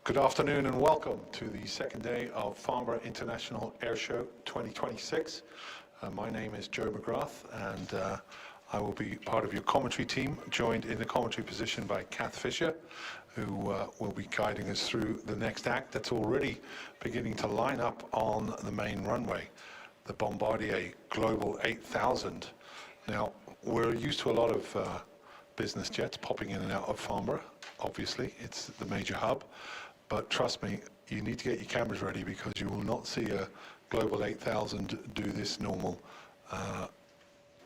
Good afternoon and welcome to the second day of Farnborough International Airshow 2026. My name is Joe McGrath and I will be part of your commentary team, joined in the commentary position by Kath Fisher, who will be guiding us through the next act that's already beginning to line up on the main runway, the Bombardier Global 8000. Now, we're used to a lot of business jets popping in and out of Farnborough. Obviously, it's the major hub. But trust me, you need to get your cameras ready because you will not see a Global 8000 do this normal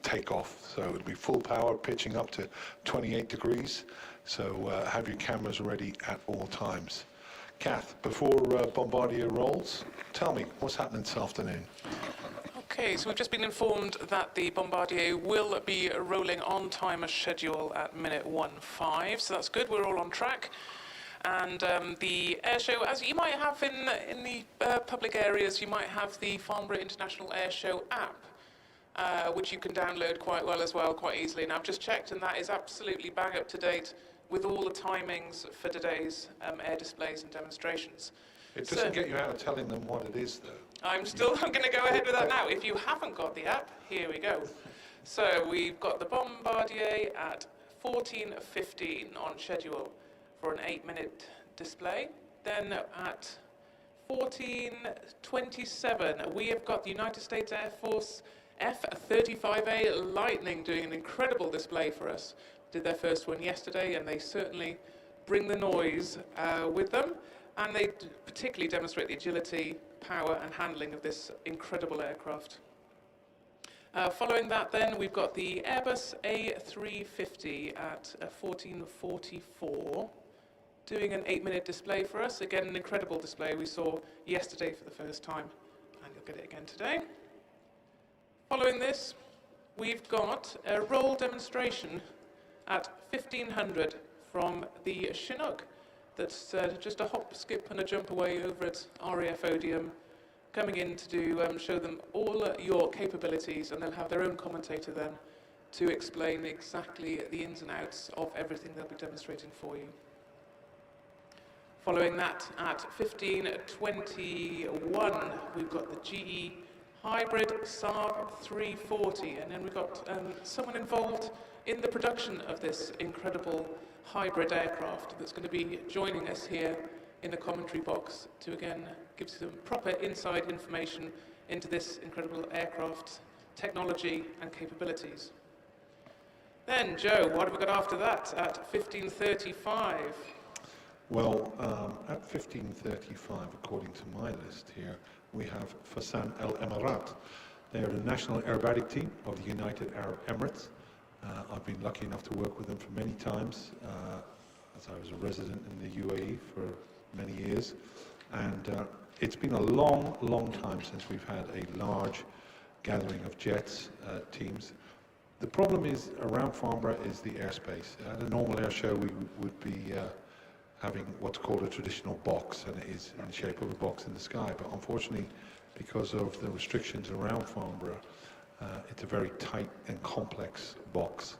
takeoff. So it'll be full power, pitching up to 28 degrees. So have your cameras ready at all times. Kath, before Bombardier rolls, tell me, what's happening this afternoon? Okay, so we've just been informed that the Bombardier will be rolling on time as schedule at minute 15, so that's good, we're all on track. And the airshow, as you might have in the public areas, you might have the Farnborough International Airshow app, which you can download quite well as well, quite easily. And I've just checked, and that is absolutely bang up to date with all the timings for today's air displays and demonstrations. It doesn't get you out of telling them what it is, though. I'm going to go ahead with that now. If you haven't got the app, here we go. So we've got the Bombardier at 14:15 on schedule for an 8-minute display. Then at 14:27, we have got the United States Air Force F-35A Lightning doing an incredible display for us. Did their first one yesterday, and they certainly bring the noise with them. And they particularly demonstrate the agility, power, and handling of this incredible aircraft. Following that then, we've got the Airbus A350 at 14:44, doing an 8-minute display for us. Again, an incredible display we saw yesterday for the first time, and you'll get it again today. Following this, we've got a roll demonstration at 1500 from the Chinook. That's just a hop, skip, and a jump away over at RAF Odium, coming in to show them all your capabilities, and they'll have their own commentator then to explain exactly the ins and outs of everything they'll be demonstrating for you. Following that, at 15:21, we've got the GE Hybrid Saab 340, and then we've got someone involved in the production of this incredible hybrid aircraft that's going to be joining us here in the commentary box to again give some proper inside information into this incredible aircraft technology and capabilities. Then, Joe, what have we got after that at 15:35? Well, at 15:35, according to my list here, we have Fursan Emarat. They are the national aerobatic team of the United Arab Emirates. I've been lucky enough to work with them for many times, as I was a resident in the UAE for many years. And it's been a long, long time since we've had a large gathering of jets teams. The problem is around Farnborough is the airspace. At a normal air show, we would be having what's called a traditional box, and it is in the shape of a box in the sky. But unfortunately, because of the restrictions around Farnborough, it's a very tight and complex box,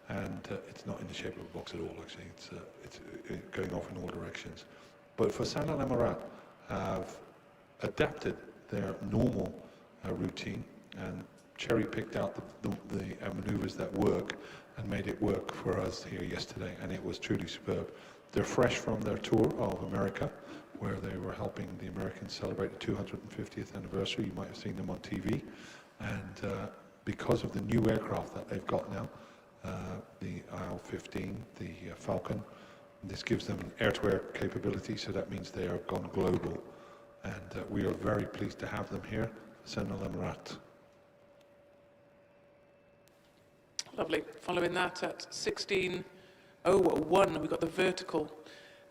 and it's not in the shape of a box at all, actually. It's going off in all directions. But Fursan Al Emarat have adapted their normal routine and cherry-picked out the maneuvers that work and made it work for us here yesterday, and it was truly superb. They're fresh from their tour of America, where they were helping the Americans celebrate the 250th anniversary. You might have seen them on TV. And because of the new aircraft that they've got now, the IL-15, the Falcon, this gives them an air-to-air capability, so that means they are gone global. And we are very pleased to have them here, Fursan Al Emarat. Lovely. Following that, at 16:01, we've got the vertical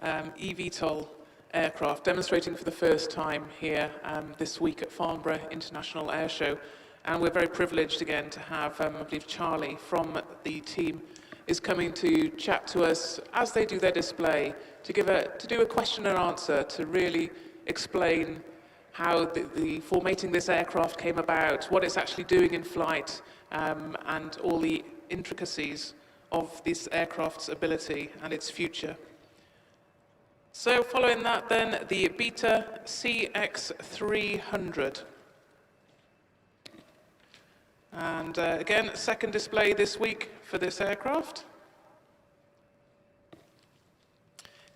eVTOL aircraft demonstrating for the first time here this week at Farnborough International Airshow. And we're very privileged again to have, I believe Charlie from the team is coming to chat to us as they do their display, to do a question and answer, to really explain how the formating this aircraft came about, what it's actually doing in flight, and all the intricacies of this aircraft's ability and its future. So following that then, the Beta CX300. And again, second display this week for this aircraft.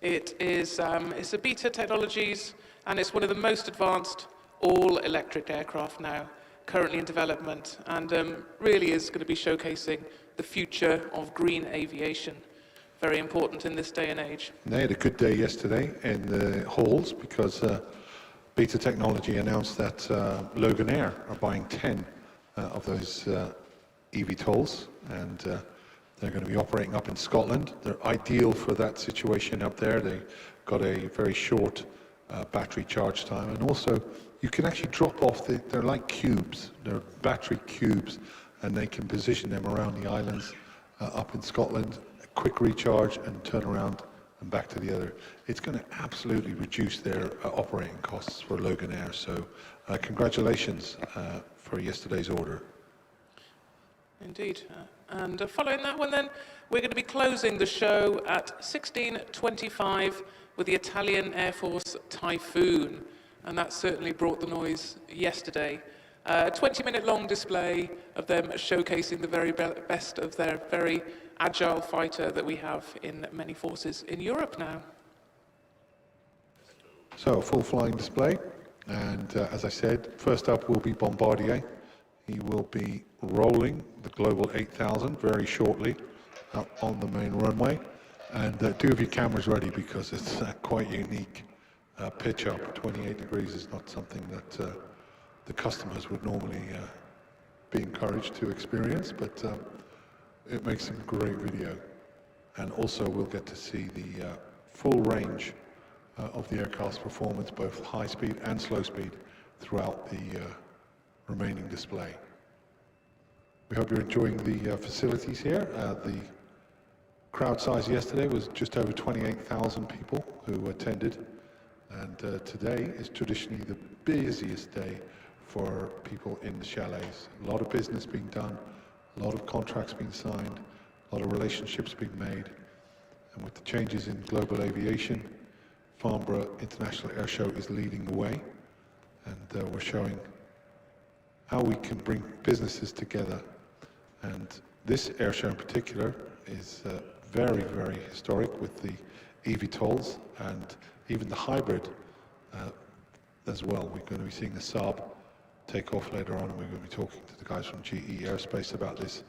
It's a Beta Technologies, and it's one of the most advanced all-electric aircraft now, currently in development, and really is going to be showcasing the future of green aviation. Very important in this day and age. They had a good day yesterday in the halls because Beta Technology announced that Loganair are buying 10 of those eVTOLs, and they're going to be operating up in Scotland. They're ideal for that situation up there. They got a very short battery charge time, and also you can actually drop off, they're like cubes, they're battery cubes, and they can position them around the islands up in Scotland, a quick recharge and turn around and back to the other. It's going to absolutely reduce their operating costs for Loganair, so congratulations for yesterday's order. Indeed. And following that one then, we're going to be closing the show at 16:25 with the Italian Air Force Typhoon. And that certainly brought the noise yesterday. A 20-minute long display of them showcasing the very best of their very agile fighter that we have in many forces in Europe now. So a full flying display, and as I said, first up will be Bombardier. He will be rolling the Global 8000 very shortly up on the main runway, and do have your cameras ready because it's quite unique. Pitch up 28 degrees is not something that the customers would normally be encouraged to experience, but it makes some great video. And also we'll get to see the full range of the aircraft's performance, both high speed and slow speed, throughout the remaining display. We hope you're enjoying the facilities here. The crowd size yesterday was just over 28,000 people who attended, and today is traditionally the busiest day for people in the chalets. A lot of business being done, a lot of contracts being signed, a lot of relationships being made, and with the changes in global aviation, Farnborough International Air Show is leading the way, and we're showing how we can bring businesses together. And this air show in particular is very, very historic with the eVTOLs and even the hybrid as well. We're going to be seeing the Saab take off later on, and we're going to be talking to the guys from GE Aerospace about this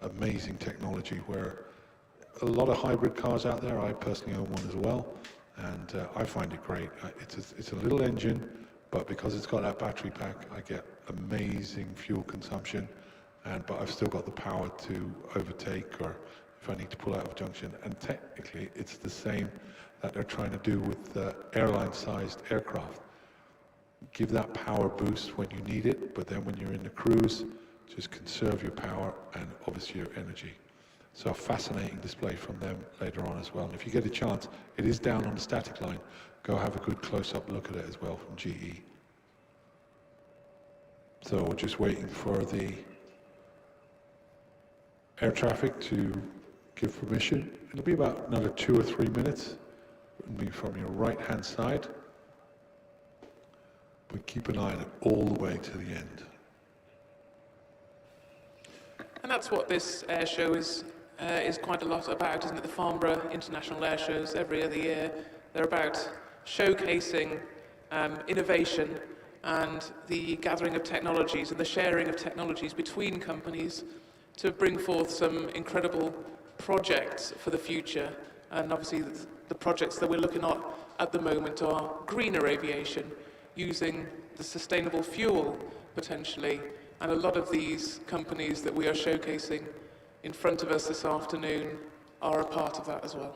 amazing technology where a lot of hybrid cars out there. I personally own one as well, and I find it great. It's a little engine, but because it's got that battery pack, I get amazing fuel consumption, but I've still got the power to overtake or if I need to pull out of a junction. And technically, it's the same that they're trying to do with airline-sized aircraft. Give that power boost when you need it, but then when you're in the cruise, just conserve your power and obviously your energy. So a fascinating display from them later on as well. And if you get a chance, it is down on the static line. Go have a good close-up look at it as well from GE. So we're just waiting for the air traffic to give permission. It'll be about another 2 or 3 minutes. It'll be from your right-hand side. But keep an eye on it all the way to the end. And that's what this air show is quite a lot about, isn't it? The Farnborough International Air Shows every other year. They're about showcasing innovation and the gathering of technologies and the sharing of technologies between companies to bring forth some incredible projects for the future. And obviously the projects that we're looking at the moment are greener aviation, using the sustainable fuel potentially. And a lot of these companies that we are showcasing in front of us this afternoon are a part of that as well.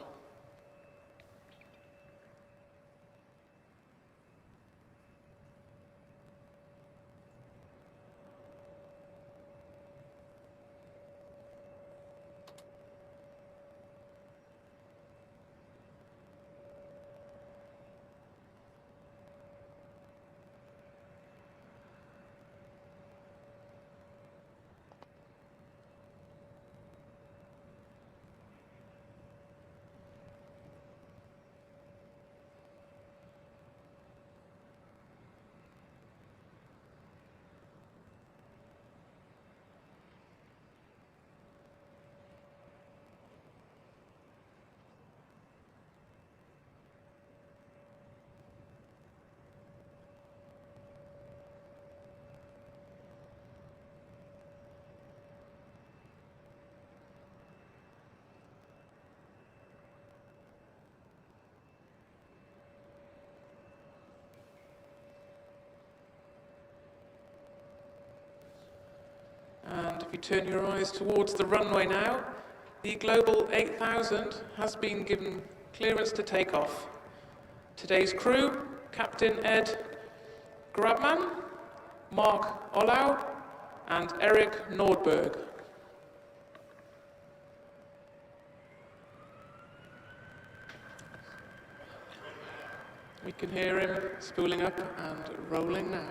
if you turn your eyes towards the runway now, the Global 8000 has been given clearance to take off. Today's crew, Captain Ed Grabman, Mark Ollau, and Eric Nordberg. We can hear him spooling up and rolling now.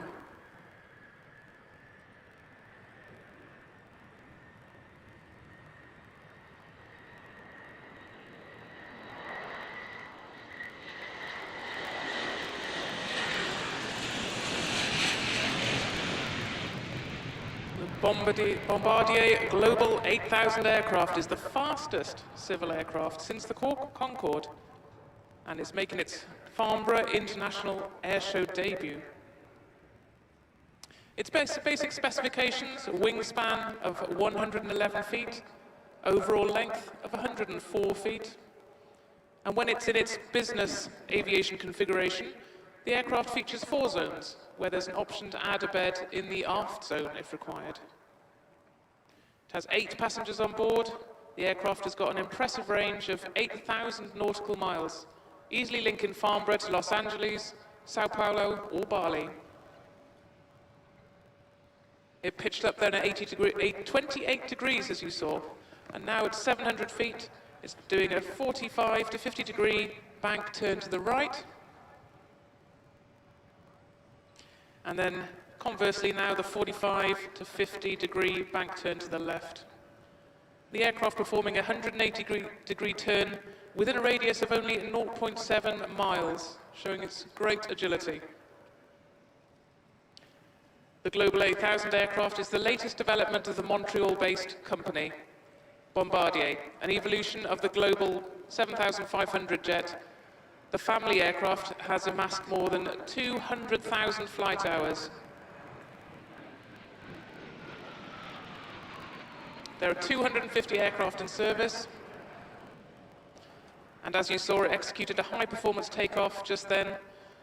Bombardier Global 8000 aircraft is the fastest civil aircraft since the Concorde, and it's making its Farnborough International Airshow debut. Its basic specifications: a wingspan of 111 feet, overall length of 104 feet, and when it's in its business aviation configuration, the aircraft features 4 zones, where there's an option to add a bed in the aft zone if required. It has 8 passengers on board. The aircraft has got an impressive range of 8,000 nautical miles, easily linking Farnborough to Los Angeles, Sao Paulo, or Bali. It pitched up then at 28 degrees, as you saw, and now at 700 feet, it's doing a 45 to 50 degree bank turn to the right. And then, conversely now, the 45 to 50 degree bank turn to the left. The aircraft performing a 180 degree turn within a radius of only 0.7 miles, showing its great agility. The Global 8000 aircraft is the latest development of the Montreal-based company, Bombardier, an evolution of the Global 7500 jet. The family aircraft has amassed more than 200,000 flight hours. There are 250 aircraft in service, and as you saw, it executed a high-performance takeoff just then.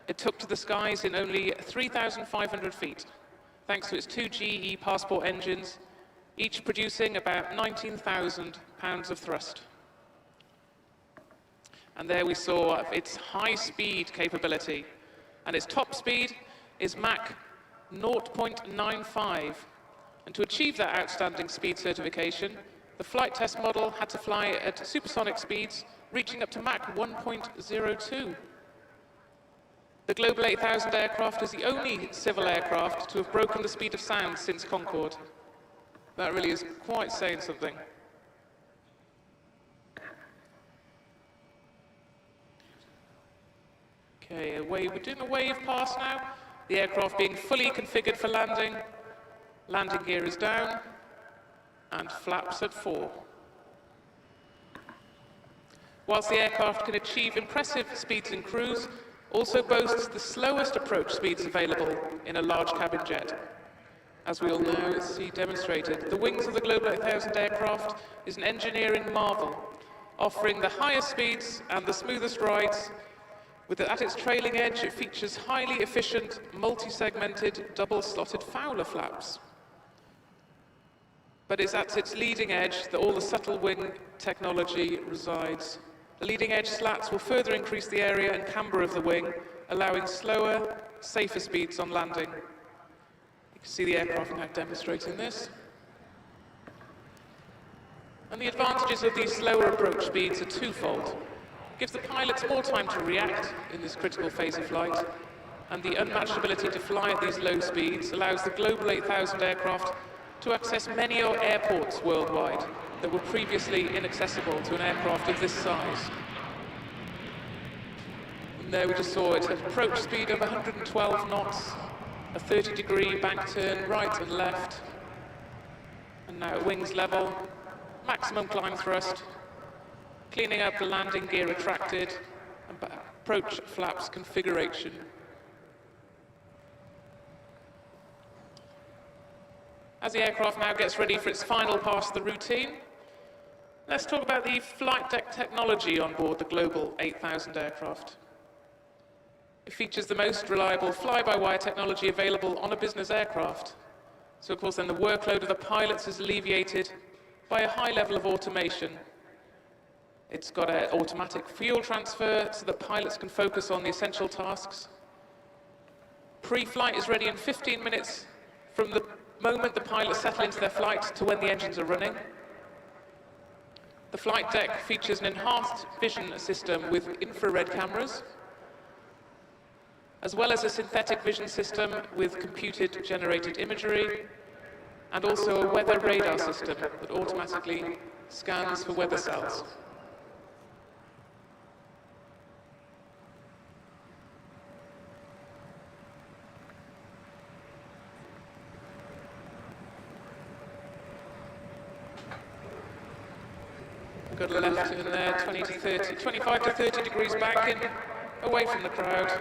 It took to the skies in only 3,500 feet, thanks to its 2 GE Passport engines, each producing about 19,000 pounds of thrust. And there we saw its high-speed capability, and its top speed is Mach 0.95. And to achieve that outstanding speed certification, the flight test model had to fly at supersonic speeds, reaching up to Mach 1.02. The Global 8000 aircraft is the only civil aircraft to have broken the speed of sound since Concorde. That really is quite saying something. Okay, we're doing a wave pass now. The aircraft being fully configured for landing. Landing gear is down, and flaps at 4. Whilst the aircraft can achieve impressive speeds in cruise, also boasts the slowest approach speeds available in a large cabin jet. As we all now see demonstrated, the wings of the Global 8000 aircraft is an engineering marvel, offering the highest speeds and the smoothest rides. At its trailing edge, it features highly efficient, multi-segmented, double-slotted Fowler flaps. But it's at its leading edge that all the subtle wing technology resides. The leading edge slats will further increase the area and camber of the wing, allowing slower, safer speeds on landing. You can see the aircraft now demonstrating this. And the advantages of these slower approach speeds are twofold. It gives the pilots more time to react in this critical phase of flight, and the unmatched ability to fly at these low speeds allows the Global 8000 aircraft to access many airports worldwide that were previously inaccessible to an aircraft of this size. And there we just saw it at approach speed of 112 knots, a 30-degree bank turn right and left, and now at wings level, maximum climb thrust, cleaning up the landing gear retracted, and approach flaps configuration. As the aircraft now gets ready for its final pass of the routine, let's talk about the flight deck technology on board the Global 8000 aircraft. It features the most reliable fly-by-wire technology available on a business aircraft. So of course then the workload of the pilots is alleviated by a high level of automation. It's got an automatic fuel transfer so the pilots can focus on the essential tasks. Pre-flight is ready in 15 minutes from the moment the pilots settle into their flight to when the engines are running. The flight deck features an enhanced vision system with infrared cameras, as well as a synthetic vision system with computer-generated imagery, and also a weather radar system that automatically scans for weather cells. Got a left in there, 25 to 30 degrees back in, away from the crowd.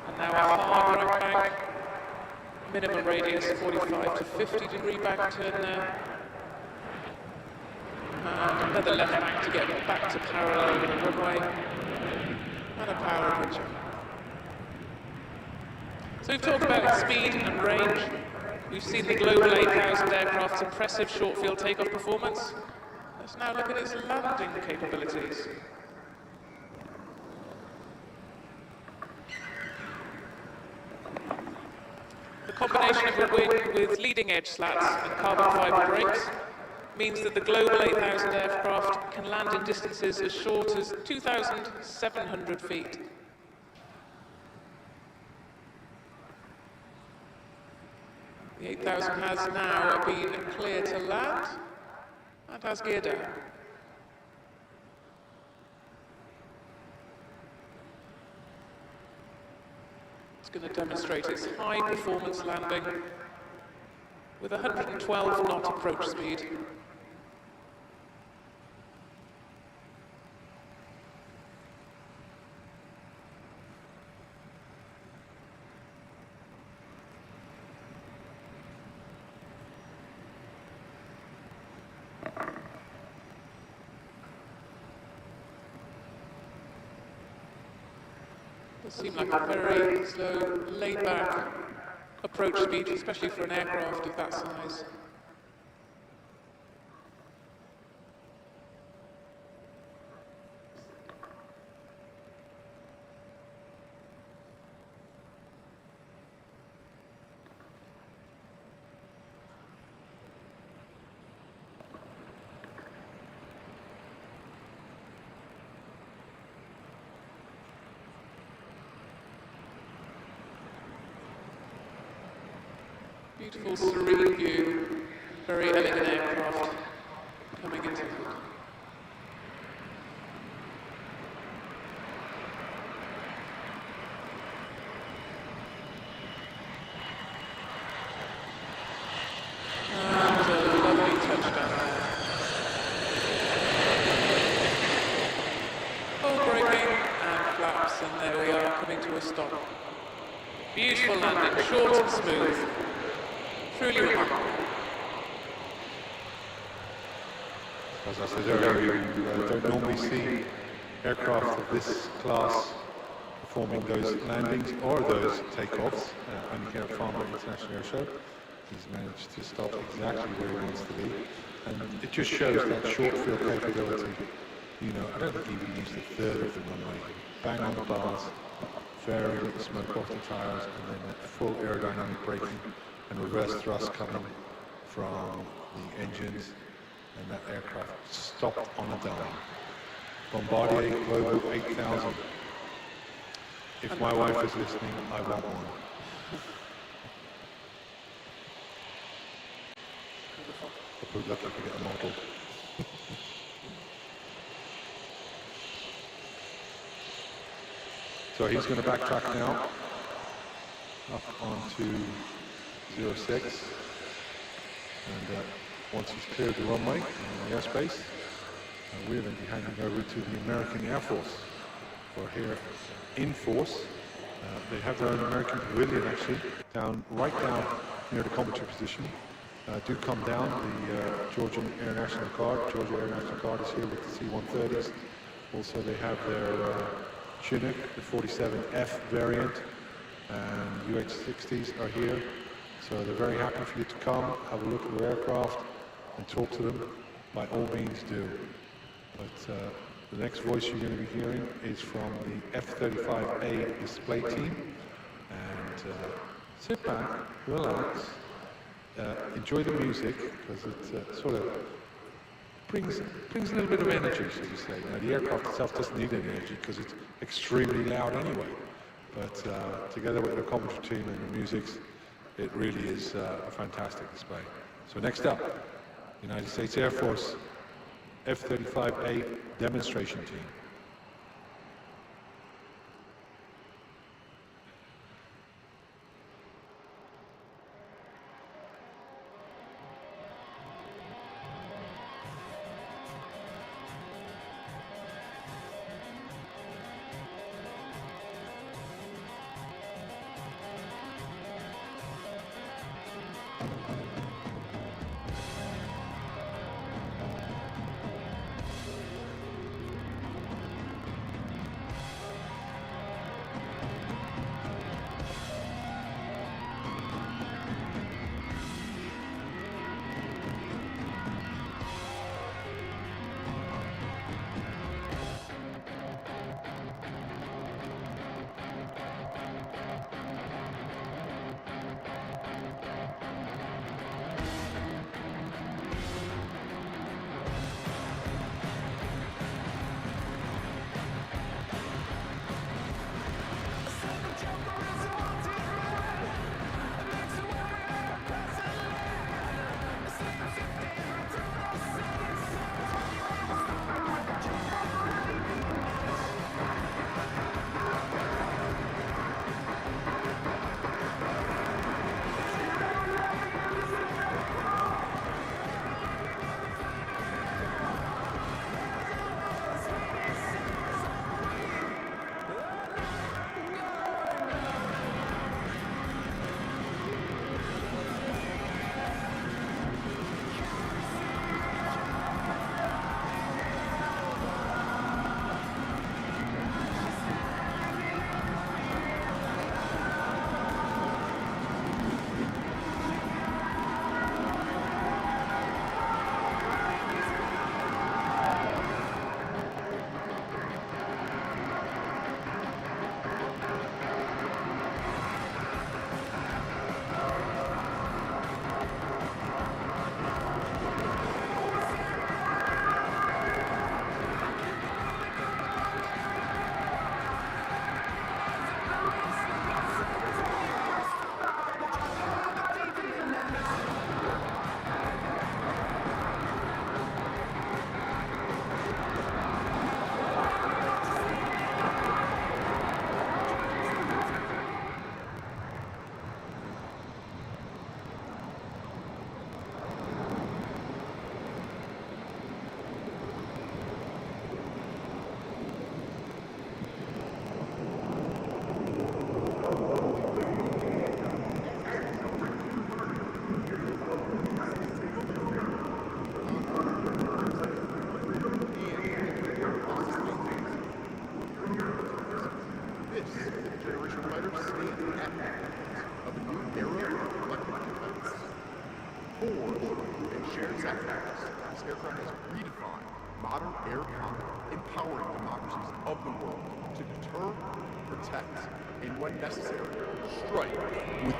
And now a hard right bank, minimum radius 45 to 50 degree back turn there. And another left bank to get back to parallel with the runway. And a power pitch. So we've talked about speed and range. We've seen the Global 8000 aircraft's impressive short-field takeoff performance. Let's now look at its landing capabilities. The combination of a wing with leading-edge slats and carbon fibre brakes means that the Global 8000 aircraft can land in distances as short as 2,700 feet. The 8000 has now been cleared to land and has geared down. It's going to demonstrate its high performance landing with 112 knot approach speed. It seemed like a very slow, laid-back approach speed, especially for an aircraft of that size. Beautiful, serene view, very elegant aircraft coming into it. And a lovely touchdown there. Full braking and flaps, and there we are, coming to a stop. Beautiful landing, short and smooth. Truly remarkable. As I said earlier, you don't normally see aircraft of this class performing those landings or those takeoffs when you get a Farnborough International Air Show. He's managed to stop exactly where he wants to be, and it just shows that short field capability. You know, I don't think he even used a third of the runway. Bang on the bars, very little smoke off the tires, and then that full aerodynamic braking and reverse thrust coming from the engines, and that aircraft stopped on a dime. Bombardier Global 8000. If my wife is listening, I want one. I'll be lucky to get a model. So he's going to backtrack now, up onto 06, and once he's cleared the runway in the airspace, we're going to be handing over to the American Air Force. We're here in force. They have their own American pavilion actually, right down near the commentary position. Do come down, the Georgia Air National Guard is here with the C-130s. Also they have their Chinook, the 47F variant, and UH-60s are here. So they're very happy for you to come, have a look at their aircraft, and talk to them. By all means do. But the next voice you're going to be hearing is from the F-35A display team. And sit back, relax, enjoy the music, because it sort of brings a little bit of energy, so to say. Now, the aircraft itself doesn't need any energy because it's extremely loud anyway. But together with the commentary team and the music, it really is a fantastic display. So next up, United States Air Force F-35A demonstration team.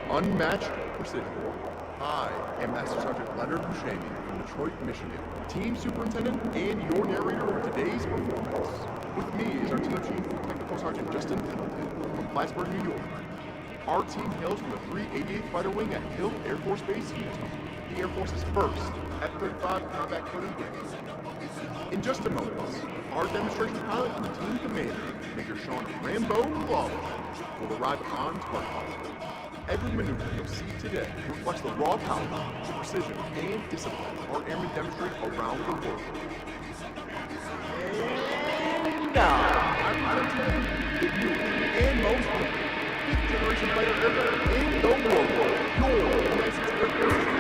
Unmatched precision. I am Master Sergeant Leonard Buscemi from Detroit, Michigan, Team Superintendent and your narrator of today's performance. With me is our Team Chief, Technical Sergeant Justin Pendleton from Plattsburgh, New York. Our team hails from the 388th Fighter Wing at Hill Air Force Base, Utah, the Air Force's first F-35 combat coding wing. In just a moment, our demonstration pilot and team commander, Major Sean Rambo Lawler, will arrive on target. Every maneuver you'll see today reflects the raw power, precision, and discipline our airmen demonstrate around the world. And now, I'm presenting the new and most fifth-generation fighter aircraft in the world. Your United States Air Force.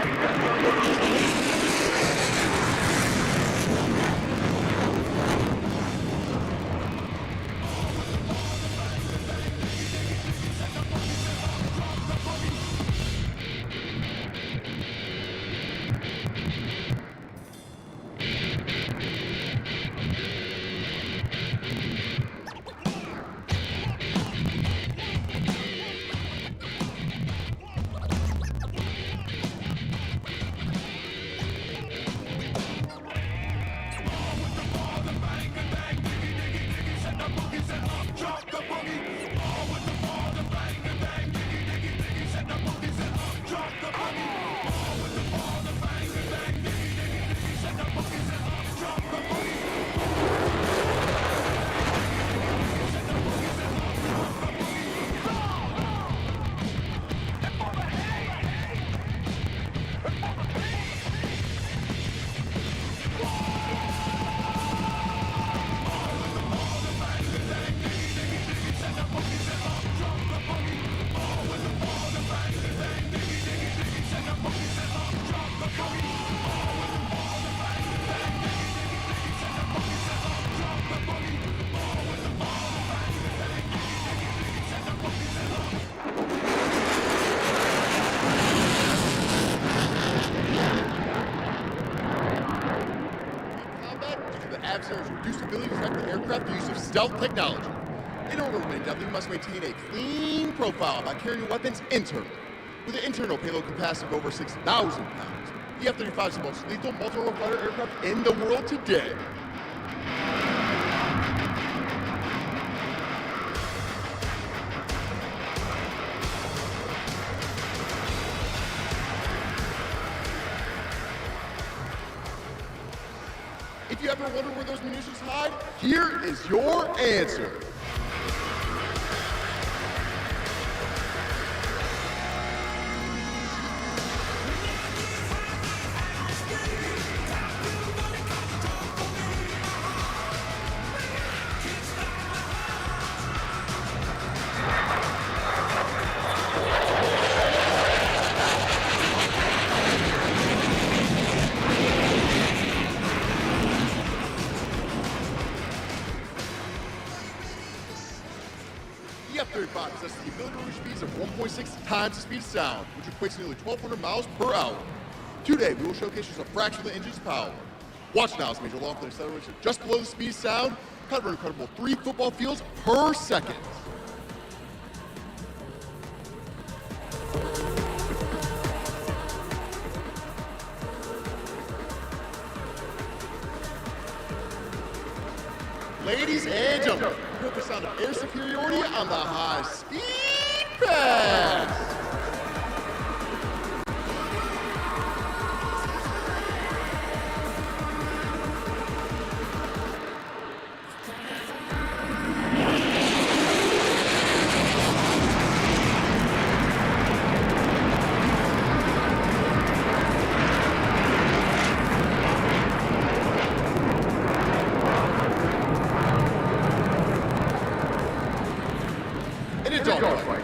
reduced ability to track the aircraft through use of stealth technology. In order to remain deadly, you must maintain a clean profile by carrying your weapons internally. With an internal payload capacity of over 6,000 pounds, the F-35 is the most lethal multi-role fighter aircraft in the world today. If you ever wonder where those munitions hide, here is your answer. The F-35 possesses the ability to reach speeds of 1.6 times the speed of sound, which equates to nearly 1,200 miles per hour. Today, we will showcase just a fraction of the engine's power. Watch now as Major Laughlin accelerates just below the speed of sound, covering an incredible 3 football fields per second. Ladies and gentlemen, you the sound of air superiority on the high-speed pass.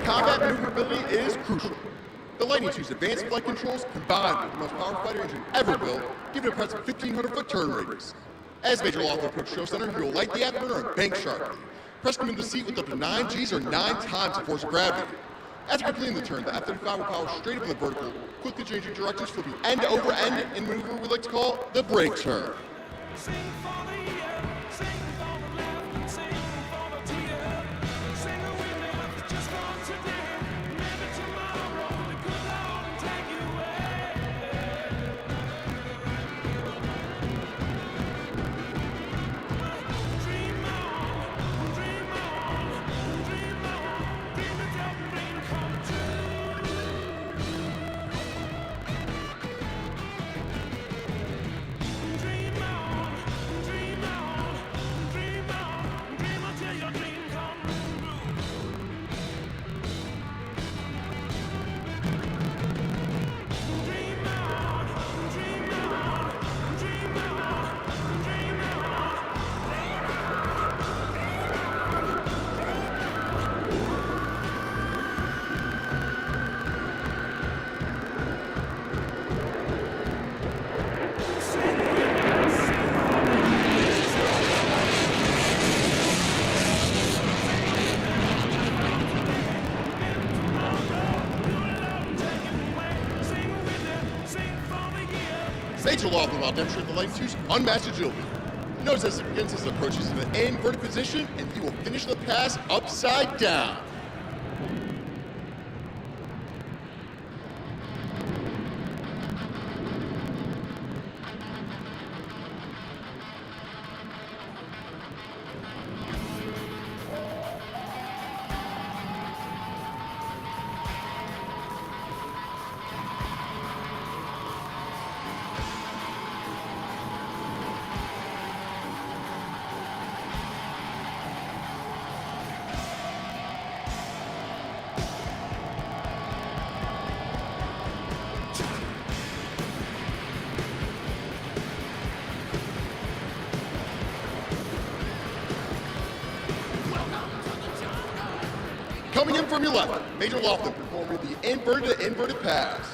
Combat maneuverability is crucial. The Lightning II's advanced flight controls, combined with the most powerful fighter engine ever built, give it a impressive 1,500-foot turn radius. As Major Laughlin approaches Show Center, he will light the afterburner and bank sharply, pressing him into the seat with up to 9 Gs or 9 times the force of gravity. After completing the turn, the F-35 will power straight up in the vertical, quickly changing directions, flipping end over end in a maneuver we like to call the brake turn. Major Laughlin will demonstrate the Lightning II's unmatched agility. Notice as it begins his approaches in an inverted position, and he will finish the pass upside down. Coming in from your left, Major Laughlin performing the inverted pass.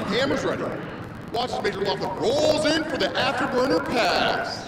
cameras ready. Watch as Major Laughlin rolls in for the afterburner pass.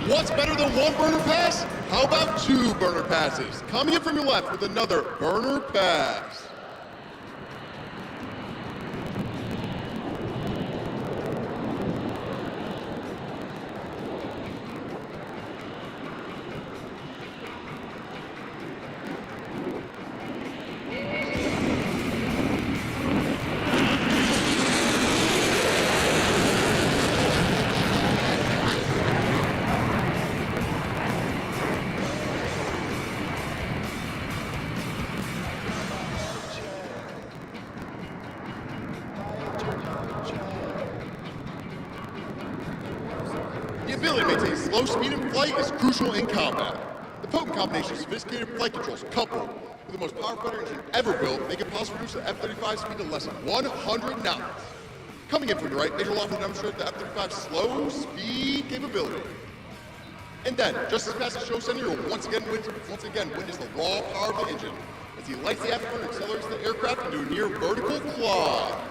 What's better than one burner pass? How about two burner passes? Coming in from your left with another burner pass. The ability to maintain slow speed in flight is crucial in combat. The potent combination of sophisticated flight controls coupled with the most powerful fighter engine ever built make it possible to reduce the F-35 speed to less than 100 knots. Coming in from the right, Major Laughlin demonstrated the F-35's slow speed capability. And then, just as fast as show center, you'll once again witness the raw power of the engine as he lights the afterburner and accelerates the aircraft into a near vertical climb.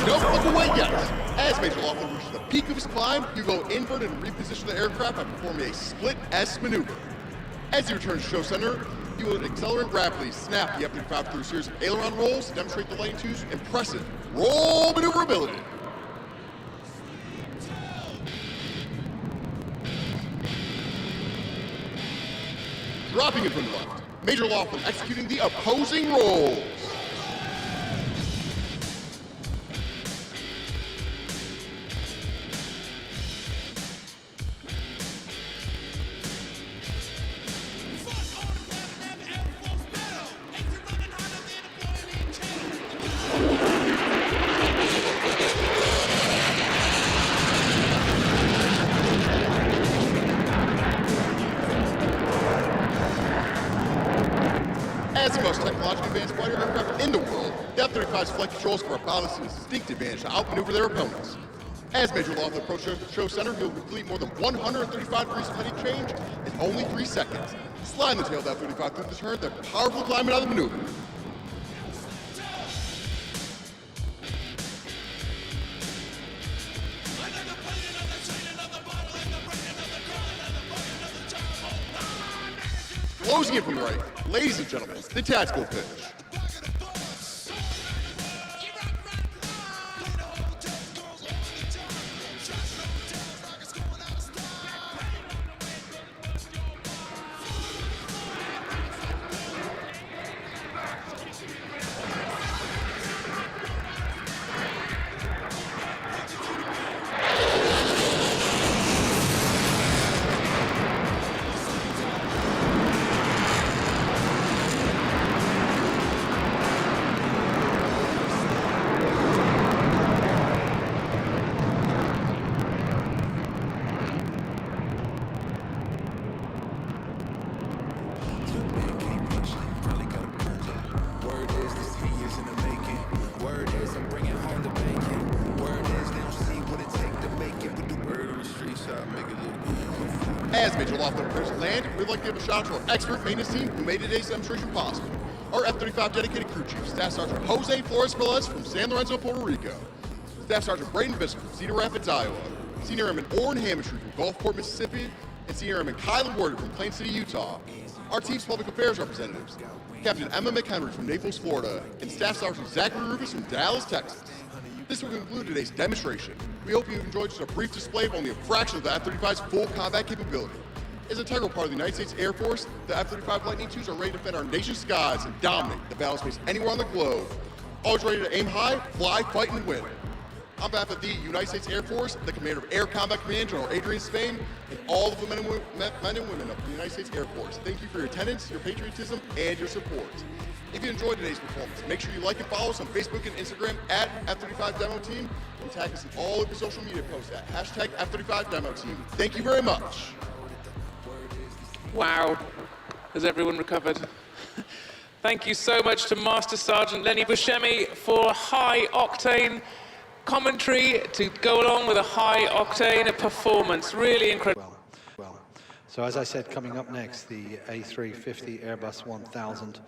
Don't look away yet. As Major Laughlin reaches the peak of his climb, you go invert and reposition the aircraft by performing a split S maneuver. As he returns to show center, he will accelerate rapidly, snap the F-35 through a series of aileron rolls to demonstrate the lane two's impressive roll maneuverability. Dropping it from the left, Major Laughlin executing the opposing rolls. As the most technologically advanced fighter aircraft in the world, the F-35's flight controls give our pilots a distinct advantage to outmaneuver their opponents. As Major Laughlin approaches show center, he'll complete more than 135 degrees of heading change in only 3 seconds, sliding the tail of the F-35 through the turn, then powerful climbing out of the maneuver. Closing in from the right, ladies and gentlemen, the tactical pitch. As major loft repairs land, we'd like to give a shout out to our expert maintenance team who made today's demonstration possible. Our F-35 dedicated crew chief, Staff Sergeant Jose Flores Velez from San Lorenzo, Puerto Rico. Staff Sergeant Braden Biscuit from Cedar Rapids, Iowa. Senior Airman Orrin Hamistry from Gulfport, Mississippi. And Senior Airman Kylan Warder from Plain City, Utah. Our team's public affairs representatives, Captain Emma McHenry from Naples, Florida. And Staff Sergeant Zachary Rufus from Dallas, Texas. This will conclude today's demonstration. We hope you've enjoyed just a brief display of only a fraction of the F-35's full combat capability. As an integral part of the United States Air Force, the F-35 Lightning IIs are ready to defend our nation's skies and dominate the battle space anywhere on the globe. Always ready to aim high, fly, fight, and win. On behalf of the United States Air Force, the Commander of Air Combat Command, General Adrian Spain, and all of the men and women of the United States Air Force, thank you for your attendance, your patriotism, and your support. If you enjoyed today's performance, make sure you like and follow us on Facebook and Instagram at F-35 Demo Team, and tag us in all of your social media posts at hashtag F-35 Demo Team. Thank you very much. Wow, has everyone recovered? Thank you so much to Master Sergeant Lenny Buscemi for high-octane commentary to go along with a high-octane performance. Really incredible. Well, so as I said, coming up next, the A350 Airbus 1000.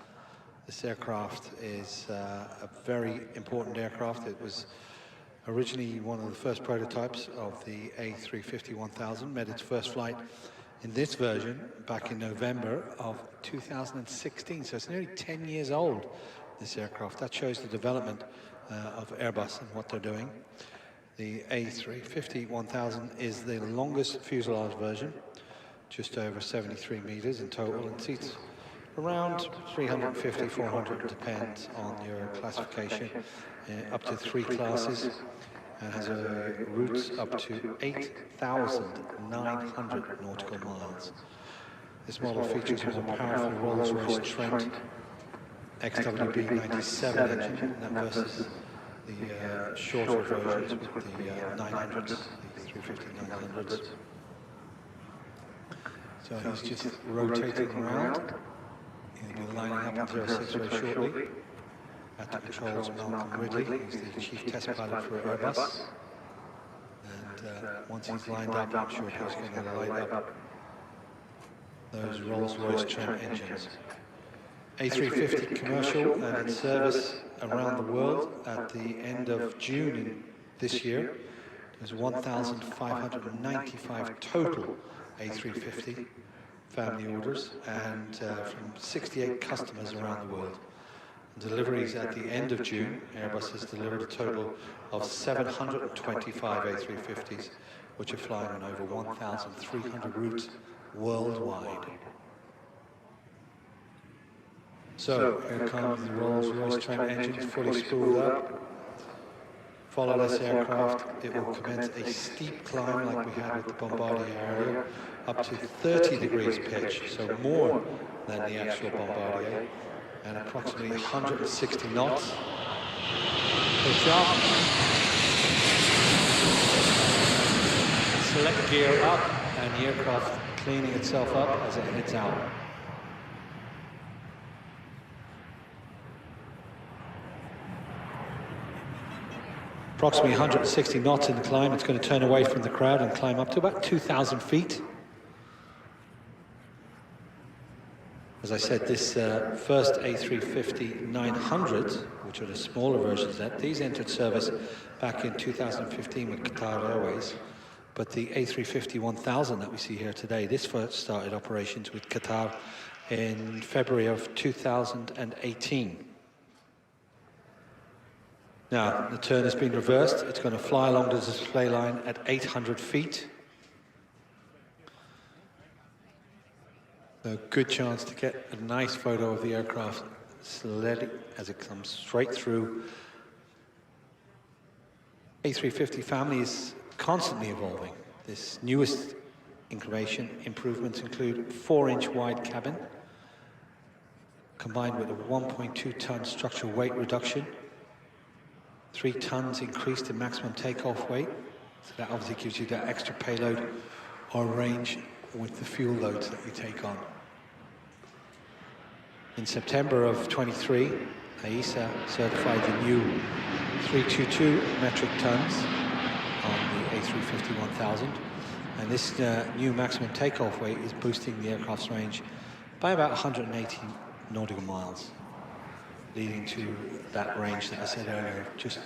This aircraft is a very important aircraft. It was originally one of the first prototypes of the A350-1000, made its first flight in this version back in November of 2016. So it's nearly 10 years old, this aircraft. That shows the development of Airbus and what they're doing. The A350-1000 is the longest fuselage version, just over 73 meters in total, and seats around 350, 400, depends on your classification, up to 3 classes, and has routes up to 8,900 nautical miles. This model features a powerful Rolls-Royce Trent XWB-97 engine, and that versus the shorter versions with the 900s, the 350-900s. So he's just rotating around. He'll be lining up in 06 very shortly. At the controls, Malcolm Ridley, who's the chief test pilot for Airbus. And once he's lined up, I'm sure he's going to light up those Rolls-Royce Trent engines. A350 commercial and in service around the world at the end of June this year. There's 1,595 total A350 family orders, and from 68 customers around the world. Deliveries at the end of June, Airbus has delivered a total of 725 A350s, which are flying on over 1,300 routes worldwide. So here comes the Rolls-Royce Trent engines, fully spooled up. Follow this aircraft, it will commence a steep climb like we had with the Bombardier earlier, up to 30 degrees pitch, so more than the actual Bombardier, and approximately 160 knots. Pitch up. Select gear up, and the aircraft cleaning itself up as it heads out. Approximately 160 knots in the climb. It's going to turn away from the crowd and climb up to about 2,000 feet. As I said, this first A350-900, which are the smaller versions, these entered service back in 2015 with Qatar Airways. But the A350-1000 that we see here today, this first started operations with Qatar in February of 2018. Now, the turn has been reversed. It's going to fly along the display line at 800 feet. So good chance to get a nice photo of the aircraft slowly as it comes straight through. A350 family is constantly evolving. This newest improvements include 4-inch wide cabin, combined with a 1.2-ton structural weight reduction, 3 tons increased in maximum takeoff weight. So that obviously gives you that extra payload or range with the fuel loads that you take on. In September of 23, AESA certified the new 322 metric tons on the A350-1000, And this new maximum takeoff weight is boosting the aircraft's range by about 180 nautical miles, leading to that range that I said earlier, just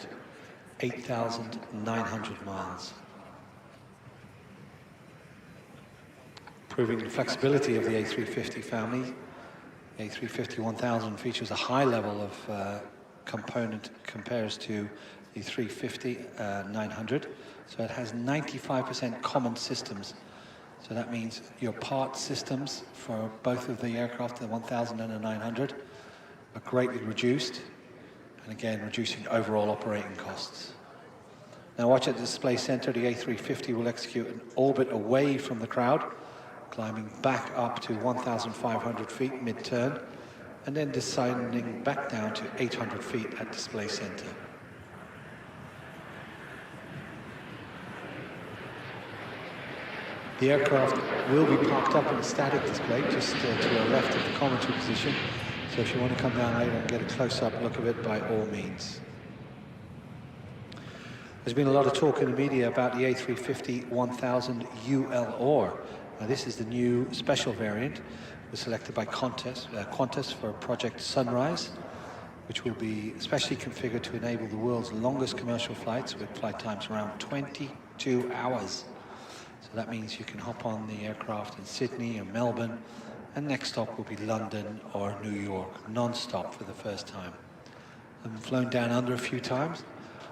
8,900 miles. Proving the flexibility of the A350 family, the A350-1000 features a high level of component compares to the 350-900. So it has 95% common systems. So that means your part systems for both of the aircraft, the 1000 and the 900, are greatly reduced, and again, reducing overall operating costs. Now watch at the display center, the A350 will execute an orbit away from the crowd, climbing back up to 1,500 feet mid-turn, and then descending back down to 800 feet at display center. The aircraft will be parked up in a static display just to the left of the commentary position. So if you want to come down later and get a close-up look of it, by all means. There's been a lot of talk in the media about the A350-1000 ULR. Now this is the new special variant. It was selected by Qantas for Project Sunrise, which will be specially configured to enable the world's longest commercial flights with flight times around 22 hours. So that means you can hop on the aircraft in Sydney or Melbourne, and next stop will be London or New York, non-stop for the first time. I've flown down under a few times.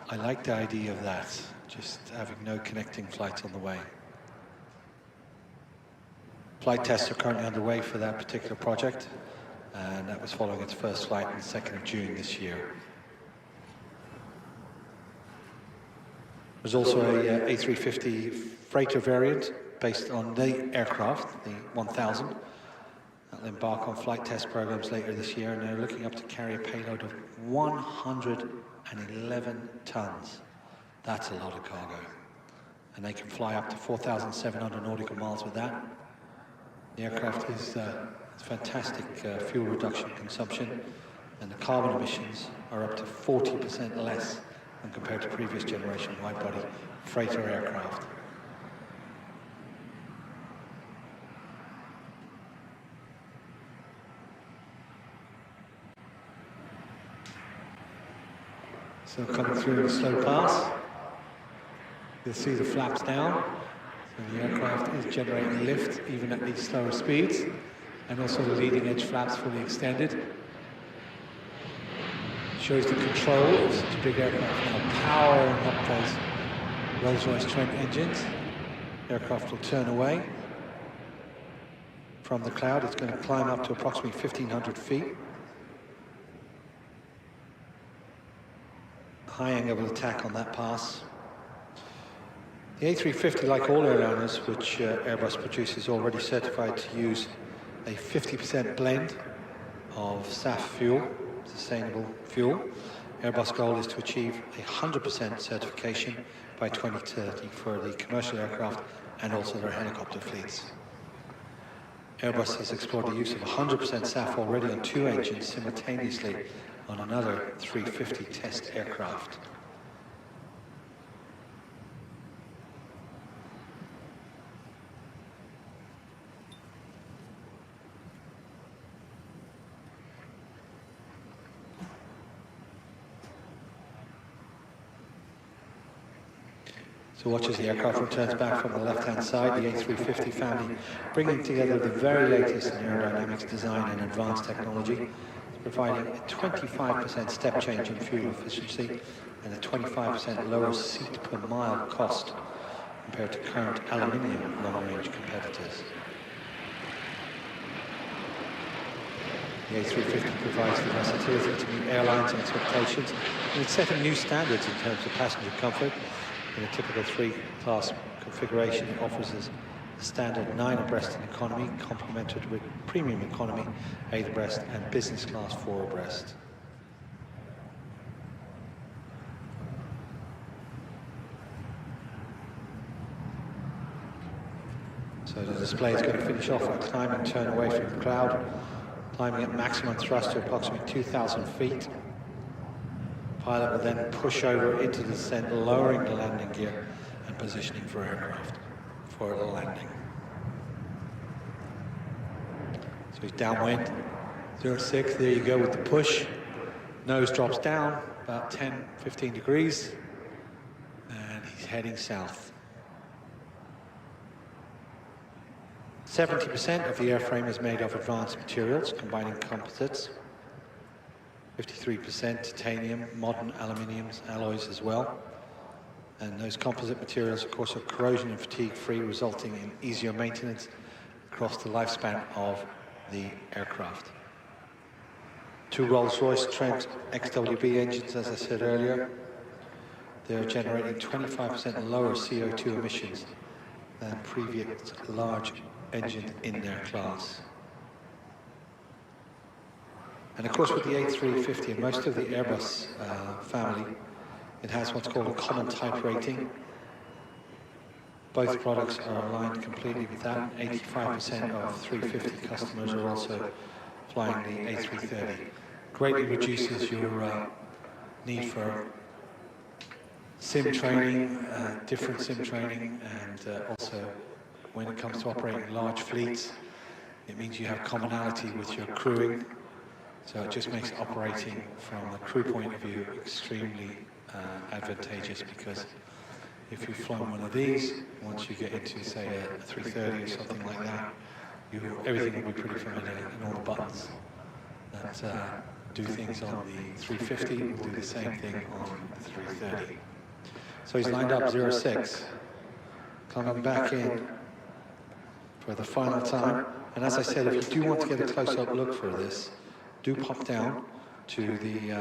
I like the idea of that, just having no connecting flights on the way. Flight tests are currently underway for that particular project, and that was following its first flight on the 2nd of June this year. There's also a A350 freighter variant based on the aircraft, the 1000. That'll embark on flight test programs later this year, and they're looking up to carry a payload of 111 tons. That's a lot of cargo. And they can fly up to 4,700 nautical miles with that. The aircraft is fantastic fuel reduction consumption, and the carbon emissions are up to 40% less when compared to previous generation wide-body freighter aircraft. So coming through in a slow pass, you'll see the flaps down. So the aircraft is generating lift even at these slower speeds, and also the leading edge flaps fully extended. Shows the control of such a big aircraft now powering up those Rolls-Royce Trent engines. Aircraft will turn away from the cloud. It's going to climb up to approximately 1,500 feet. High angle of attack on that pass. The A350, like all airliners which Airbus produces, is already certified to use a 50% blend of SAF fuel, sustainable fuel. Airbus' goal is to achieve 100% certification by 2030 for the commercial aircraft and also their helicopter fleets. Airbus has explored the use of 100% SAF already on 2 engines simultaneously on another 350 test aircraft. So watch as the aircraft returns back from the left-hand side, the A350 family, bringing together the very latest in aerodynamics design and advanced technology, providing a 25% step change in fuel efficiency and a 25% lower seat per mile cost compared to current aluminium long-range competitors. The A350 provides the versatility to meet airlines' expectations, and it's setting new standards in terms of passenger comfort. In a typical 3-class configuration, it offers us the standard 9 abreast in economy, complemented with premium economy 8 abreast and business class 4 abreast. So the display is going to finish off by climbing, turn away from the cloud, climbing at maximum thrust to approximately 2,000 feet. Pilot will then push over into the descent, lowering the landing gear and positioning for aircraft. for the landing. So he's downwind, 06, there you go with the push. Nose drops down about 10, 15 degrees, and he's heading south. 70% of the airframe is made of advanced materials, combining composites. 53% titanium, modern aluminiums, alloys as well. And those composite materials, of course, are corrosion and fatigue-free, resulting in easier maintenance across the lifespan of the aircraft. 2 Rolls-Royce Trent XWB engines, as I said earlier. They're generating 25% lower CO2 emissions than previous large engines in their class. And of course, with the A350 and most of the Airbus family, it has what's called a common type rating. Both products are aligned completely with that. 85% of 350 customers are also flying the A330. Greatly reduces your need for sim training, different sim training, and also when it comes to operating large fleets, it means you have commonality with your crewing. So it just makes operating from a crew point of view extremely advantageous, because if you've flown one of these, once you get into, say, a 330 or something like that, everything will be pretty familiar, and all the buttons that do things on the 350 will do the same thing on the 330. So he's lined up 06, coming back in for the final time. And as I said, if you do want to get a close-up look for this, do pop down to the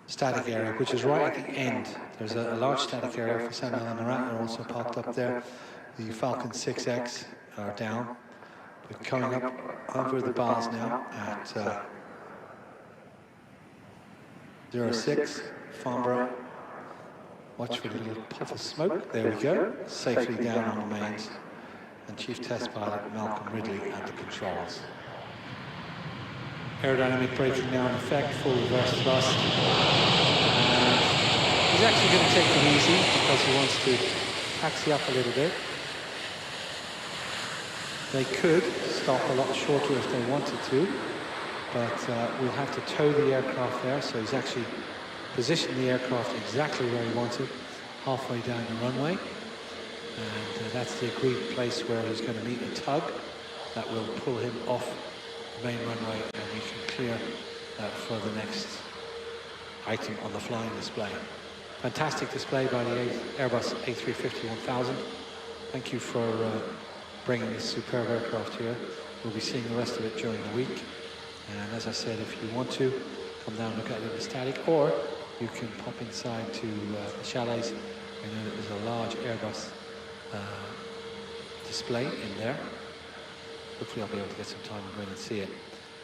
static area, which is right at the end. There's a large static area for Saab Emarat are also parked up there. The Falcon 6X are down. We're coming up over the bars now at 06, Farnborough. Watch for the little puff of smoke. There we go. Safely down on the mains. And Chief Test Pilot Malcolm Ridley at the controls. Aerodynamic braking now in effect, full reverse thrust. And he's actually going to take it easy because he wants to taxi up a little bit. They could stop a lot shorter if they wanted to, but we'll have to tow the aircraft there, so he's actually positioned the aircraft exactly where he wanted, halfway down the runway. And that's the agreed place where he's going to meet a tug that will pull him off the main runway, and we can clear that for the next item on the flying display. Fantastic display by the Airbus A350-1000. Thank you for bringing this superb aircraft here. We'll be seeing the rest of it during the week. And as I said, if you want to, come down and look at it in the static, or you can pop inside to the chalets. I know that there's a large Airbus display in there. Hopefully I'll be able to get some time to go in and see it.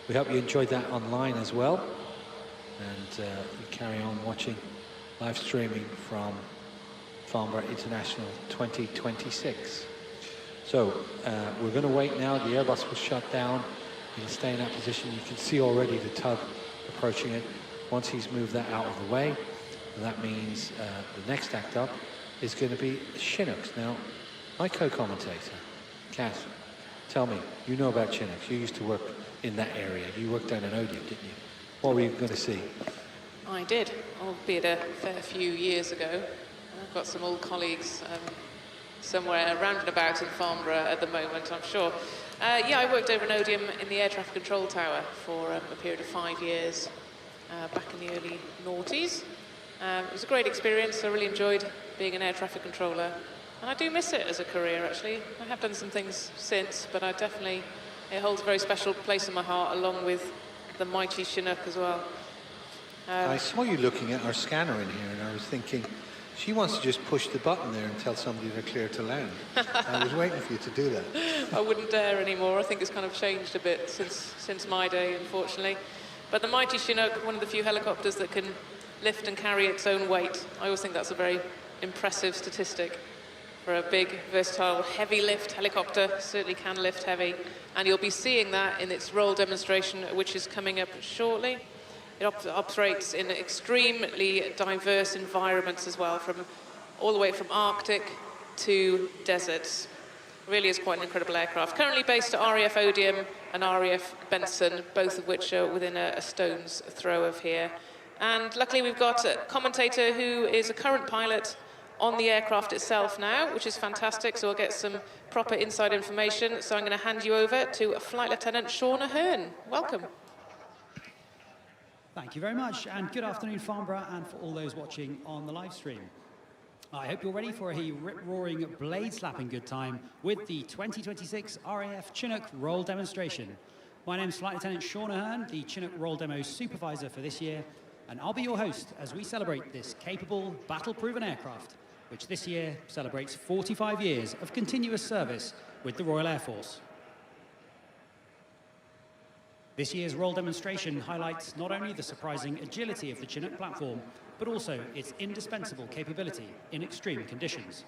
We hope you enjoyed that online as well. And you carry on watching live streaming from Farnborough International 2026. So we're going to wait now. The Airbus will shut down. He'll stay in that position. You can see already the tug approaching it. Once he's moved that out of the way, that means the next act up is going to be Chinooks. Now, my co-commentator, Kath, tell me, you know about Chinooks. You used to work in that area. You worked down in Odeon, didn't you? What were you going to see? I did, albeit a fair few years ago. I've got some old colleagues somewhere around and about in Farnborough at the moment, I'm sure. Yeah, I worked over in Odeon in the air traffic control tower for a period of 5 years back in the early noughties. It was a great experience. I really enjoyed being an air traffic controller. And I do miss it as a career, actually. I have done some things since, but it holds a very special place in my heart, along with the mighty Chinook as well. I saw you looking at our scanner in here, and I was thinking, she wants to just push the button there and tell somebody they're clear to land. I was waiting for you to do that. I wouldn't dare anymore. I think it's kind of changed a bit since my day, unfortunately. But the mighty Chinook, one of the few helicopters that can lift and carry its own weight. I always think that's a very impressive statistic. For a big, versatile, heavy lift helicopter, certainly can lift heavy. And you'll be seeing that in its roll demonstration, which is coming up shortly. It operates in extremely diverse environments as well, from all the way from Arctic to desert. Really is quite an incredible aircraft. Currently based at RAF Odium and RAF Benson, both of which are within a stone's throw of here. And luckily we've got a commentator who is a current pilot on the aircraft itself now, which is fantastic, so we'll get some proper inside information. So I'm going to hand you over to Flight Lieutenant Sean Ahern. Welcome. Thank you very much, and good afternoon, Farnborough, and for all those watching on the live stream. I hope you're ready for a rip-roaring, blade-slapping good time with the 2026 RAF Chinook roll demonstration. My name's Flight Lieutenant Sean Ahern, the Chinook roll demo supervisor for this year, and I'll be your host as we celebrate this capable, battle-proven aircraft, which this year celebrates 45 years of continuous service with the Royal Air Force. This year's roll demonstration highlights not only the surprising agility of the Chinook platform, but also its indispensable capability in extreme conditions.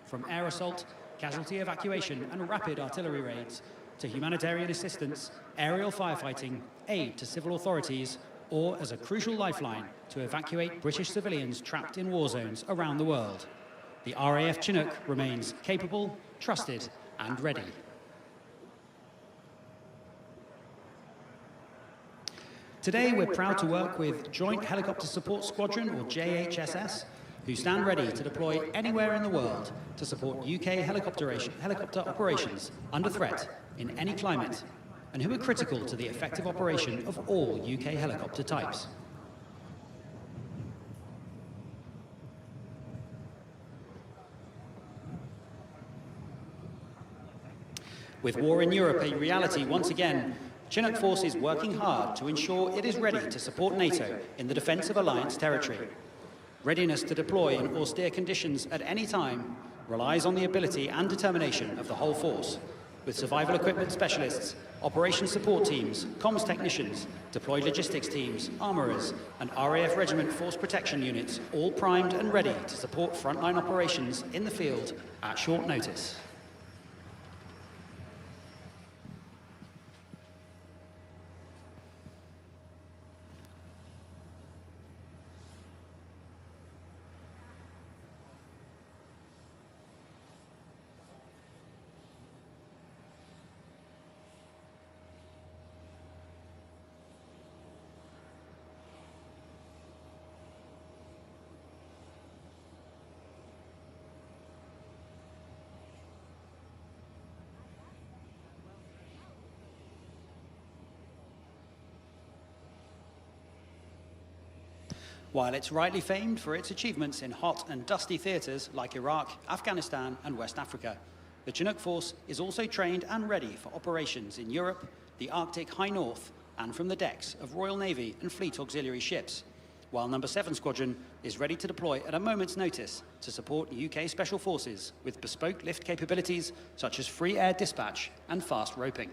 From air assault, casualty evacuation and rapid artillery raids, to humanitarian assistance, aerial firefighting, aid to civil authorities, or as a crucial lifeline to evacuate British civilians trapped in war zones around the world. The RAF Chinook remains capable, trusted, and ready. Today, we're proud to work with Joint Helicopter Support Squadron, or JHSS, who stand ready to deploy anywhere in the world to support UK helicopter operations under threat in any climate, and who are critical to the effective operation of all UK helicopter types. With war in Europe a reality once again, Chinook Force is working hard to ensure it is ready to support NATO in the defence of alliance territory. Readiness to deploy in austere conditions at any time relies on the ability and determination of the whole force, with survival equipment specialists, operations support teams, comms technicians, deployed logistics teams, armourers, and RAF Regiment Force Protection units all primed and ready to support frontline operations in the field at short notice. While it's rightly famed for its achievements in hot and dusty theatres like Iraq, Afghanistan and West Africa, the Chinook Force is also trained and ready for operations in Europe, the Arctic High North, and from the decks of Royal Navy and Fleet Auxiliary ships, while No. 7 Squadron is ready to deploy at a moment's notice to support UK Special Forces with bespoke lift capabilities such as free air dispatch and fast roping.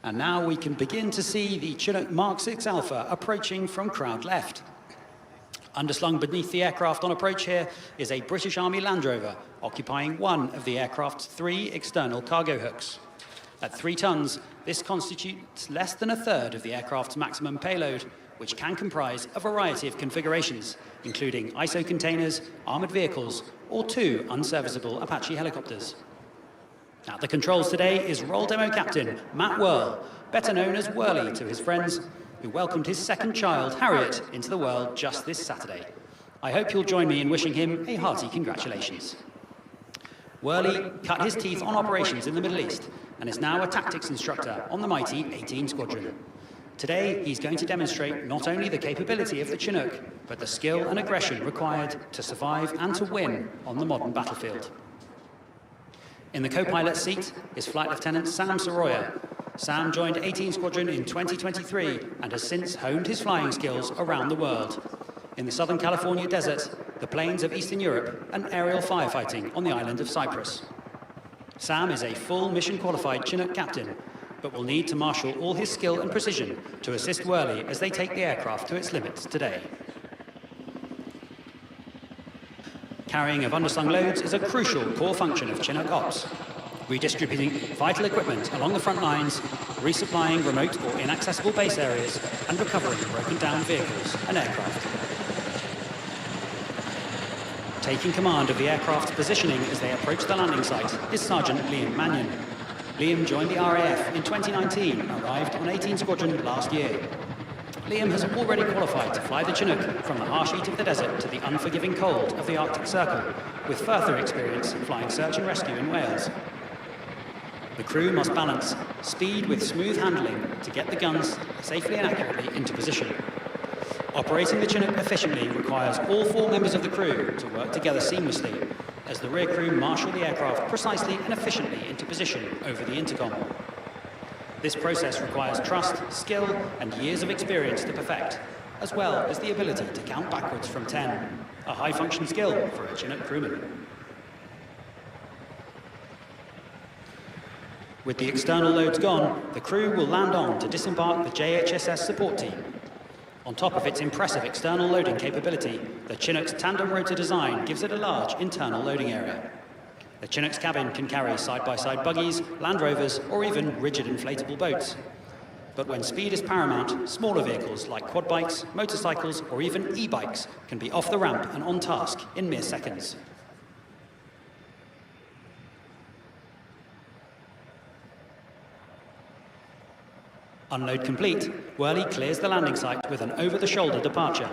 And now we can begin to see the Chinook Mark 6 Alpha approaching from crowd left. Underslung beneath the aircraft on approach here is a British Army Land Rover, occupying one of the aircraft's 3 external cargo hooks. At 3 tons, this constitutes less than a third of the aircraft's maximum payload, which can comprise a variety of configurations, including ISO containers, armoured vehicles, or 2 unserviceable Apache helicopters. At the controls today is Roll Demo Captain Matt Whirl, better known as Whirly to his friends, who welcomed his second child, Harriet, into the world just this Saturday. I hope you'll join me in wishing him a hearty congratulations. Whirly cut his teeth on operations in the Middle East and is now a tactics instructor on the mighty 18 Squadron. Today, he's going to demonstrate not only the capability of the Chinook, but the skill and aggression required to survive and to win on the modern battlefield. In the co-pilot seat is Flight Lieutenant Sam Soroya. Sam joined 18 Squadron in 2023 and has since honed his flying skills around the world. In the Southern California desert, the plains of Eastern Europe, and aerial firefighting on the island of Cyprus. Sam is a full mission-qualified Chinook captain, but will need to marshal all his skill and precision to assist Worley as they take the aircraft to its limits today. Carrying of underslung loads is a crucial core function of Chinook ops, redistributing vital equipment along the front lines, resupplying remote or inaccessible base areas, and recovering broken down vehicles and aircraft. Taking command of the aircraft's positioning as they approach the landing site is Sergeant Liam Mannion. Liam joined the RAF in 2019 and arrived on 18 Squadron last year. Liam has already qualified to fly the Chinook from the harsh heat of the desert to the unforgiving cold of the Arctic Circle, with further experience flying search and rescue in Wales. The crew must balance speed with smooth handling to get the guns safely and accurately into position. Operating the Chinook efficiently requires all 4 members of the crew to work together seamlessly as the rear crew marshal the aircraft precisely and efficiently into position over the intercom. This process requires trust, skill, and years of experience to perfect, as well as the ability to count backwards from 10, a high-function skill for a Chinook crewman. With the external loads gone, the crew will land on to disembark the JHSS support team. On top of its impressive external loading capability, the Chinook's tandem rotor design gives it a large internal loading area. The Chinook's cabin can carry side-by-side buggies, Land Rovers, or even rigid inflatable boats. But when speed is paramount, smaller vehicles like quad bikes, motorcycles, or even e-bikes can be off the ramp and on task in mere seconds. Unload complete, Worley clears the landing site with an over-the-shoulder departure,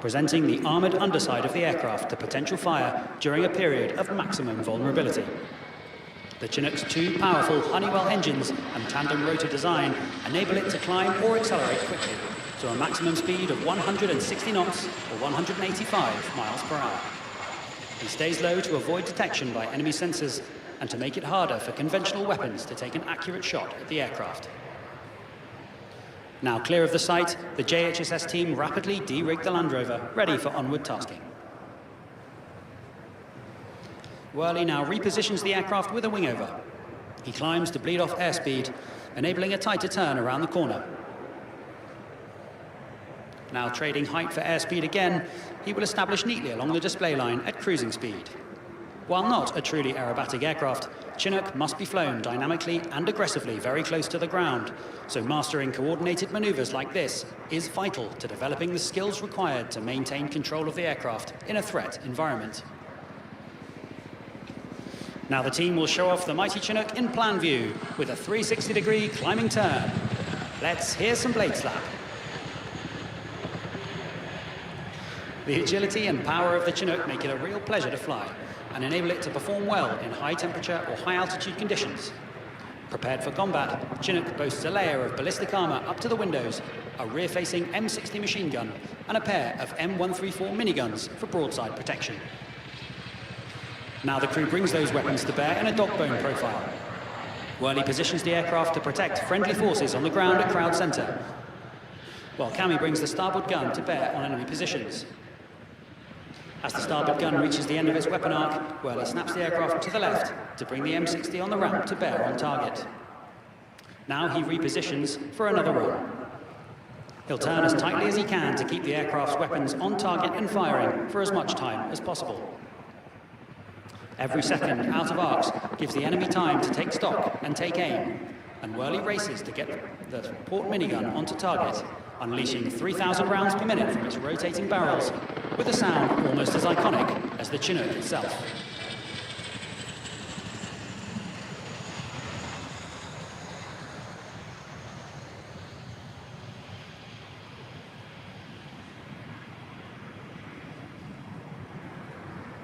presenting the armoured underside of the aircraft to potential fire during a period of maximum vulnerability. The Chinook's 2 powerful Honeywell engines and tandem rotor design enable it to climb or accelerate quickly to a maximum speed of 160 knots or 185 miles per hour. He stays low to avoid detection by enemy sensors and to make it harder for conventional weapons to take an accurate shot at the aircraft. Now clear of the site, the JHSS team rapidly de-rig the Land Rover, ready for onward tasking. Worley now repositions the aircraft with a wingover. He climbs to bleed off airspeed, enabling a tighter turn around the corner. Now trading height for airspeed again, he will establish neatly along the display line at cruising speed. While not a truly aerobatic aircraft, Chinook must be flown dynamically and aggressively very close to the ground, so mastering coordinated maneuvers like this is vital to developing the skills required to maintain control of the aircraft in a threat environment. Now the team will show off the mighty Chinook in plan view with a 360-degree climbing turn. Let's hear some blade slap. The agility and power of the Chinook make it a real pleasure to fly and enable it to perform well in high temperature or high altitude conditions. Prepared for combat, Chinook boasts a layer of ballistic armor up to the windows, a rear-facing M60 machine gun, and a pair of M134 miniguns for broadside protection. Now the crew brings those weapons to bear in a dog-bone profile. Worley positions the aircraft to protect friendly forces on the ground at crowd center, while Cammy brings the starboard gun to bear on enemy positions. As the starboard gun reaches the end of its weapon arc, Worley snaps the aircraft to the left to bring the M60 on the ramp to bear on target. Now he repositions for another run. He'll turn as tightly as he can to keep the aircraft's weapons on target and firing for as much time as possible. Every second out of arcs gives the enemy time to take stock and take aim, and Worley races to get the port minigun onto target, unleashing 3,000 rounds per minute from its rotating barrels, with a sound almost as iconic as the Chinook itself.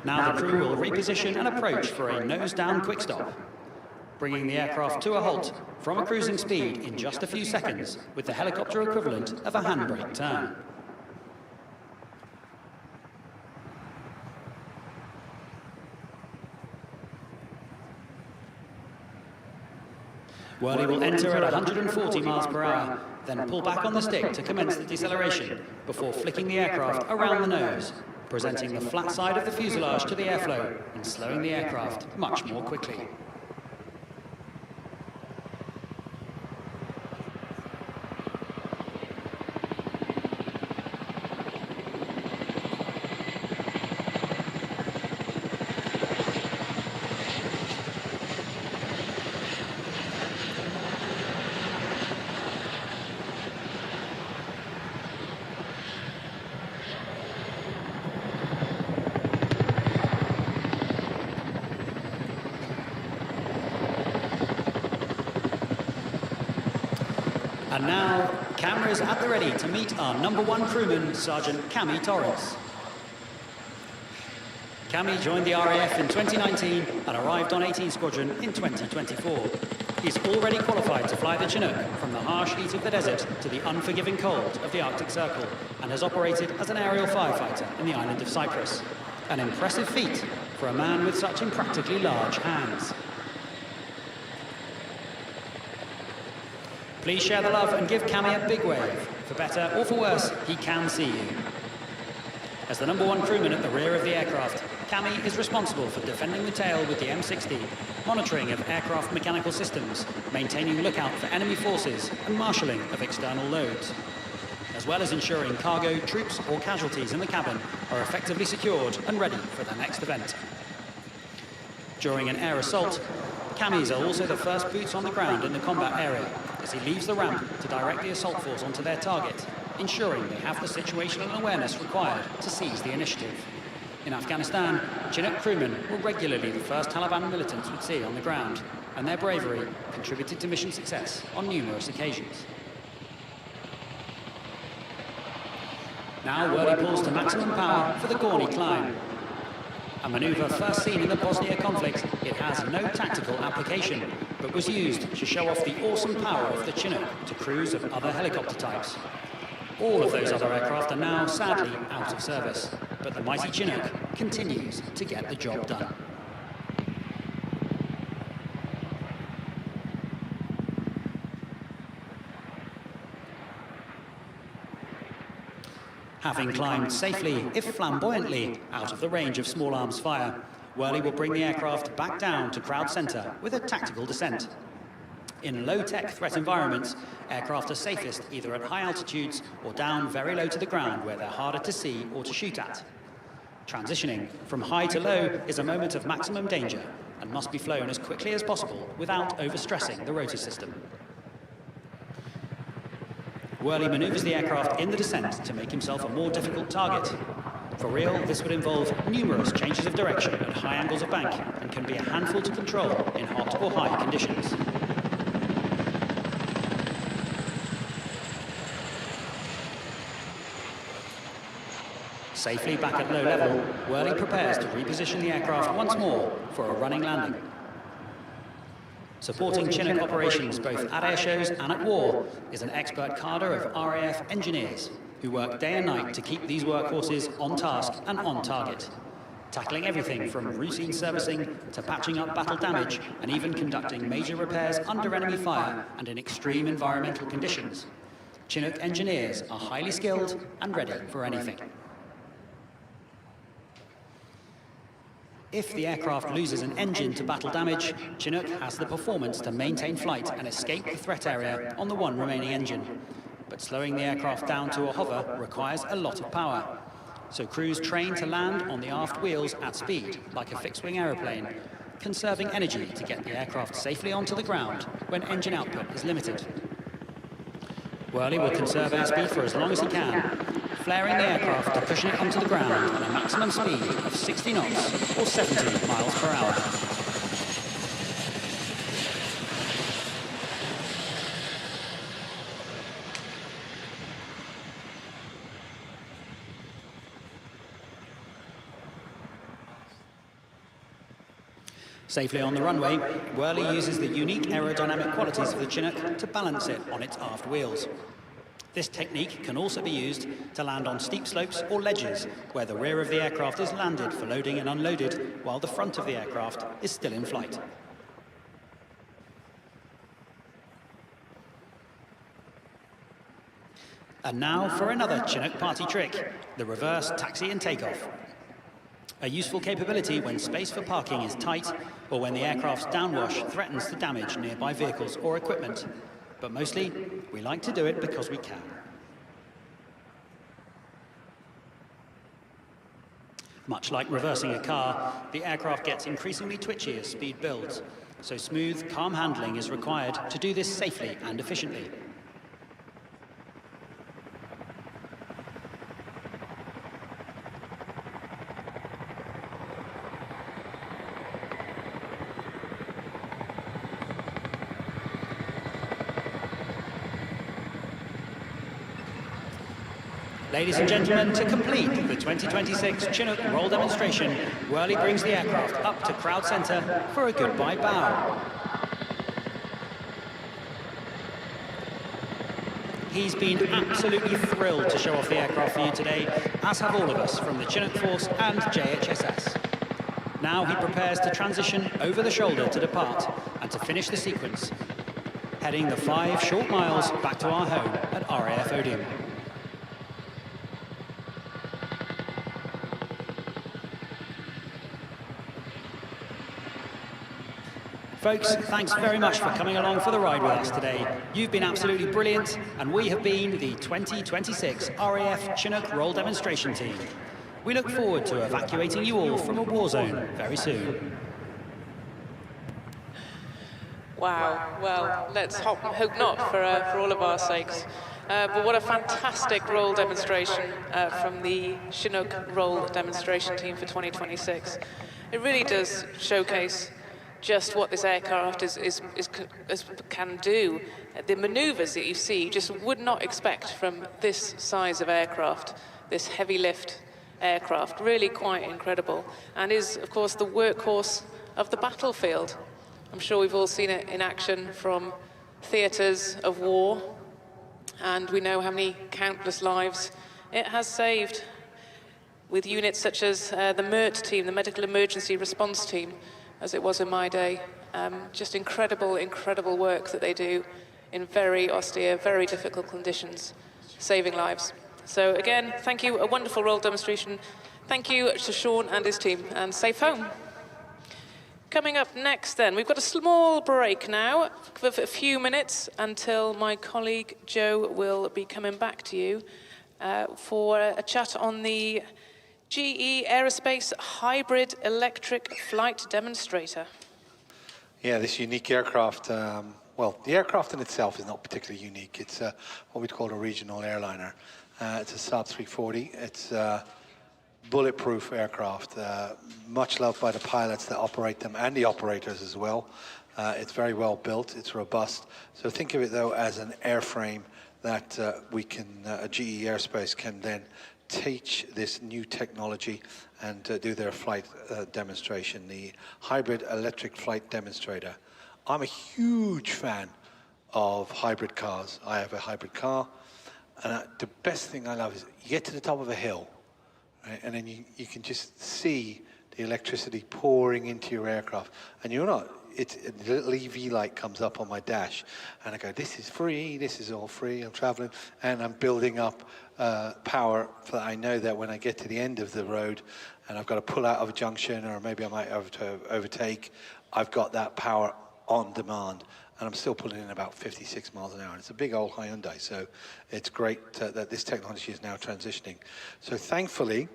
Now the crew will reposition and approach for a nose-down quick stop. bringing the aircraft to a halt from a cruising speed in just a few seconds with the helicopter equivalent of a handbrake turn. Whirly will enter at 140 miles per hour, then pull back on the stick to commence the deceleration before flicking the aircraft around the nose, presenting the flat side of the fuselage to the airflow and slowing the aircraft much more quickly. And now, cameras at the ready to meet our #1 crewman, Sergeant Cammy Torrance. Cammy joined the RAF in 2019 and arrived on 18 Squadron in 2024. He's already qualified to fly the Chinook from the harsh heat of the desert to the unforgiving cold of the Arctic Circle and has operated as an aerial firefighter in the island of Cyprus. An impressive feat for a man with such impractically large hands. Please share the love and give Cammy a big wave. For better or for worse, he can see you. As the #1 crewman at the rear of the aircraft, Cammy is responsible for defending the tail with the M60, monitoring of aircraft mechanical systems, maintaining lookout for enemy forces, and marshalling of external loads, as well as ensuring cargo, troops, or casualties in the cabin are effectively secured and ready for their next event. During an air assault, Cammies are also the first boots on the ground in the combat area, as he leaves the ramp to direct the assault force onto their target, ensuring they have the situational awareness required to seize the initiative. In Afghanistan, Chinook crewmen were regularly the first Taliban militants would see on the ground, and their bravery contributed to mission success on numerous occasions. Now Whirly pulls to maximum power for the Gorney climb. A manoeuvre first seen in the Bosnia conflict, it has no tactical application, but was used to show off the awesome power of the Chinook to crews of other helicopter types. All of those other aircraft are now, sadly, out of service, but the mighty Chinook continues to get the job done. Having climbed safely, if flamboyantly, out of the range of small arms fire, Whirly will bring the aircraft back down to crowd centre with a tactical descent. In low-tech threat environments, aircraft are safest either at high altitudes or down very low to the ground where they're harder to see or to shoot at. Transitioning from high to low is a moment of maximum danger and must be flown as quickly as possible without overstressing the rotor system. Whirly manoeuvres the aircraft in the descent to make himself a more difficult target. For real, this would involve numerous changes of direction at high angles of bank and can be a handful to control in hot or high conditions. Safely back at low level, Whirly prepares to reposition the aircraft once more for a running landing. Supporting Chinook operations both at air shows and at war is an expert cadre of RAF engineers who work day and night to keep these workhorses on task and on target, tackling everything from routine servicing to patching up battle damage and even conducting major repairs under enemy fire and in extreme environmental conditions. Chinook engineers are highly skilled and ready for anything. If the aircraft loses an engine to battle damage, Chinook has the performance to maintain flight and escape the threat area on the one remaining engine. But slowing the aircraft down to a hover requires a lot of power. So crews train to land on the aft wheels at speed, like a fixed-wing aeroplane, conserving energy to get the aircraft safely onto the ground when engine output is limited. Whirly will conserve airspeed for as long as he can, flaring the aircraft to cushion it onto the ground at a maximum speed of 60 knots or 70 miles per hour. Safely on the runway, Whirly uses the unique aerodynamic qualities of the Chinook to balance it on its aft wheels. This technique can also be used to land on steep slopes or ledges, where the rear of the aircraft is landed for loading and unloaded, while the front of the aircraft is still in flight. And now for another Chinook party trick, the reverse taxi and takeoff. A useful capability when space for parking is tight or when the aircraft's downwash threatens to damage nearby vehicles or equipment. But mostly, we like to do it because we can. Much like reversing a car, the aircraft gets increasingly twitchy as speed builds. So smooth, calm handling is required to do this safely and efficiently. Ladies and gentlemen, to complete the 2026 Chinook roll demonstration, Whirly brings the aircraft up to crowd center for a goodbye bow. He's been absolutely thrilled to show off the aircraft for you today, as have all of us from the Chinook Force and JHSS. Now he prepares to transition over the shoulder to depart and to finish the sequence, heading the 5 short miles back to our home at RAF Odium. Folks, thanks very much for coming along for the ride with us today. You've been absolutely brilliant, and we have been the 2026 RAF Chinook Roll Demonstration Team. We look forward to evacuating you all from a war zone very soon. Wow, well, let's hope not for all of our sakes. But what a fantastic roll demonstration from the Chinook Roll Demonstration Team for 2026. It really does showcase just what this aircraft can do. The maneuvers that you see, you just would not expect from this size of aircraft, this heavy lift aircraft, really quite incredible, and is, of course, the workhorse of the battlefield. I'm sure we've all seen it in action from theatres of war, and we know how many countless lives it has saved with units such as the MERT team, the Medical Emergency Response Team, as it was in my day. Just incredible, incredible work that they do in very austere, very difficult conditions, saving lives. So again, thank you, a wonderful roll demonstration. Thank you to Sean and his team, and safe home. Coming up next then, we've got a small break now for a few minutes until my colleague Joe will be coming back to you for a chat on the GE Aerospace Hybrid Electric Flight Demonstrator. Yeah, this unique aircraft, well, the aircraft in itself is not particularly unique. It's what we'd call a regional airliner. It's a Saab 340. It's a bulletproof aircraft, much loved by the pilots that operate them and the operators as well. It's very well built, it's robust. So think of it though as an airframe that GE Aerospace can then teach this new technology and do their flight demonstration, the Hybrid Electric Flight Demonstrator. I'm a huge fan of hybrid cars. I have a hybrid car, and the best thing I love is you get to the top of a hill, right, and then you can just see the electricity pouring into your aircraft, and you're not, the little EV light comes up on my dash, and I go, this is free, this is all free, I'm traveling, and I'm building up power, for I know that when I get to the end of the road, and I've got to pull out of a junction, or maybe I might have to overtake, I've got that power on demand, and I'm still pulling in about 56 miles an hour. It's a big old Hyundai, so it's great that this technology is now transitioning. So thankfully,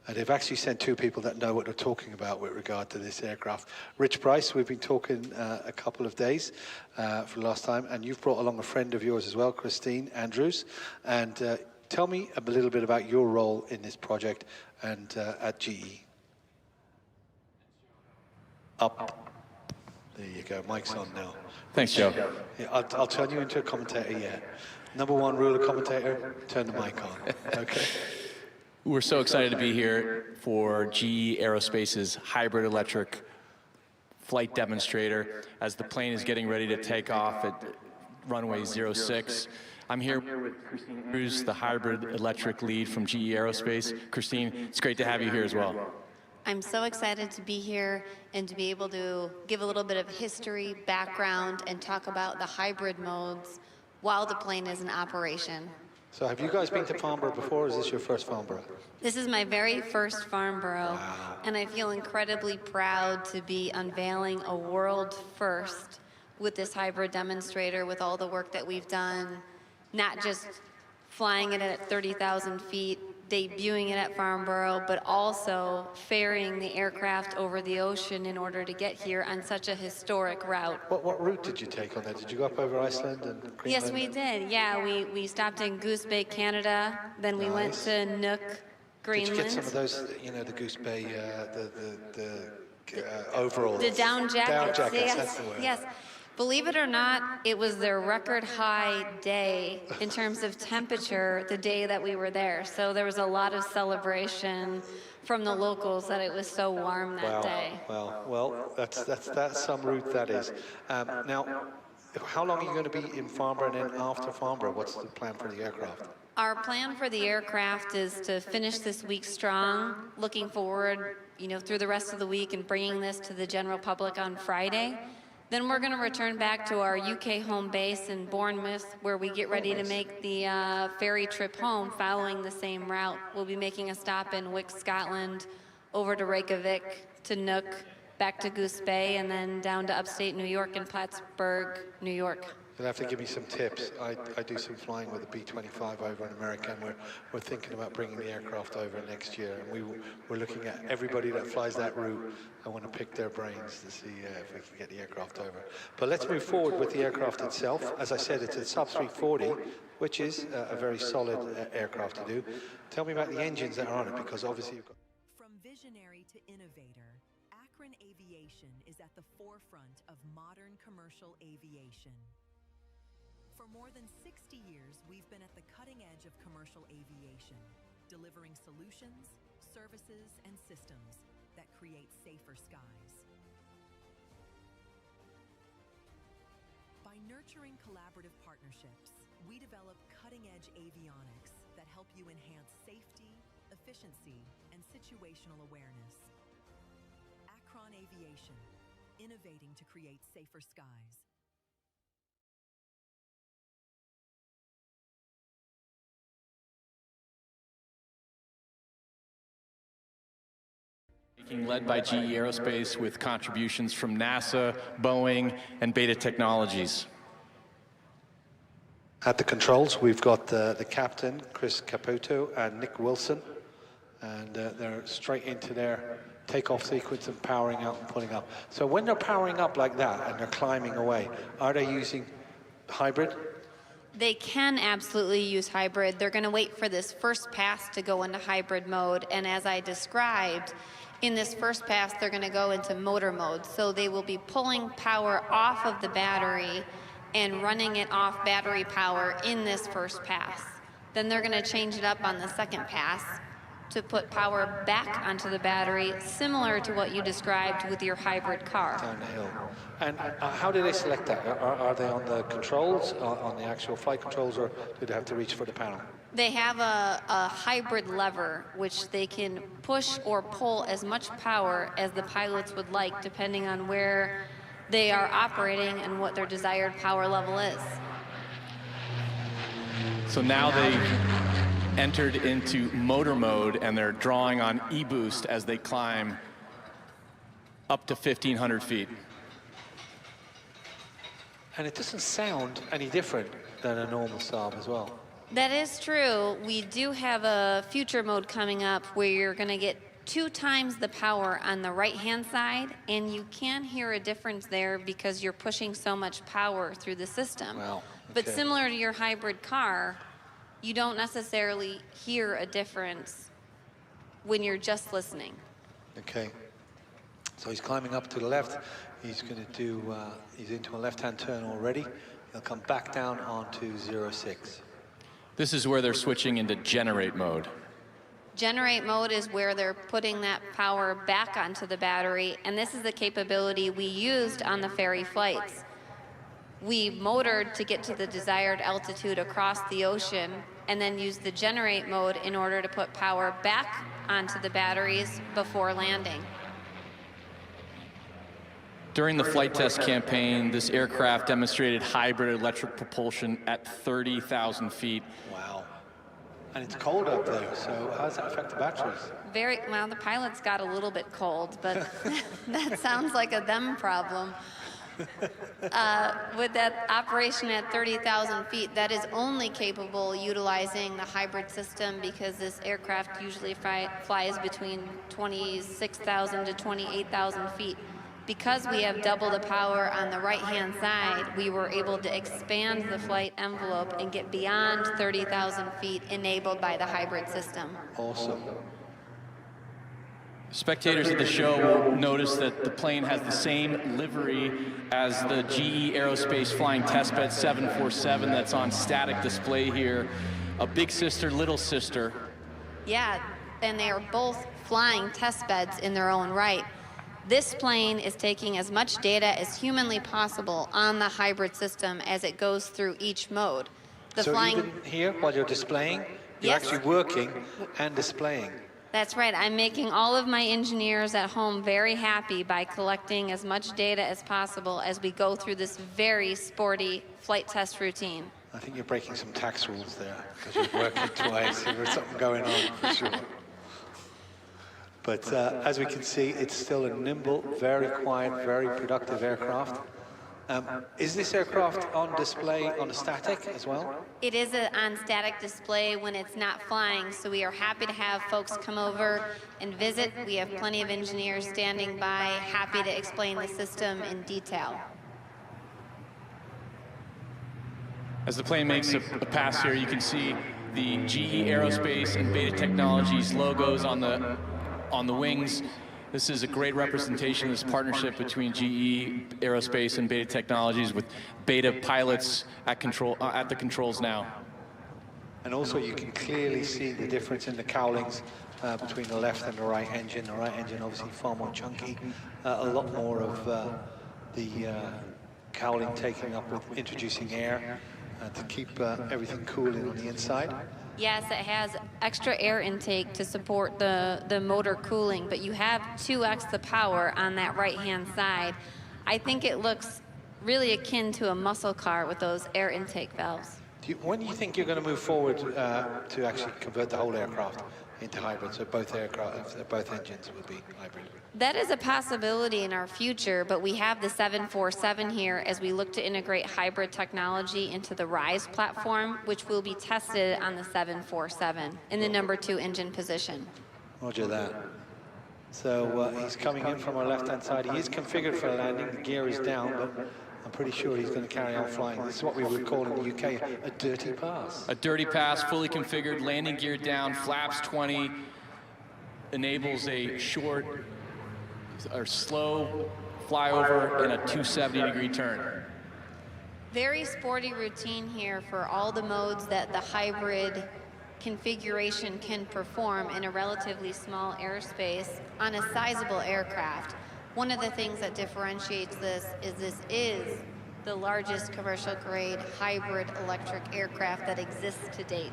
they've actually sent 2 people that know what they're talking about with regard to this aircraft. Rich Bryce, we've been talking a couple of days for the last time, and you've brought along a friend of yours as well, Christine Andrews. And tell me a little bit about your role in this project and at GE. Up. There you go, mic's on now. Thanks, Joe. Yeah, I'll turn you into a commentator, yeah. Number 1 rule of commentator, turn the mic on, okay? We're so excited to be here for GE Aerospace's Hybrid Electric flight demonstrator as the plane is getting ready to take off at runway 06. I'm here with Christine Andrews, the hybrid electric lead from GE Aerospace. Christine, it's great to have you here as well. I'm so excited to be here and to be able to give a little bit of history, background, and talk about the hybrid modes while the plane is in operation. So have you guys been to Farnborough before, or is this your first Farnborough? This is my very first Farnborough, and I feel incredibly proud to be unveiling a world first with this hybrid demonstrator, with all the work that we've done, not just flying it at 30,000 feet, debuting it at Farnborough, but also ferrying the aircraft over the ocean in order to get here on such a historic route. What route did you take on that? Did you go up over Iceland and Greenland? Yes, we did. Yeah, we stopped in Goose Bay, Canada. Then we went to Nook, Greenland. Did you get some of those, you know, the Goose Bay, overalls? The down jackets. Down jackets, yes, that's the word. yes. Believe it or not, it was their record high day in terms of temperature the day that we were there. So there was a lot of celebration from the locals that it was so warm that day. Well, that's some route, that is. Now, how long are you going to be in Farnborough, and then after Farnborough, what's the plan for the aircraft? Our plan for the aircraft is to finish this week strong, looking forward, you know, through the rest of the week and bringing this to the general public on Friday. Then we're going to return back to our UK home base in Bournemouth, where we get ready to make the ferry trip home following the same route. We'll be making a stop in Wick, Scotland, over to Reykjavik, to Nook, back to Goose Bay, and then down to upstate New York and Plattsburgh, New York. You'll have to give me some tips. I do some flying with the B-25 over in America, and we're thinking about bringing the aircraft over next year. And we're looking at everybody that flies that route. I want to pick their brains to see if we can get the aircraft over. But let's move forward with the aircraft itself. As I said, it's a Saab 340, which is a very solid aircraft to do. Tell me about the engines that are on it, because obviously you've got... From visionary to innovator, Acron Aviation is at the forefront of modern commercial aviation. For more than 60 years, we've been at the cutting edge of commercial aviation, delivering solutions, services, and systems that create safer skies. By nurturing collaborative partnerships, we develop cutting-edge avionics that help you enhance safety, efficiency, and situational awareness. Acron Aviation, innovating to create safer skies. Led by GE Aerospace with contributions from NASA, Boeing, and Beta Technologies. At the controls, we've got the captain, Chris Caputo, and Nick Wilson. And they're straight into their takeoff sequence and powering up and pulling up. So when they're powering up like that and they're climbing away, are they using hybrid? They can absolutely use hybrid. They're going to wait for this first pass to go into hybrid mode. And as I described, in this first pass, they're going to go into motor mode. So they will be pulling power off of the battery and running it off battery power in this first pass. Then they're going to change it up on the second pass to put power back onto the battery, similar to what you described with your hybrid car. Down the hill. And how do they select that? Are they on the controls, on the actual flight controls, or do they have to reach for the panel? They have a hybrid lever, which they can push or pull as much power as the pilots would like, depending on where they are operating and what their desired power level is. So now they entered into motor mode, and they're drawing on e-boost as they climb up to 1,500 feet. And it doesn't sound any different than a normal Saab as well. That is true. We do have a future mode coming up where you're going to get 2 times the power on the right-hand side, and you can hear a difference there because you're pushing so much power through the system. Wow. Okay. But similar to your hybrid car, you don't necessarily hear a difference when you're just listening. Okay. So he's climbing up to the left. He's going to do, he's into a left-hand turn already. He'll come back down onto 06. This is where they're switching into generate mode. Generate mode is where they're putting that power back onto the battery, and this is the capability we used on the ferry flights. We motored to get to the desired altitude across the ocean, and then used the generate mode in order to put power back onto the batteries before landing. During the flight test campaign, this aircraft demonstrated hybrid electric propulsion at 30,000 feet. Wow. And it's cold up there, so how does that affect the batteries? Very well, the pilots got a little bit cold, but that sounds like a them problem. With that operation at 30,000 feet, that is only capable utilizing the hybrid system because this aircraft usually flies between 26,000 to 28,000 feet. Because we have double the power on the right-hand side, we were able to expand the flight envelope and get beyond 30,000 feet enabled by the hybrid system. Awesome. Spectators at the show will notice that the plane has the same livery as the GE Aerospace Flying Testbed 747 that's on static display here. A big sister, little sister. Yeah, and they are both flying test beds in their own right. This plane is taking as much data as humanly possible on the hybrid system as it goes through each mode. So even here, while you're displaying, you're Yes. actually working and displaying. That's right. I'm making all of my engineers at home very happy by collecting as much data as possible as we go through this very sporty flight test routine. I think you're breaking some tax rules there, because you're working twice. There's something going on, for sure. But as we can see, it's still a nimble, very quiet, very productive aircraft. Is this aircraft on display on a static as well? It is on static display when it's not flying, so we are happy to have folks come over and visit. We have plenty of engineers standing by, happy to explain the system in detail. As the plane makes a pass here, you can see the GE Aerospace and Beta Technologies logos on the wings. This is a great representation of this partnership between GE Aerospace and Beta Technologies, with Beta pilots at the controls now. And also you can clearly see the difference in the cowlings between the left and the right engine. The right engine obviously far more chunky, a lot more of the cowling taking up with introducing air to keep everything cool on the inside. Yes, it has extra air intake to support the motor cooling, but you have 2x the power on that right-hand side. I think it looks really akin to a muscle car with those air intake valves. When do you think you're going to move forward to actually convert the whole aircraft into hybrid, so both engines will be hybrid? That is a possibility in our future, but we have the 747 here as we look to integrate hybrid technology into the RISE platform, which will be tested on the 747 in the #2 engine position. Roger that. So he's coming in from our left-hand side. He is configured for landing. The gear is down, but I'm pretty sure he's going to carry on flying. This is what we would call in the UK a dirty pass. A dirty pass, fully configured, landing gear down, flaps 20, enables a short or slow flyover and a 270-degree turn. Very sporty routine here for all the modes that the hybrid configuration can perform in a relatively small airspace on a sizable aircraft. One of the things that differentiates this is the largest commercial grade hybrid electric aircraft that exists to date.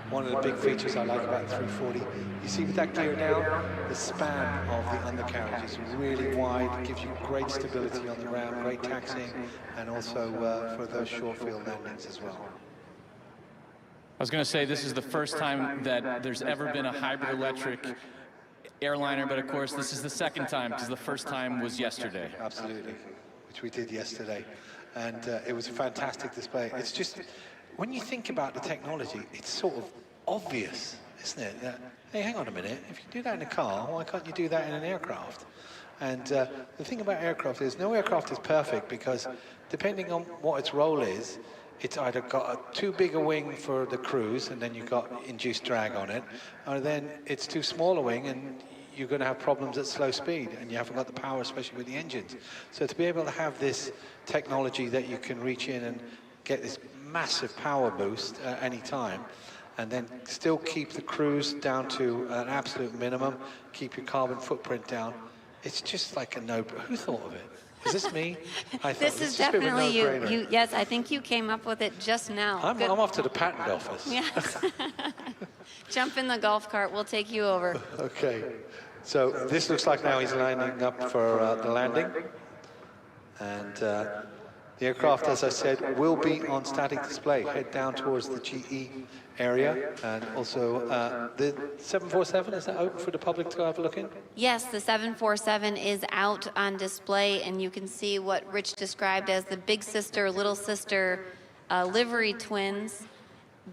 One of the big features I like about the 340, you see with that gear down, the span of the undercarriage is really wide, gives you great stability on the ground, great taxiing, and also for those short field landings as well. I was going to say this is the first time that there's ever been a hybrid electric airliner, but of course this is the second time, because the first time was yesterday. Absolutely, which we did yesterday, and it was a fantastic display. It's just, when you think about the technology, it's sort of obvious, isn't it? That, hey, hang on a minute, if you do that in a car, why can't you do that in an aircraft? And the thing about aircraft is, no aircraft is perfect, because depending on what its role is, it's either got too big a wing for the cruise, and then you've got induced drag on it, or then it's too small a wing, and you're going to have problems at slow speed, and you haven't got the power, especially with the engines. So to be able to have this technology that you can reach in and get this massive power boost at any time, and then still keep the cruise down to an absolute minimum, keep your carbon footprint down. It's just like a no. Who thought of it? Is this me? I thought This is definitely you. Yes, I think you came up with it just now. I'm off to the patent office. Yes. Jump in the golf cart. We'll take you over. Okay. So this looks like now he's lining up for the landing. And the aircraft, as I said, will be on static display. Head down towards the GE area. And also the 747, is that open for the public to have a look in? Yes, the 747 is out on display, and you can see what Rich described as the big sister, little sister livery twins,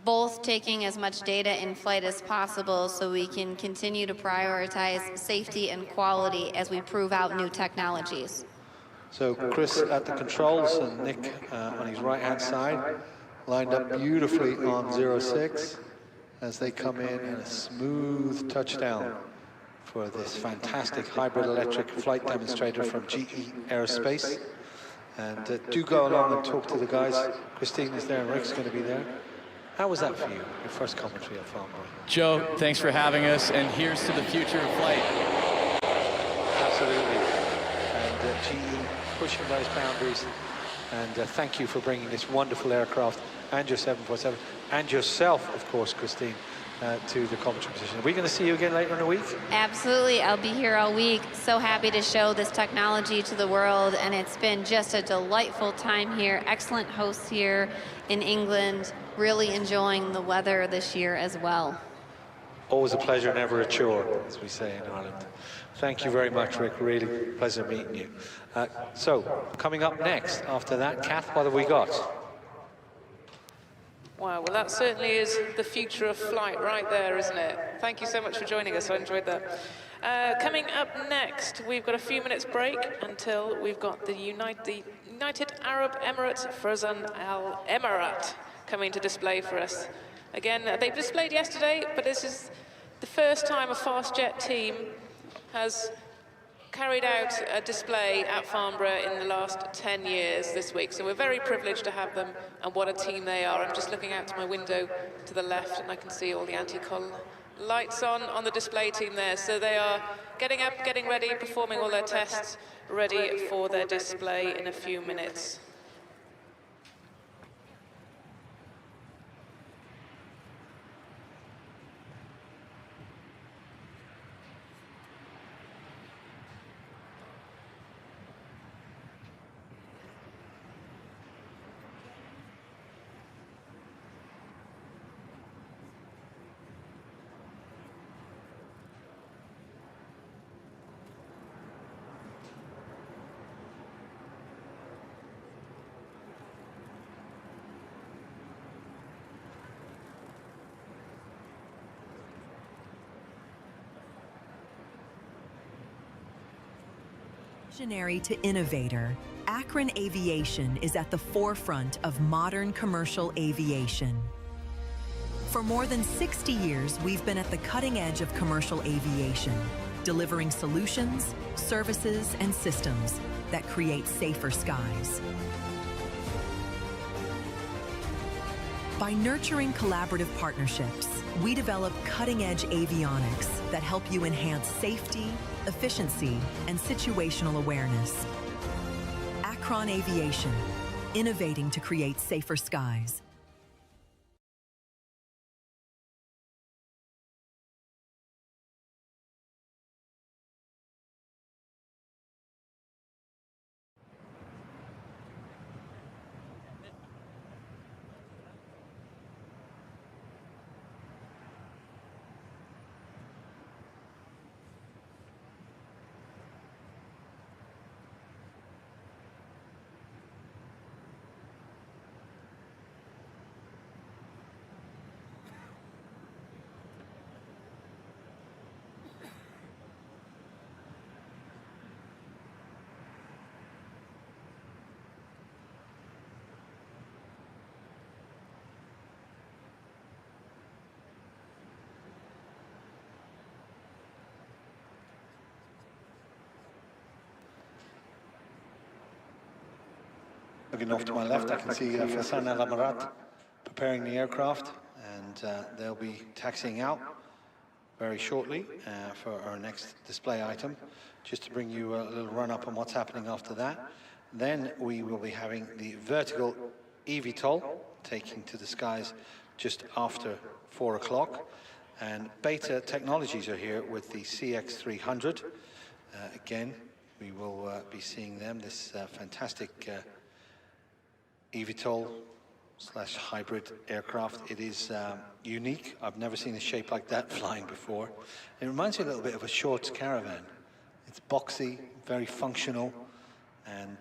both taking as much data in flight as possible so we can continue to prioritize safety and quality as we prove out new technologies. So Chris at the controls and Nick on his right-hand side, lined up beautifully on 06 as they come in a smooth touchdown for this fantastic hybrid electric flight demonstrator from GE Aerospace. And do go along and talk to the guys. Christine is there and Rick's going to be there. How was that for you, your first commentary at Farnborough? Joe, thanks for having us, and here's to the future of flight. Absolutely. And GE pushing those boundaries. And thank you for bringing this wonderful aircraft and your 747 and yourself, of course, Christine, to the commentary position. Are we going to see you again later in the week? Absolutely. I'll be here all week. So happy to show this technology to the world, and it's been just a delightful time here. Excellent hosts here in England. Really enjoying the weather this year as well. Always a pleasure, never a chore, as we say in Ireland. Thank you very much, Rick. Really pleasure meeting you. So, coming up next, after that, Kath, what have we got? Wow, well, that certainly is the future of flight right there, isn't it? Thank you so much for joining us. I enjoyed that. Coming up next, we've got a few minutes break until we've got the United Arab Emirates Fursan Al Emarat coming to display for us. Again, they displayed yesterday, but this is the first time a fast jet team has carried out a display at Farnborough in the last 10 years this week. So we're very privileged to have them, and what a team they are. I'm just looking out to my window to the left, and I can see all the anti-col lights on the display team there. So they are getting up, getting ready, performing all their tests, ready for their display in a few minutes. Visionary to innovator, Acron Aviation is at the forefront of modern commercial aviation. For more than 60 years, we've been at the cutting edge of commercial aviation, delivering solutions, services, and systems that create safer skies. By nurturing collaborative partnerships, we develop cutting-edge avionics that help you enhance safety, efficiency, and situational awareness. Acron Aviation, innovating to create safer skies. Looking off to my left, I can see Fursan Al Emarat preparing the aircraft, and they'll be taxiing out very shortly for our next display item, just to bring you a little run-up on what's happening after that. Then we will be having the vertical eVTOL taking to the skies just after 4 o'clock. And Beta Technologies are here with the CX300. Again, we will be seeing them, this fantastic eVTOL / hybrid aircraft. It is unique. I've never seen a shape like that flying before. It reminds me a little bit of a Shorts Caravan. It's boxy, very functional, and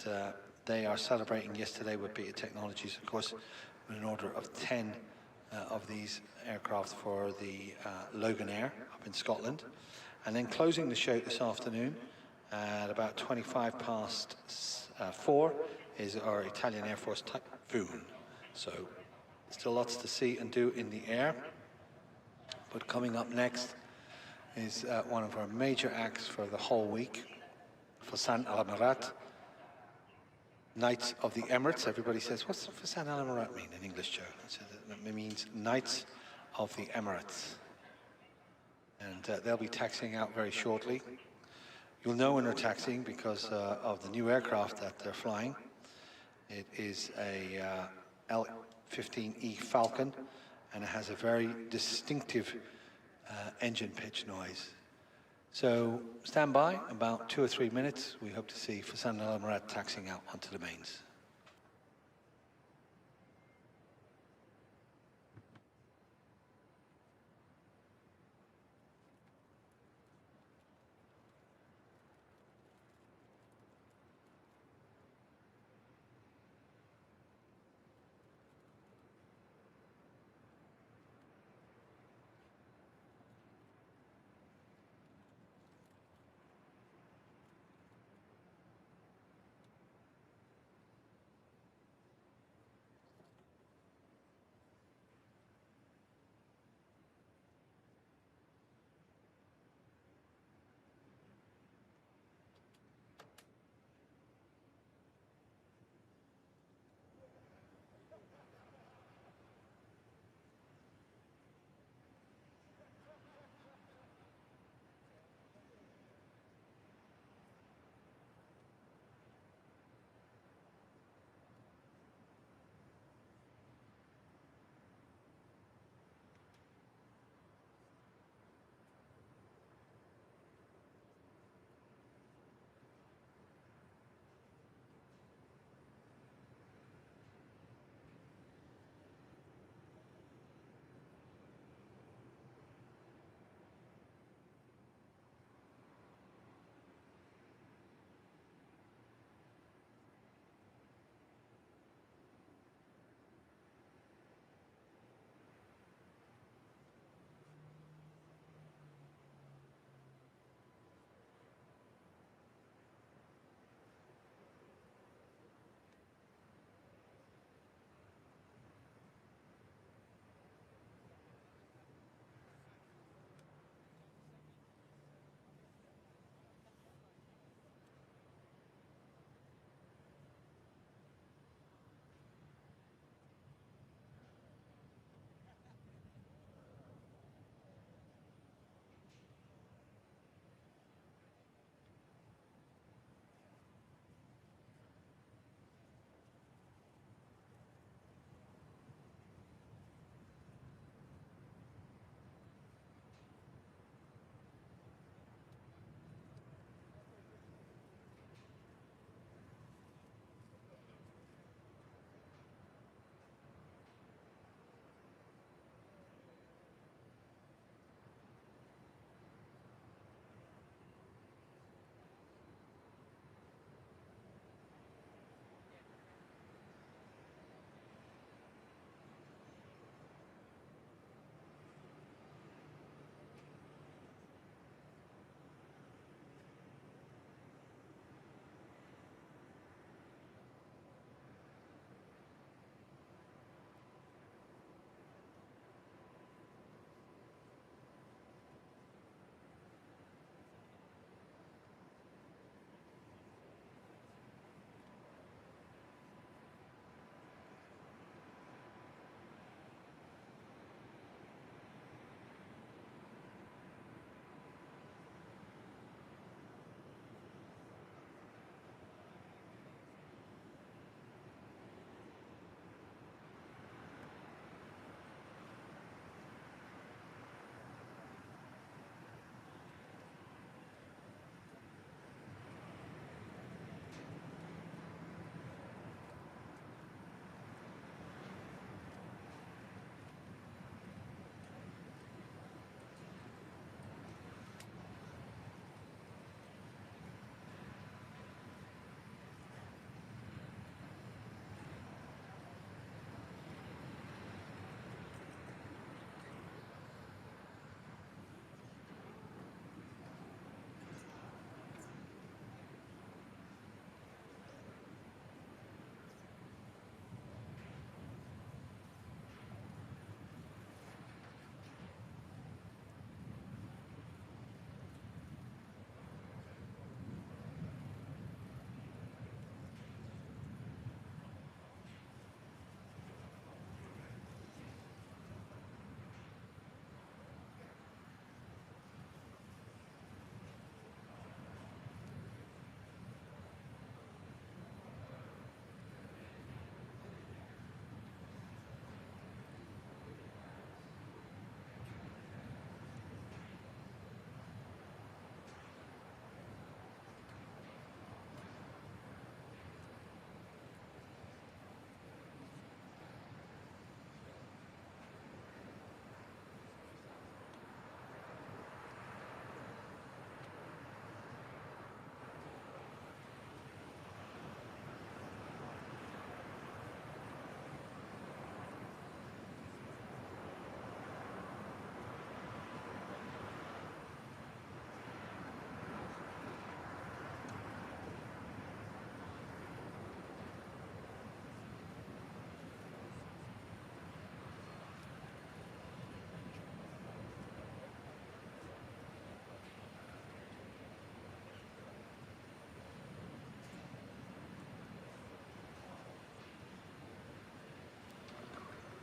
they are celebrating yesterday with Beta Technologies, of course, with an order of 10 of these aircraft for the Loganair up in Scotland. And then closing the show this afternoon at about 4 is our Italian Air Force Typhoon. So still lots to see and do in the air. But coming up next is one of our major acts for the whole week, Fursan Al Emarat, Knights of the Emirates. Everybody says, what's Fursan Al Emarat mean in English, Joe? It means Knights of the Emirates. And they'll be taxiing out very shortly. You'll know when they're taxiing because of the new aircraft that they're flying. It is a L-15E Falcon, and it has a very distinctive engine pitch noise. So stand by, about 2 or 3 minutes. We hope to see Fursan Al Emarat taxiing out onto the mains.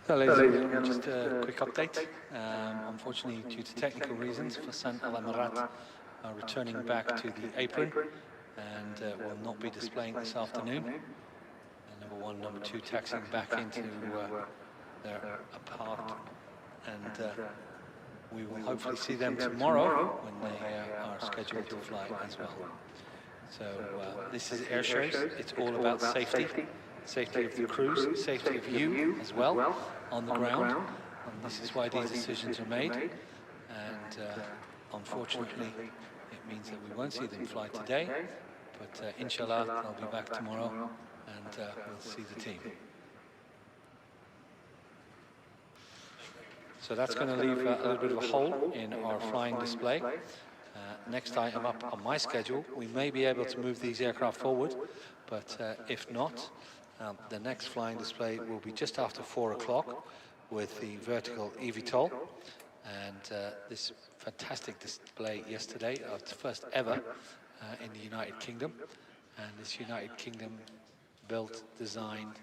So, ladies and gentlemen, just a quick update. Unfortunately, due to technical reasons, Fursan and Emarat are returning back to the apron and will not be displaying this afternoon. And number 1, number 2 taxiing back into their apart, and we will hopefully see them tomorrow when they are scheduled to fly as well. So this is air shows. It's all about safety. Safety of the crews, safety of you as well on the ground. And this is why these decisions are made. And unfortunately, it means that we won't see them fly today. But inshallah, they'll be back tomorrow and we'll see the team. So that's going to leave a little bit of a hole in our flying display. Next item up on my schedule, we may be able to move these aircraft forward, but if not, the next flying display will be just after 4 o'clock with the vertical eVTOL. And this fantastic display yesterday, its first ever in the United Kingdom. And this United Kingdom built, designed,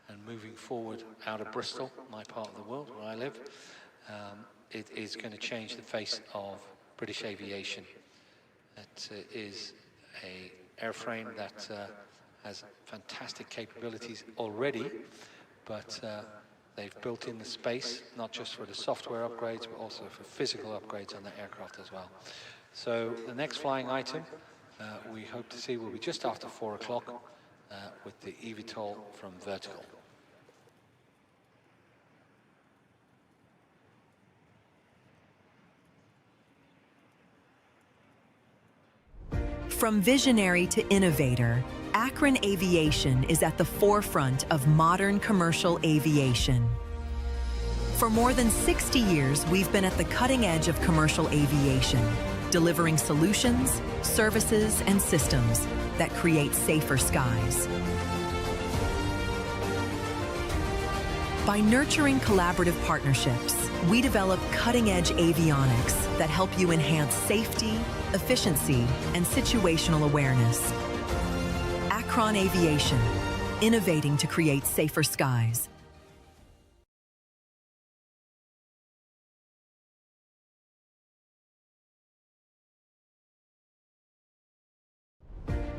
and moving forward out of Bristol, my part of the world where I live, it is going to change the face of British aviation. It is an airframe that has fantastic capabilities already, but they've built in the space, not just for the software upgrades, but also for physical upgrades on the aircraft as well. So the next flying item we hope to see will be just after 4 o'clock with the eVTOL from vertical. From visionary to innovator, Acron Aviation is at the forefront of modern commercial aviation. For more than 60 years, we've been at the cutting edge of commercial aviation, delivering solutions, services, and systems that create safer skies. By nurturing collaborative partnerships, we develop cutting-edge avionics that help you enhance safety, efficiency, and situational awareness. Acron Aviation, innovating to create safer skies.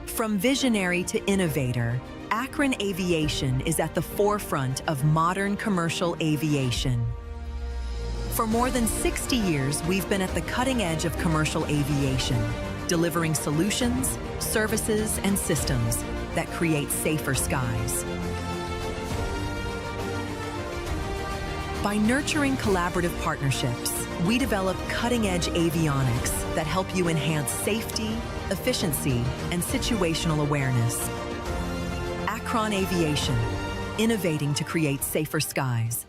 From visionary to innovator, Acron Aviation is at the forefront of modern commercial aviation. For more than 60 years, we've been at the cutting edge of commercial aviation, delivering solutions, services, and systems that create safer skies. By nurturing collaborative partnerships, we develop cutting-edge avionics that help you enhance safety, efficiency, and situational awareness. Acron Aviation, innovating to create safer skies.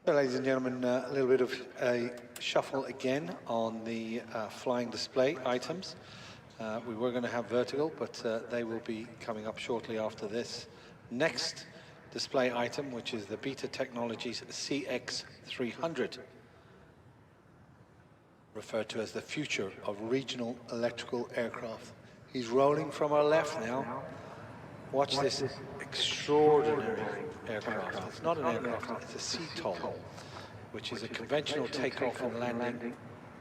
So, ladies and gentlemen, a little bit of a shuffle again on the flying display items. We were going to have vertical, but they will be coming up shortly after this next display item, which is the Beta Technologies CX300, referred to as the future of regional electrical aircraft. He's rolling from our left now. Watch this extraordinary aircraft. It's not an aircraft, it's a CTOL, which is a conventional takeoff and landing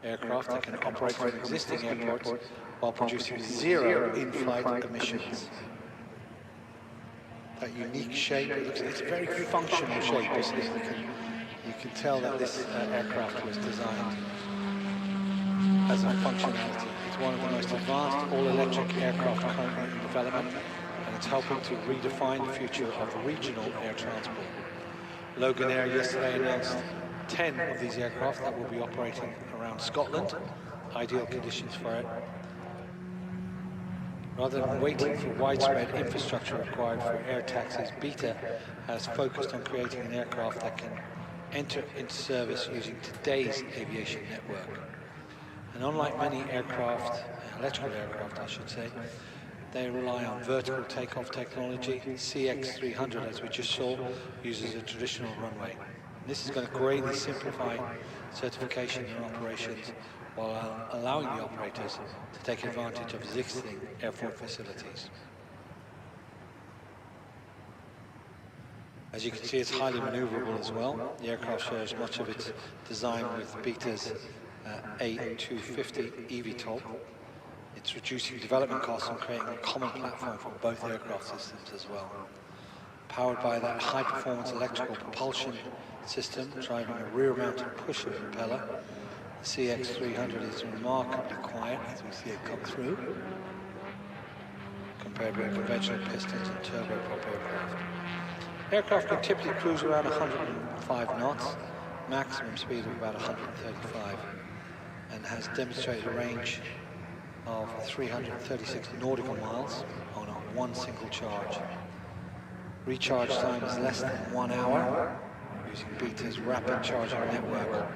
aircraft that can operate from existing airports while producing zero in-flight emissions. That unique shape, it's a very functional shape, isn't it? You can tell that this aircraft was designed as a functionality. It's one of the most advanced all-electric aircraft currently in development, and it's helping to redefine the future of regional air transport. Logan Air yesterday announced 10 of these aircraft that will be operating around Scotland, ideal conditions for it. Rather than waiting for widespread infrastructure required for air taxis, Beta has focused on creating an aircraft that can enter into service using today's aviation network. And unlike many aircraft, electrical aircraft I should say, they rely on vertical takeoff technology. CX300, as we just saw, uses a traditional runway. And this is going to greatly simplify certification and operations while allowing the operators to take advantage of existing airport facilities. As you can see, it's highly maneuverable as well. The aircraft shares much of its design with Beta's A350 eVTOL. It's reducing development costs and creating a common platform for both aircraft systems as well. Powered by that high-performance electrical propulsion system, driving a rear-mounted pusher propeller, the CX300 is remarkably quiet as we see it come through, compared with conventional pistons and turboprop aircraft. Aircraft can typically cruise around 105 knots, maximum speed of about 135, and has demonstrated a range of 336 nautical miles on one single charge. Recharge time is less than 1 hour, using Beta's rapid charging network,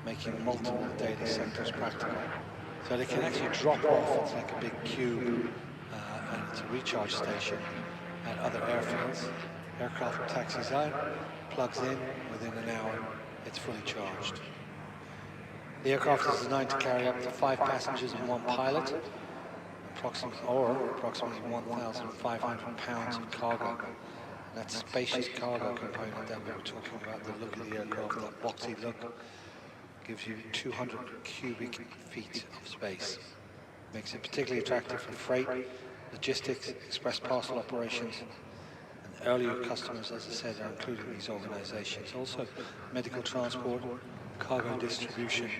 making multiple daily sectors practical. So they can actually drop off, it's like a big cube, and it's a recharge station at other airfields. Aircraft taxis out, plugs in, within an hour, it's fully charged. The aircraft is designed to carry up to 5 passengers and 1 pilot, approximately 1,500 pounds of cargo. And that spacious cargo component that we were talking about, the look of the aircraft, that boxy look, gives you 200 cubic feet of space. Makes it particularly attractive for freight, logistics, express parcel operations, and earlier customers, as I said, are included in these organizations. Also, medical transport, cargo distribution,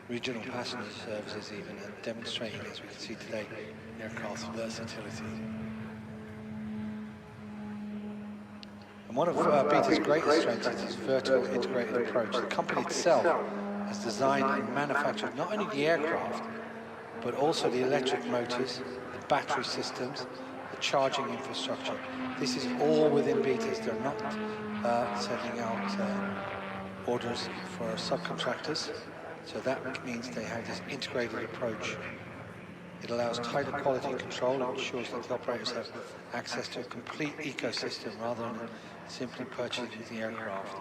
regional passenger services even, and demonstrating, as we can see today, aircraft's versatility. And one of Beta's greatest strengths is its vertical integrated approach. The company itself has designed and manufactured not only the aircraft, but also the electric motors, the battery systems, the charging infrastructure. This is all within Beta's. They're not sending out orders for subcontractors, so that means they have this integrated approach. It allows tighter quality control and ensures that the operators have access to a complete ecosystem rather than simply purchasing the aircraft.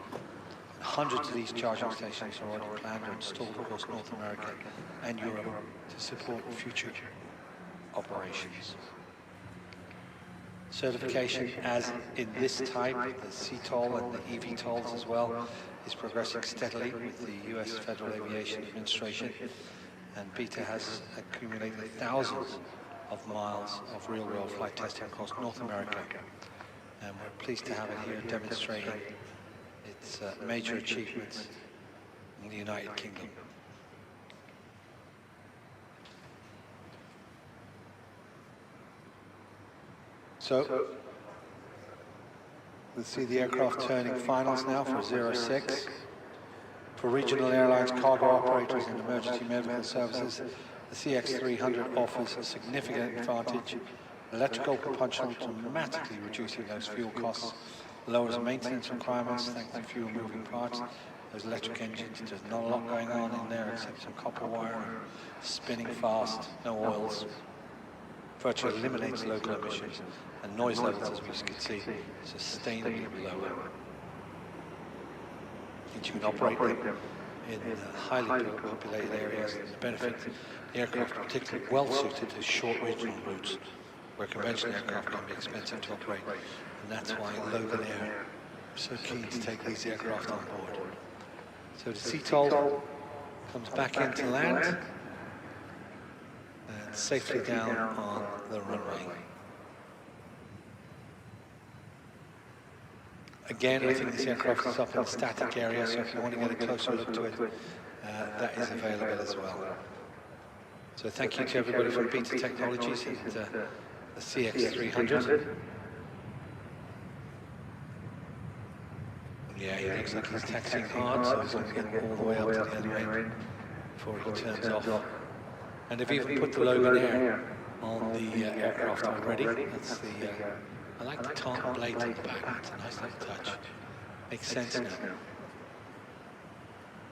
And hundreds of these charging stations are already planned or installed across North America and Europe to support future operations. Certification, as in this type, the CTOL and the eVTOLs as well, is progressing steadily with the US Federal Aviation Administration, and Beta has accumulated thousands of miles of real-world flight testing across North America, and we're pleased to have it here demonstrating its major achievements in the United Kingdom. So, we'll see the aircraft turning finals now for 06. For regional airlines, cargo operators and emergency medical services, the CX300 offers a significant advantage. Electrical propulsion dramatically reducing those fuel costs lowers maintenance requirements thanks to fewer moving parts. Those electric engines, there's not a lot going on in there except some copper wire, spinning fast, no oils. Virtually eliminates local emissions and noise levels, as we can see, sustainably lower. You can operate them in highly populated areas. The benefit, the aircraft are particularly well suited to short regional routes where conventional aircraft can be expensive to operate, and that's why Logan Air are so keen to take these aircraft on board. So the CTOL comes back into land and safely down on the runway. Again, I think this aircraft is up in the static area, so if you want to get a closer look to it, that is available as well. So thank you to everybody from Beta Technologies and the CX300. Yeah, he looks like he's taxiing hard, so he's going to get all the way up to the other end before he turns off. And they've even put the Logan Air on the aircraft already. That's the, I like the tartan blade on the back, it's a nice little touch. Makes sense now.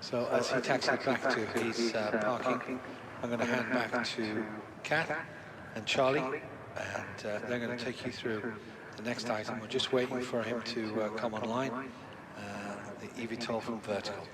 So as he taxis back to his parking, I'm going to hand back to Kat and Charlie, and they're going to take you through the next item. We're just waiting for him to come online, the eVTOL from Vertical.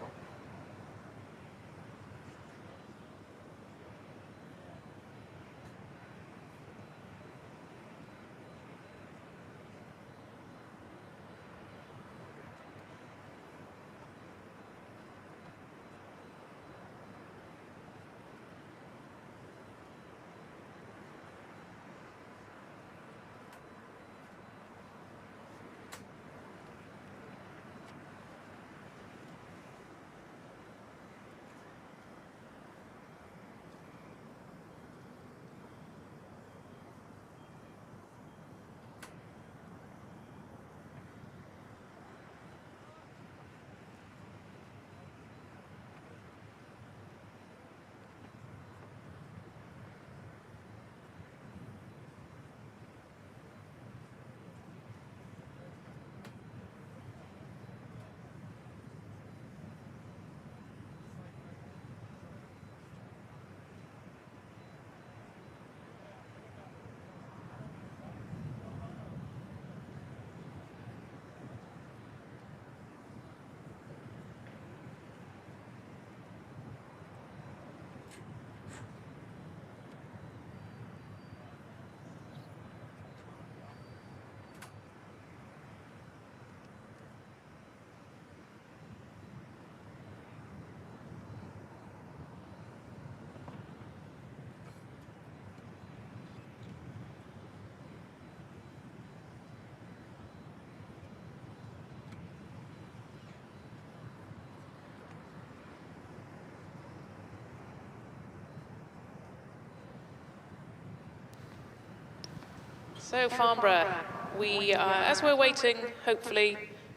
So Farnborough, we, as we're waiting, hopefully,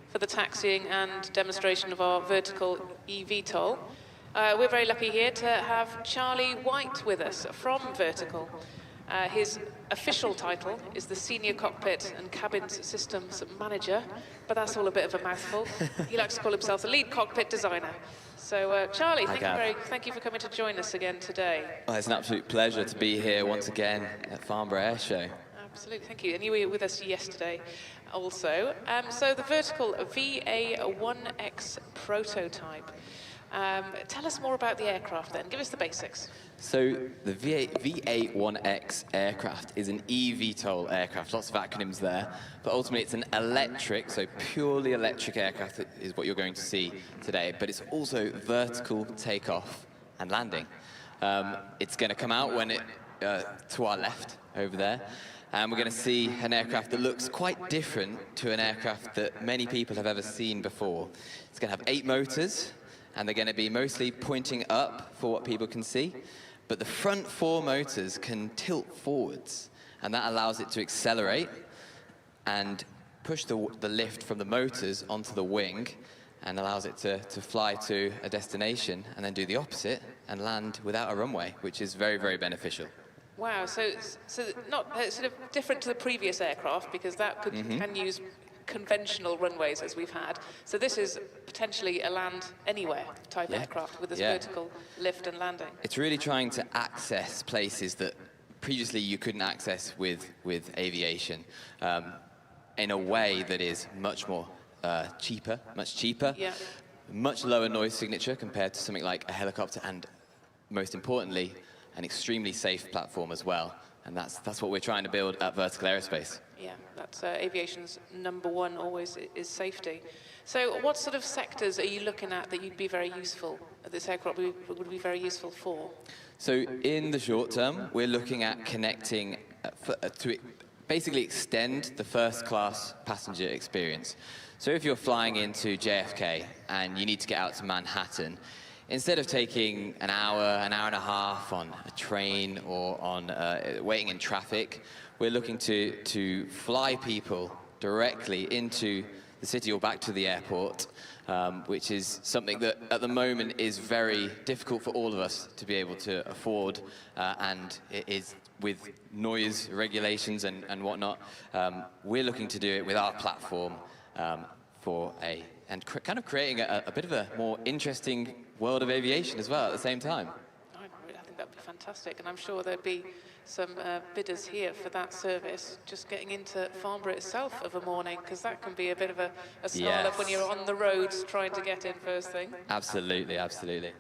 for the taxiing and demonstration of our vertical eVTOL, we're very lucky here to have Charlie White with us from Vertical. His official title is the Senior Cockpit and Cabin Systems Manager, but that's all a bit of a mouthful. He likes to call himself the Lead Cockpit Designer. So, Charlie, thank you for coming to join us again today. Well, it's an absolute pleasure to be here once again at Farnborough Air Show. Absolutely, thank you. And you were with us yesterday also. So the Vertical VA1X prototype. Tell us more about the aircraft then. Give us the basics. So the VA1X aircraft is an eVTOL aircraft. Lots of acronyms there. But ultimately it's an electric, so purely electric aircraft is what you're going to see today. But it's also vertical takeoff and landing. It's going to come out when to our left over there. And we're going to see an aircraft that looks quite different to an aircraft that many people have ever seen before. It's going to have 8 motors, and they're going to be mostly pointing up for what people can see. But the front 4 motors can tilt forwards, and that allows it to accelerate and push the lift from the motors onto the wing, and allows it to fly to a destination, and then do the opposite and land without a runway, which is very, very beneficial. Wow, so not sort of different to the previous aircraft, because that can use conventional runways as we've had. So this is potentially a land anywhere type aircraft with this vertical lift and landing. It's really trying to access places that previously you couldn't access with aviation in a way that is much more cheaper, much lower noise signature compared to something like a helicopter, and most importantly, an extremely safe platform as well. And that's what we're trying to build at Vertical Aerospace. Yeah, that's aviation's #1 always is safety. So what sort of sectors are you looking at that you'd be very useful, this aircraft would be very useful for? So in the short term, we're looking at connecting to basically extend the first class passenger experience. So if you're flying into JFK and you need to get out to Manhattan, instead of taking an hour and a half on a train or on waiting in traffic, we're looking to fly people directly into the city or back to the airport, which is something that at the moment is very difficult for all of us to be able to afford, and it is with noise regulations and whatnot. We're looking to do it with our platform kind of creating a bit of a more interesting world of aviation as well at the same time. I think that'd be fantastic, and I'm sure there'd be some bidders here for that service, just getting into Farnborough itself of a morning, because that can be a bit of a snarl up when you're on the roads trying to get in first thing. Absolutely, absolutely.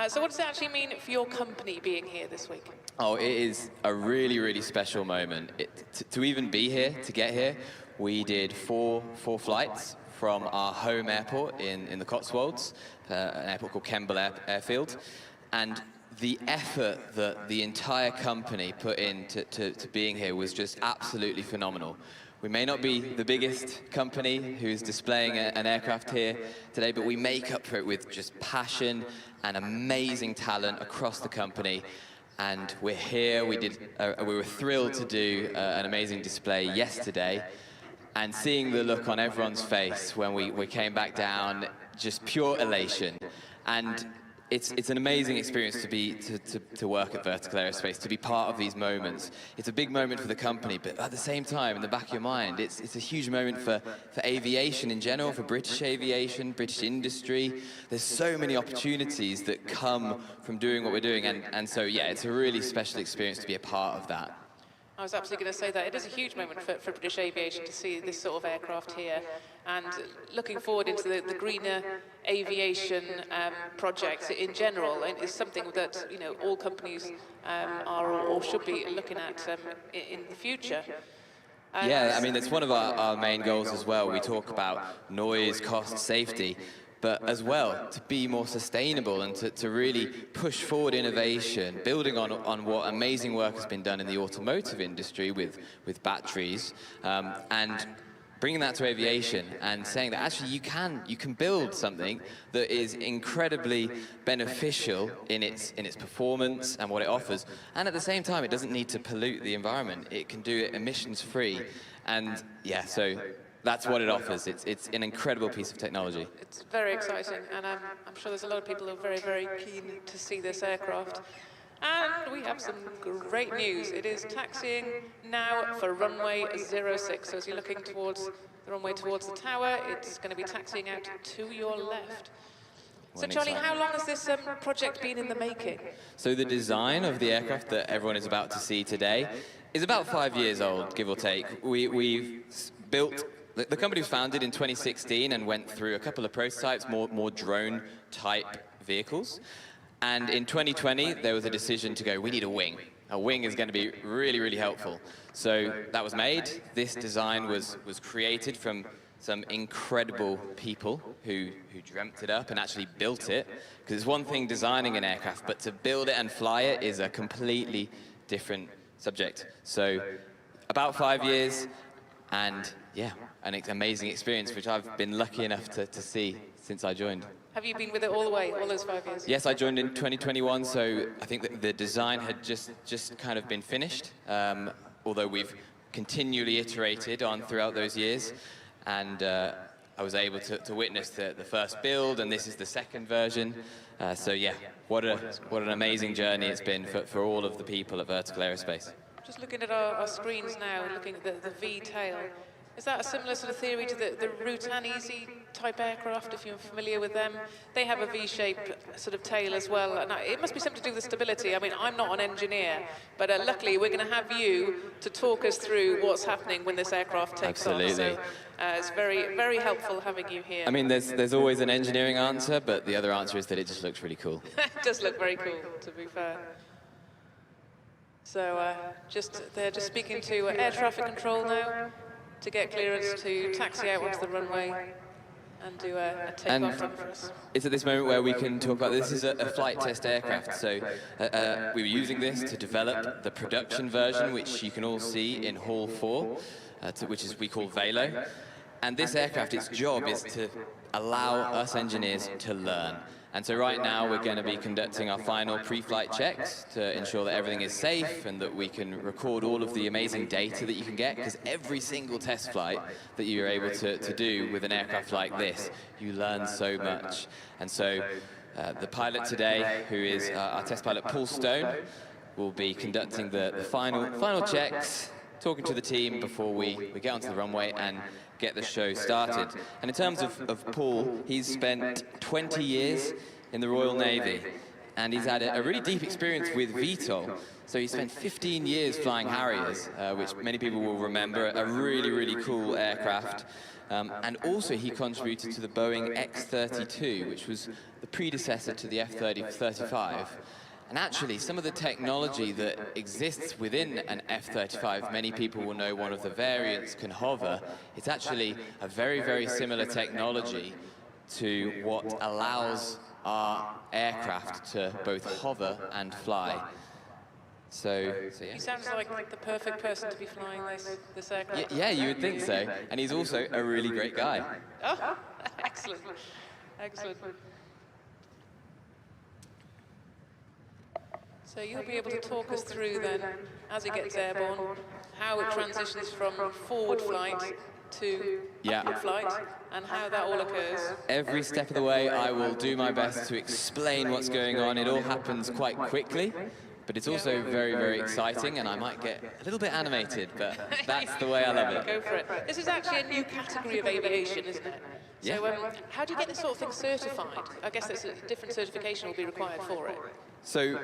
So what does it actually mean for your company being here this week? Oh, it is a really, really special moment. To even be here, to get here, we did four flights from our home airport in the Cotswolds, an airport called Kemble Airfield. And the effort that the entire company put into to being here was just absolutely phenomenal. We may not be the biggest company who's displaying an aircraft here today, but we make up for it with just passion and amazing talent across the company. And we're here. We were thrilled to do an amazing display yesterday, and seeing the look on everyone's face when we came back down, just pure elation. And it's an amazing experience to work at Vertical Aerospace, to be part of these moments. It's a big moment for the company, but at the same time, in the back of your mind, it's a huge moment for aviation in general, for British aviation, British industry. There's so many opportunities that come from doing what we're doing, and so yeah, it's a really special experience to be a part of that. I was absolutely going to say that. It is a huge moment for British aviation to see this sort of aircraft here, and looking forward into the greener aviation projects in general, and is something that all companies are or should be looking at in the future. Yeah, I mean, it's one of our main goals as well. We talk about noise, cost, safety, but as well to be more sustainable and to really push forward innovation, building on what amazing work has been done in the automotive industry with batteries, and bringing that to aviation and saying that actually you can build something that is incredibly beneficial in its performance and what it offers, and at the same time it doesn't need to pollute the environment. It can do it emissions free, and yeah, so that's what it offers. It's an incredible piece of technology. It's very exciting, and I'm sure there's a lot of people who are very, very keen to see this aircraft. And we have some great news. It is taxiing now for runway 06. So as you're looking towards the runway towards the tower, it's going to be taxiing out to your left. So Charlie, how long has this project been in the making? So the design of the aircraft that everyone is about to see today is about 5 years old, give or take. We've built. The company was founded in 2016 and went through a couple of prototypes, more drone-type vehicles. And in 2020, there was a decision to go, we need a wing. A wing is going to be really, really helpful. So that was made. This design was created from some incredible people who dreamt it up and actually built it. Because it's one thing designing an aircraft, but to build it and fly it is a completely different subject. So about 5 years, and yeah, an amazing experience, which I've been lucky enough to see since I joined. Have you been with it all the way, all those 5 years? Yes, I joined in 2021, so I think that the design had just kind of been finished, although we've continually iterated on throughout those years, and I was able to witness the first build, and this is the second version. So yeah, what an amazing journey it's been for all of the people at Vertical Aerospace. Just looking at our screens now, looking at the V-tail, Is that a similar sort of theory to the Rutan Easy type aircraft, if you're familiar with them? They have a V-shaped sort of tail as well. And it must be something to do with stability. I mean, I'm not an engineer, but luckily we're going to have you to talk us through what's happening when this aircraft takes off. So it's very, very helpful having you here. I mean, there's always an engineering answer, but the other answer is that it just looks really cool. It does look very cool, to be fair. So they're just speaking to air traffic control now to get clearance to taxi out onto the runway and do a takeoff run for us. It's at this moment where we can talk about this. Is a flight test aircraft. So we were using this to develop the production version, which you can all see in Hall 4, which is we call Velo. And this aircraft, its job is to allow us engineers to learn. And so right now we're going to be conducting our final pre-flight checks to ensure that everything is safe and that we can record all of the amazing data that you can get, because every single test flight that you're able to do with an aircraft like this, you learn so much. And so the pilot today, who is our test pilot Paul Stone, will be conducting the final checks, talking to the team before we get onto the runway and get the show started. And in terms of Paul, he's spent 20 years in the Royal Navy, and he's had a really deep experience with VTOL. So he spent 15 years flying Harriers, which many people will remember, a really, really cool aircraft. And also he contributed to the Boeing X-32, which was the predecessor to the F-35. And actually, some of the technology that exists within an F-35, many people will know one of the variants can hover. It's actually a very, very similar technology to what allows our aircraft to both hover and fly. So yeah. He sounds like the perfect person to be flying this aircraft. Yeah, you would think so. And he's also a really great guy. Oh, excellent. Excellent. So you'll be able to talk us through then, as it gets airborne, how it transitions from forward flight to upward flight, and how that all occurs. Every step of the way, I will do my best to explain what's going on. It all happens quite quickly, but it's also very, very exciting, and I might get a little bit animated, but that's the way I love it. Go for it. This is actually a new category of aviation, isn't it? So how do you get this sort of thing certified? I guess there's a different certification will be required for it. So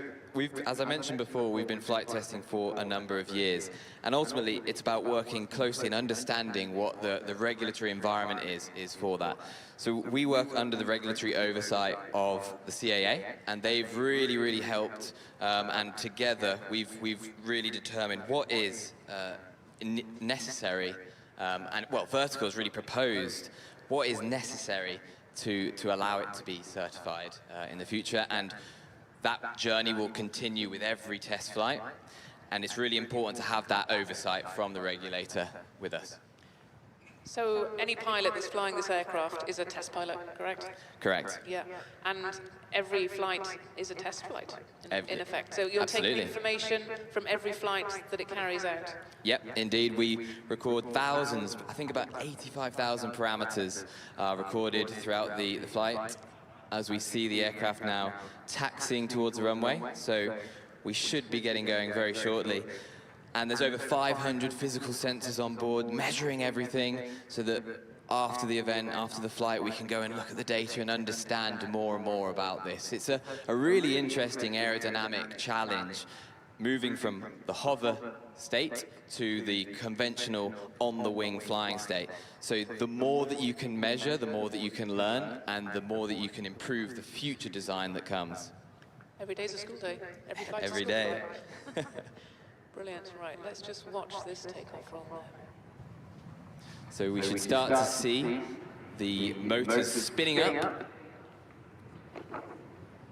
as I mentioned before, we've been flight testing for a number of years, and ultimately it's about working closely and understanding what the regulatory environment is for that. So we work under the regulatory oversight of the CAA, and they've really, really helped, and together we've really determined what is necessary, and well, Vertical has really proposed what is necessary to allow it to be certified in the future. And that journey will continue with every test flight, and it's really important to have that oversight from the regulator with us. So any pilot that's flying this aircraft is a test pilot, correct? Correct. Yeah, and every flight is a test flight, in effect. So you're Absolutely. taking information from every flight that it carries out. Yep, indeed. We record thousands, I think about 85,000 parameters recorded throughout the flight, as we see the aircraft now taxiing towards the runway. So we should be getting going very shortly. And there's over 500 physical sensors on board, measuring everything, so that after the event, after the flight, we can go and look at the data and understand more and more about this. It's a really interesting aerodynamic challenge, moving from the hover state to the conventional on-the-wing flying state. So the more that you can measure, the more that you can learn, and the more that you can improve the future design that comes. Every day's a school day. Every flight's Every a school day. Brilliant. Right, let's just watch this takeoff from there. So we should start to see the motors spinning up.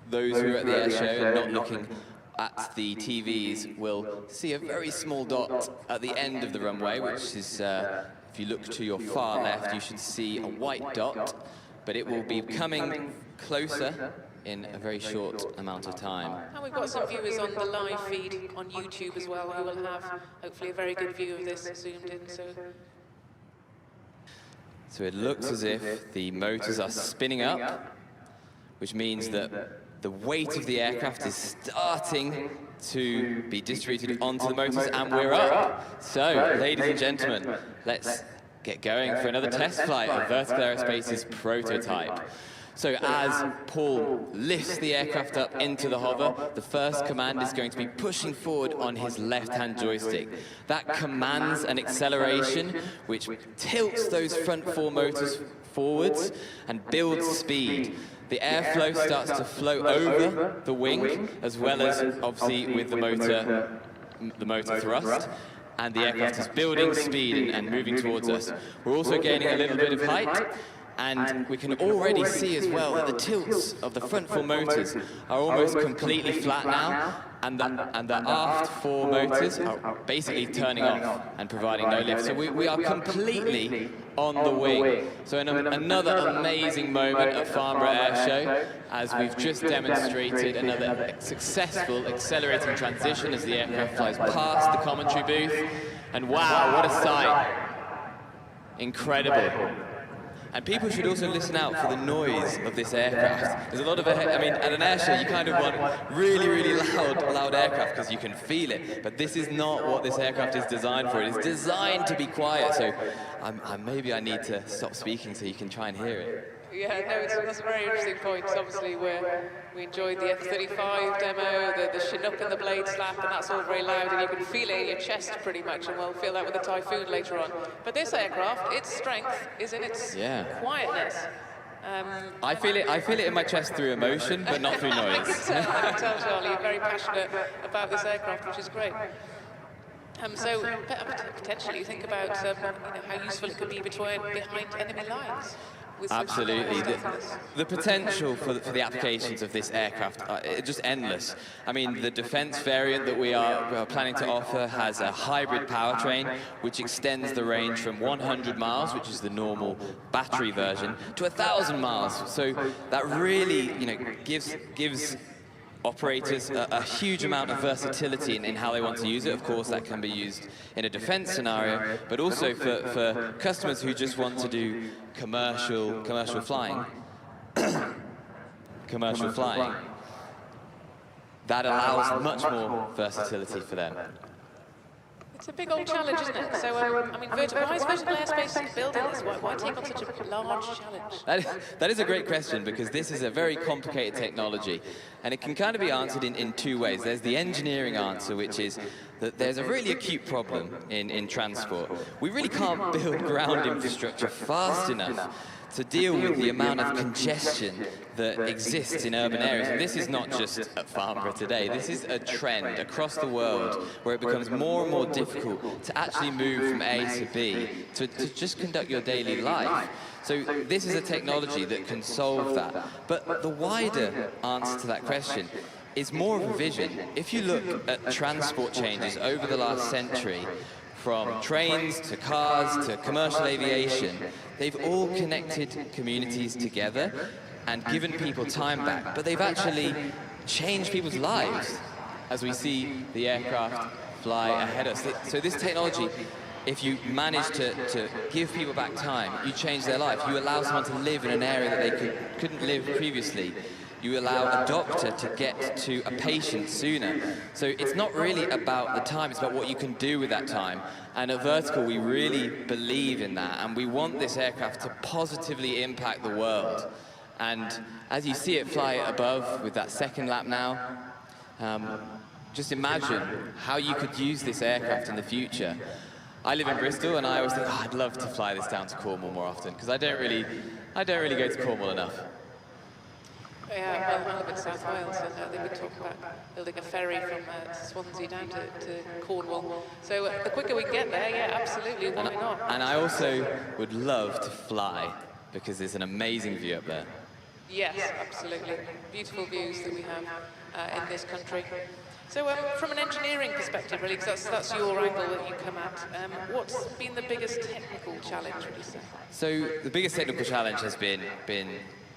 Those who are at the air show and not looking at the TVs will see a very small dot at the end of the runway, which is, if you look to your far left, you should see a white dot, but it will be coming closer in a very short amount of time. And we've got some viewers on the live feed on YouTube as well who will have, hopefully, a very good view of this zoomed in. So it looks as if the motors are spinning up, which means that the weight of the aircraft is starting to be distributed onto the motors, and we're up. So, ladies and gentlemen, let's get going for another test flight of Vertical Aerospace's prototype. So as Paul lifts the aircraft up into the hover, the first command is going to be pushing forward on his left-hand joystick. That commands an acceleration which tilts those front four motors forwards and builds speed. The airflow starts to flow over the wing, as well as obviously with the motor thrust. And the aircraft is building speed and moving towards us. We're also gaining a little bit of height. And we can already see as well that the tilts of the front four motors are almost completely flat now, and the aft four motors are basically turning off and providing no lift. So we are completely on the wing. So another amazing moment at Farnborough Air Show, as we've just demonstrated another successful accelerating transition as the aircraft flies past the commentary booth. And wow, what a sight. Incredible. And people should also listen out for the noise of this aircraft. There's a lot of, I mean, at an air show, you kind of want really, really loud aircraft because you can feel it. But this is not what this aircraft is designed for. It is designed to be quiet. So maybe I need to stop speaking so you can try and hear it. Yeah, no, that's a very interesting point. Obviously, we enjoyed the F-35 demo, the Chinook and the blade slap, and that's all very loud, and you can feel it in your chest pretty much, and we'll feel that with the Typhoon later on. But this aircraft, its strength is in its quietness. I feel it in my chest through emotion, but not through noise. I can tell, Charlie, you're very passionate about this aircraft, which is great. So potentially think about how useful it could be behind enemy lines. Absolutely. The potential for the applications of this aircraft are just endless. I mean, the defense variant that we are planning to offer has a hybrid powertrain, which extends the range from 100 miles, which is the normal battery version, to 1,000 miles. So that really, gives operators a huge amount of versatility in how they want to use it. Of course, that can be used in a defense scenario, but also for customers who just want to do commercial flying. Commercial flying. That allows much more versatility for them. It's a big old challenge, isn't it? So, I mean, why is Vertical Aerospace building this? Why take on such a large challenge? That is a great question, because this is a very complicated technology, and it can kind of be answered in two ways. There's the engineering answer, which is that there's a really acute problem in transport. We really can't build ground infrastructure fast enough to deal with the amount of congestion that exists in urban areas. And this is not just at Farnborough today. This is a trend across the world where it becomes more and more difficult to actually move from A to B, to just conduct your daily life. So this is a technology that can solve that. But the wider answer to that question is more of a vision. If you look at transport changes over the last century, from trains to cars to commercial aviation, they've all connected communities together and given people time back, but they've actually changed people's lives as we see the aircraft fly ahead of us. So this technology, if you manage to give people back time, you change their life. You allow someone to live in an area that they couldn't live previously. You allow a doctor to get to a patient sooner. So it's not really about the time, it's about what you can do with that time. And at Vertical, we really believe in that, and we want this aircraft to positively impact the world. And as you see it fly above with that second lap now, just imagine how you could use this aircraft in the future. I live in Bristol, and I always think, I'd love to fly this down to Cornwall more often, because I don't really go to Cornwall enough. Yeah, well, I live in South Wales, and they've been talking about building a ferry from Swansea down to Cornwall. So the quicker we get there, yeah, absolutely, why not? And I also would love to fly, because there's an amazing view up there. Yes, absolutely. Beautiful views that we have in this country. So from an engineering perspective, really, because that's your angle that you come at, what's been the biggest technical challenge, would you say? So the biggest technical challenge has been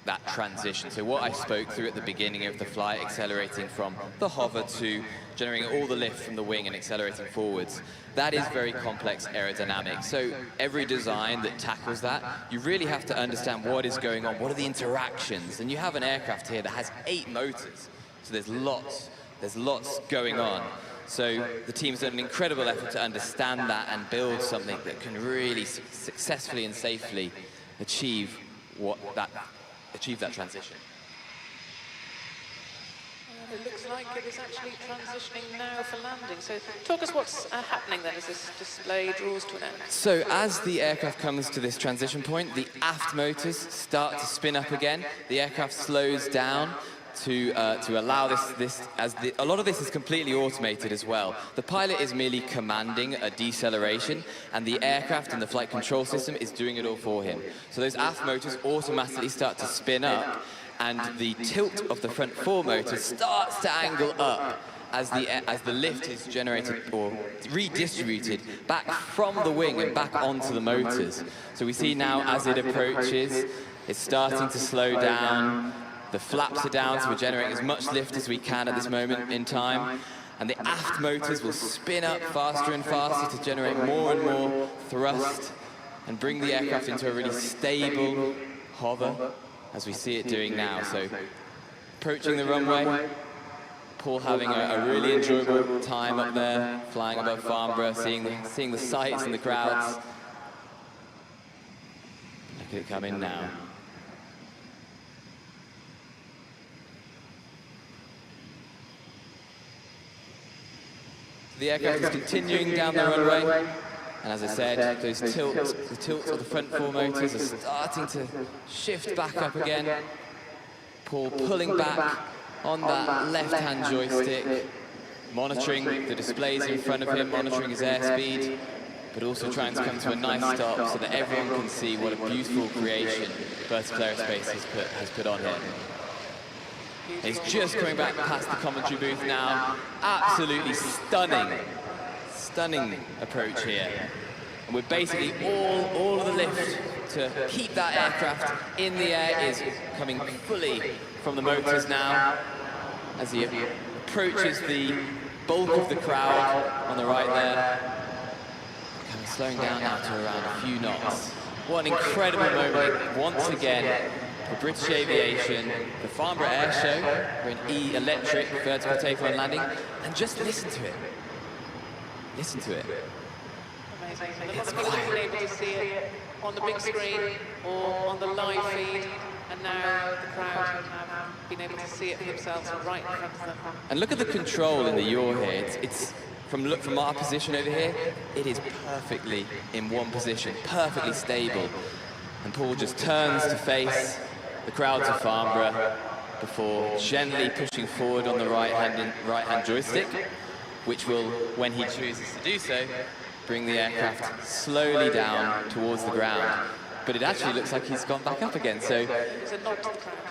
that transition. So what I spoke through at the beginning of the flight, accelerating from the hover to generating all the lift from the wing and accelerating forwards, that is very complex aerodynamics. So every design that tackles that, you really have to understand what is going on, what are the interactions. And you have an aircraft here that has 8 motors, so there's lots going on. So the team's done an incredible effort to understand that and build something that can really successfully and safely achieve that transition. It looks like it is actually transitioning now for landing. So talk us what's happening then as this display draws to an end. So as the aircraft comes to this transition point, the aft motors start to spin up again. The aircraft slows down to allow a lot of this is completely automated as well. The pilot is merely commanding a deceleration, and the aircraft and the flight control system is doing it all for him. So those aft motors automatically start to spin up, and the tilt of the front four motors starts to angle up as the lift is generated or redistributed back from the wing and back onto the motors. So we see now as it approaches, it's starting to slow down. The flaps are down, so we're generating as much lift as we can at this moment in time. And the aft motors will spin up faster and faster to generate more and more thrust and bring the aircraft into a really stable hover, as we see it doing now. So approaching the runway, Paul having a really enjoyable time up there, flying above Farnborough, seeing the sights and the crowds. Look at it come in now. The aircraft is continuing down the runway, and as I said, the tilts of the front four motors are starting to shift back up again. Paul pulling back on that left-hand joystick, monitoring the displays in front of him, monitoring his airspeed, but also trying to come to a nice stop so that everyone can see what a beautiful creation Vertical Aerospace has put on here. He's just coming back past the commentary booth now. Absolutely stunning approach here. And we're basically all of the lift to keep that aircraft in the air is coming fully from the motors now as he approaches the bulk of the crowd on the right there. Kind of slowing down now to around a few knots. What an incredible moment once again for British Aviation, the Farnborough Air Show, for an E-electric vertical takeoff and landing, and just listen to it. Listen to it. Amazing. And a lot of people have been able to see it on the big screen or on the live feed, and now the crowd have been able to see it for themselves right in front of them. And look at the control in the yaw here. It's from our position over here, it is perfectly in one position, perfectly stable. And Paul just turns to face the crowds of Farnborough before gently pushing forward on the right-hand joystick, which will, when he chooses to do so, bring the aircraft slowly down towards the ground. But it actually looks like he's gone back up again, so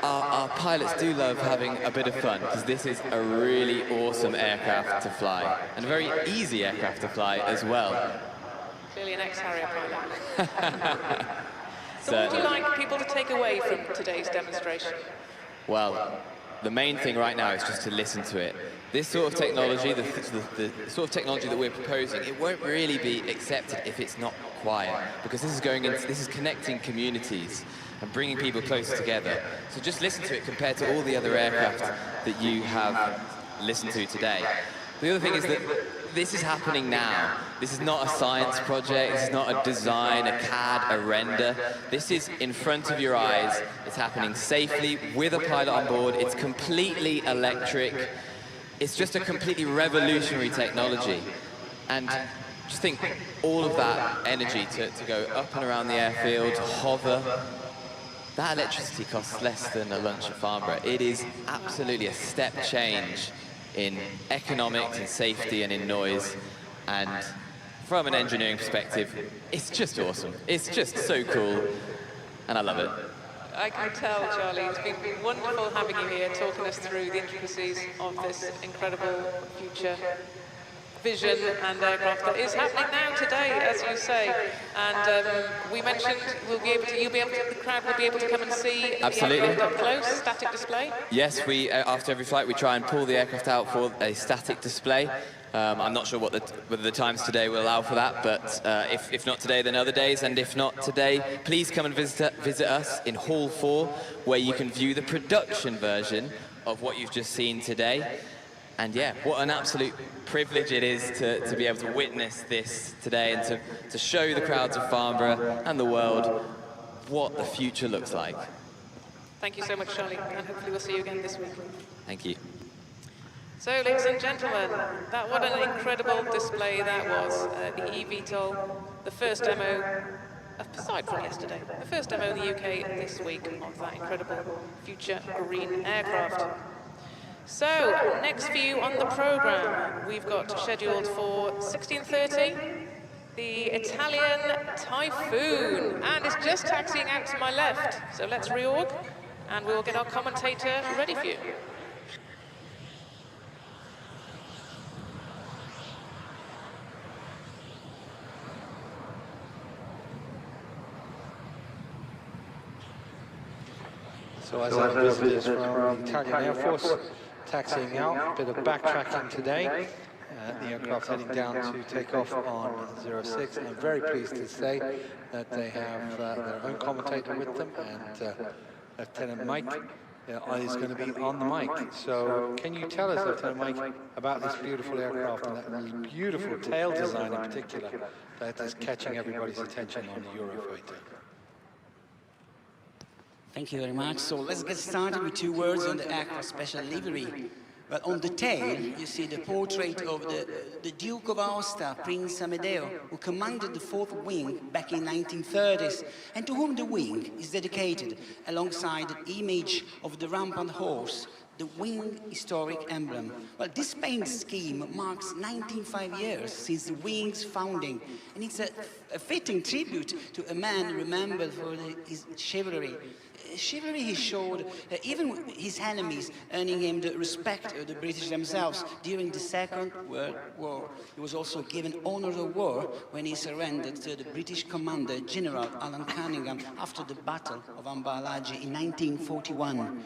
our pilots do love having a bit of fun, because this is a really awesome aircraft to fly, and a very easy aircraft to fly as well. Clearly an ex-Harrier pilot. So what would you like people to take away from today's demonstration? Well, the main thing right now is just to listen to it. This sort of technology, the sort of technology that we're proposing, it won't really be accepted if it's not quiet, because this is connecting communities and bringing people closer together. So just listen to it compared to all the other aircraft that you have listened to today. The other thing is that this is happening now. This is not a science project, this is not a design, a CAD, a render. This is in front of your eyes. It's happening safely with a pilot on board. It's completely electric. It's just a completely revolutionary technology. And just think, all of that energy to go up and around the airfield, to hover, that electricity costs less than a lunch at Farnborough. It is absolutely a step change in economics and safety and in noise. And from an engineering perspective, it's just awesome. It's just so cool, and I love it. I can tell, Charlie, it's been wonderful having you here, talking us through the intricacies of this incredible future vision and aircraft that is happening now today, as you say. And we mentioned the crowd will be able to come and see Absolutely. the aircraft up close, static display. Yes, after every flight we try and pull the aircraft out for a static display. I'm not sure whether the times today will allow for that, but if not today, then other days. And if not today, please come and visit us in Hall 4, where you can view the production version of what you've just seen today. And yeah, what an absolute privilege it is to be able to witness this today and to show the crowds of Farnborough and the world what the future looks like. Thank you so much, Charlie, and hopefully we'll see you again this week. Thank you. So, ladies and gentlemen, what an incredible display that was. The eVTOL, the first demo, aside from yesterday, the first demo in the UK this week of that incredible future green aircraft. So, next for you on the programme, we've got scheduled for 16:30, the Italian Typhoon, and it's just taxiing out to my left. So let's reorg, and we'll get our commentator ready for you. So as our visitors from the Italian Air Force taxiing out, a bit of backtracking today. The aircraft heading down to take off on 06, and I'm very pleased to say that they have their own commentator with them, and Lieutenant Mike is going to be on the mic. So can you tell us, Lieutenant Mike, about this beautiful aircraft and that beautiful tail design in particular that is catching everybody's attention on the Eurofighter? Thank you very much. So let's get started with 2 words on the aircraft special livery. Well, on the tail, you see the portrait of the Duke of Aosta, Prince Amedeo, who commanded the 4th Wing back in 1930s, and to whom the wing is dedicated, alongside the image of the rampant horse, the wing historic emblem. Well, this paint scheme marks 95 years since the wing's founding, and it's a fitting tribute to a man remembered for his chivalry. Chivalry he showed even his enemies, earning him the respect of the British themselves. During the Second World War, he was also given Honours of War when he surrendered to the British commander, General Alan Cunningham, after the Battle of Ambalaji in 1941.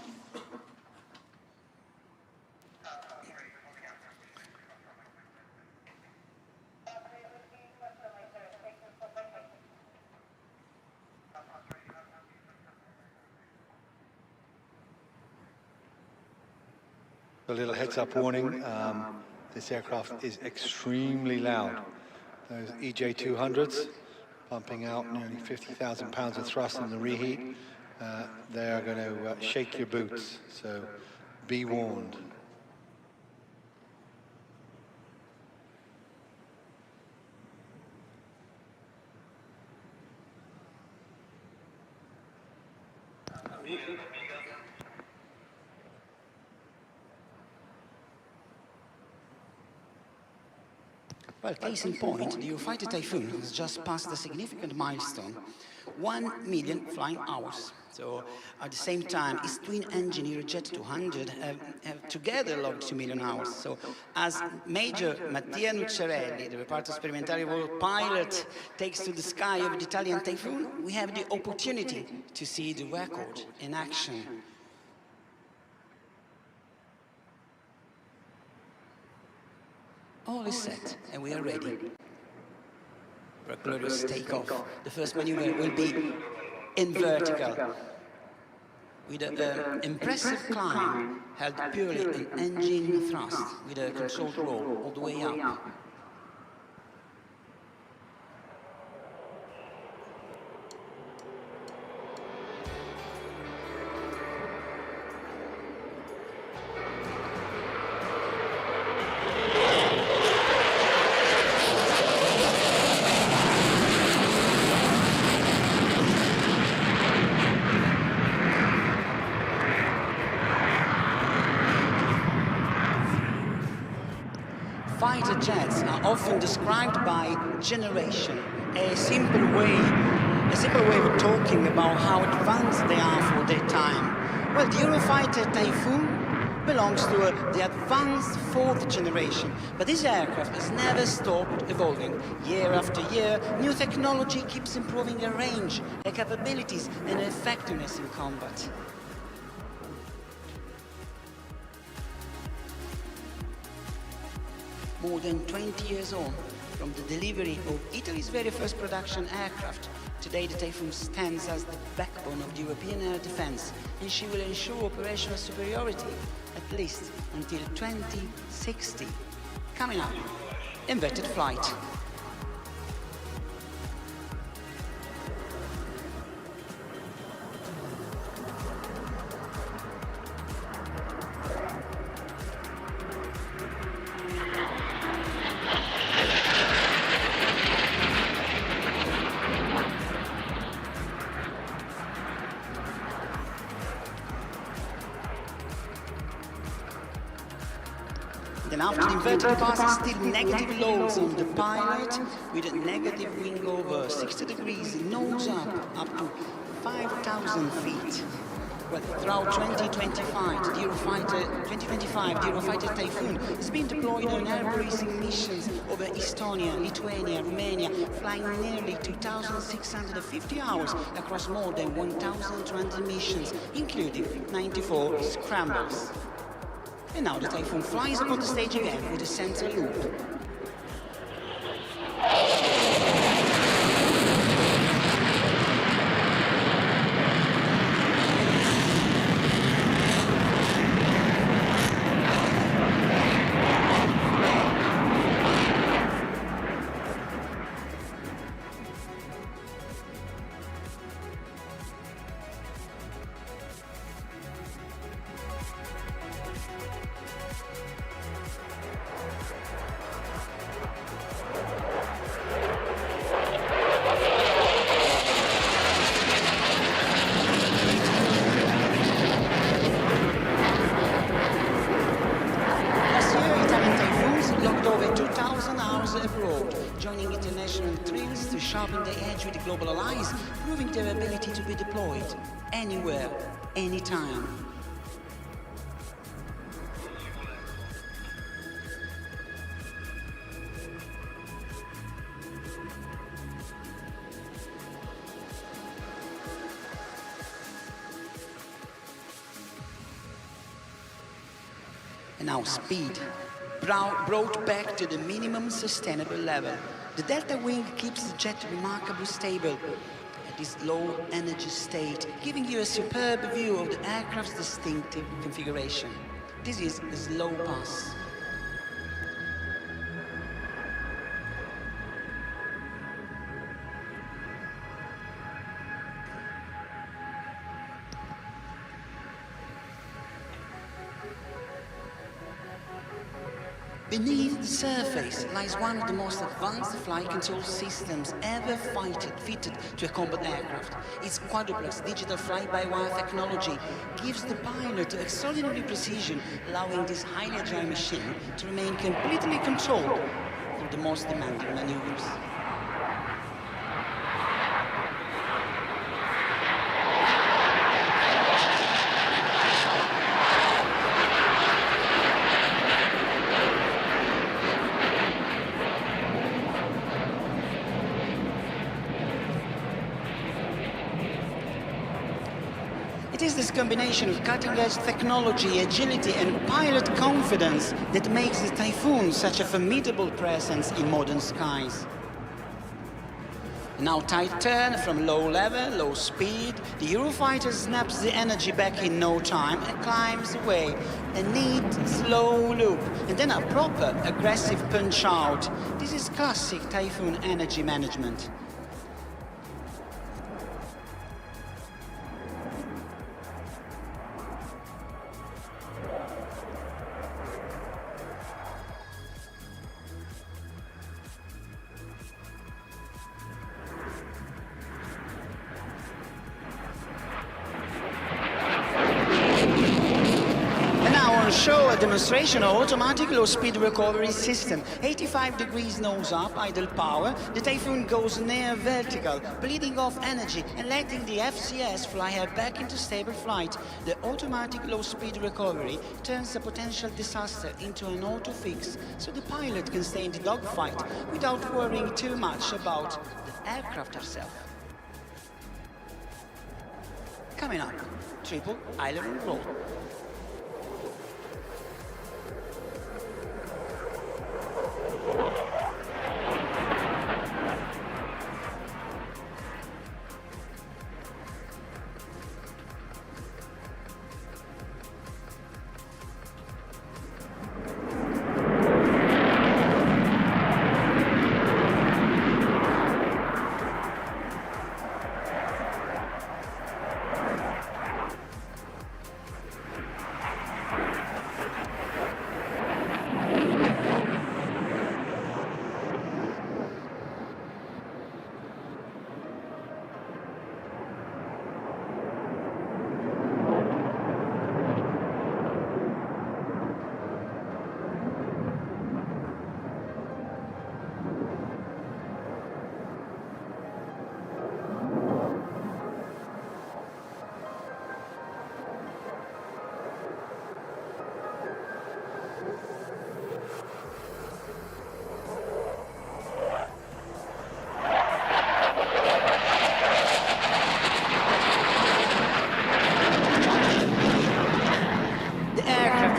A little heads-up warning, this aircraft is extremely loud. Those EJ200s pumping out nearly 50,000 pounds of thrust in the reheat. They are going to shake your boots, so be warned. Well, case in point, the Eurofighter Typhoon has just passed a significant milestone, 1 million flying hours. So, at the same time, its twin-engine Eurojet 200 have together logged 2 million hours. So, as Major Mattia Nucciarelli, the Reparto Sperimentale War pilot, takes to the sky of the Italian Typhoon, we have the opportunity to see the record in action. All is set, and we are ready for a glorious takeoff. The first maneuver will be in vertical, with an impressive climb held purely in engine thrust, with a controlled roll all the way up. Fighter jets are often described by generation, a simple way of talking about how advanced they are for their time. Well, the Eurofighter Typhoon belongs to the advanced 4th generation, but this aircraft has never stopped evolving. Year after year, new technology keeps improving their range, their capabilities, and their effectiveness in combat. More than 20 years on from the delivery of Italy's very first production aircraft, today the Typhoon stands as the backbone of the European air defense, and she will ensure operational superiority at at least until 2060. Coming up, inverted flight. Then after the inverted pass, still negative loads on the pilot with a negative wing over 60 degrees, nose up to 5,000 feet. Well, throughout 2025, the Eurofighter Typhoon has been deployed on air racing missions over Estonia, Lithuania, Romania, flying nearly 2,650 hours across more than 1,200 missions, including 94 scrambles. And now the Typhoon flies upon the stage again with a center loop. Joining international thrills to sharpen the edge with the global allies, proving their ability to be deployed anywhere, anytime. And now speed. Brought back to the minimum sustainable level. The delta wing keeps the jet remarkably stable at this low energy state, giving you a superb view of the aircraft's distinctive configuration. This is a slow pass. Beneath the surface lies one of the most advanced flight control systems ever fitted to a combat aircraft. Its quadruplex digital fly-by-wire technology gives the pilot extraordinary precision, allowing this highly agile machine to remain completely controlled through the most demanding maneuvers. It is this combination of cutting-edge technology, agility, and pilot confidence that makes the Typhoon such a formidable presence in modern skies. Now tight turn from low level, low speed, the Eurofighter snaps the energy back in no time and climbs away. A neat, slow loop, and then a proper, aggressive punch-out. This is classic Typhoon energy management. Show a demonstration of automatic low-speed recovery system. 85 degrees nose up, idle power. The Typhoon goes near vertical, bleeding off energy and letting the FCS fly her back into stable flight. The automatic low-speed recovery turns a potential disaster into an auto-fix, so the pilot can stay in the dogfight without worrying too much about the aircraft herself. Coming up, triple aileron roll.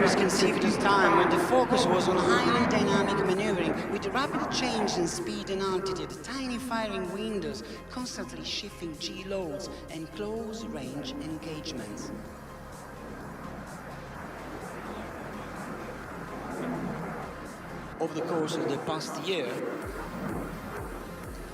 aircraft was conceived at a time when the focus was on highly dynamic maneuvering with rapid change in speed and altitude, tiny firing windows, constantly shifting G loads, and close range engagements. Over the course of the past year,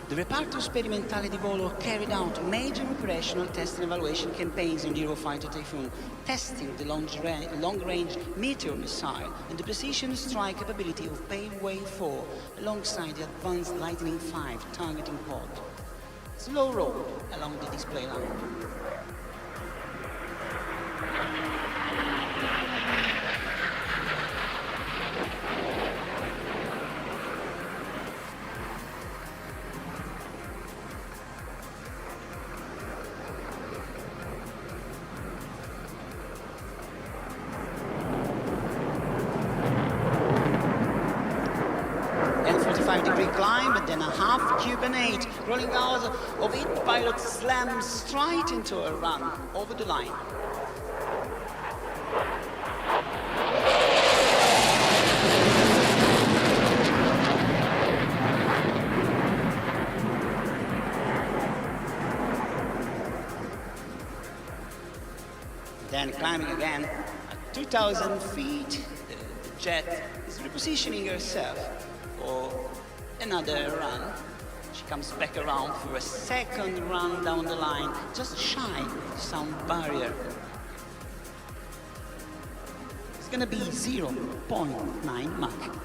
the Reparto Sperimentale di Volo carried out major operational test and evaluation campaigns on the Eurofighter Typhoon, testing the long-range Meteor missile and the precision strike capability of Paveway 4 alongside the advanced Lightning 5 targeting pod. Slow roll along the display line. Degree climb, but then a half Cuban 8, rolling out of it, pilot slams straight into a run over the line. Then climbing again at 2,000 feet, the jet is repositioning herself for another run. She comes back around for a second run down the line, just shy of the sound barrier. It's gonna be 0.9 Mach.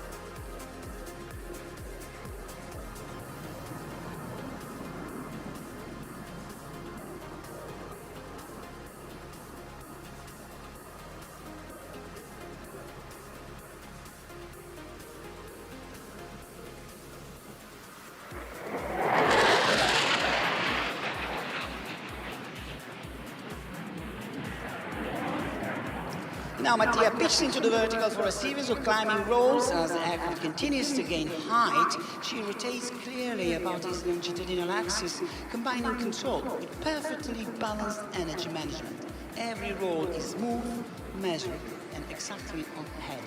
Now Mattia pitches into the vertical for a series of climbing rolls. As the aircraft continues to gain height, she rotates clearly about its longitudinal axis, combining control with perfectly balanced energy management. Every roll is smooth, measured, and exactly on heading.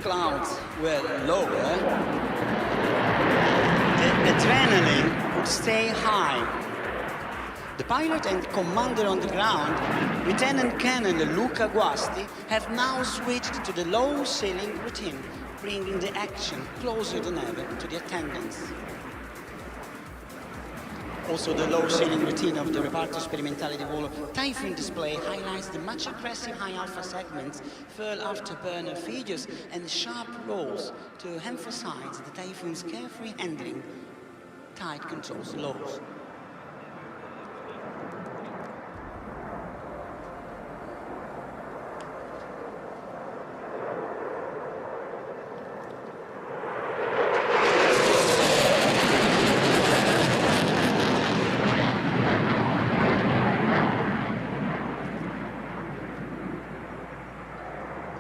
Clouds were lower, the adrenaline would stay high. The pilot and commander on the ground, Lieutenant Colonel Luca Guasti, have now switched to the low ceiling routine, bringing the action closer than ever to the attendants. Also, the low ceiling routine of the Reparto Sperimentale di Volo Typhoon display highlights the much aggressive high alpha segments, furl afterburner features, and sharp rolls to emphasize the Typhoon's carefree handling, tight controls lows.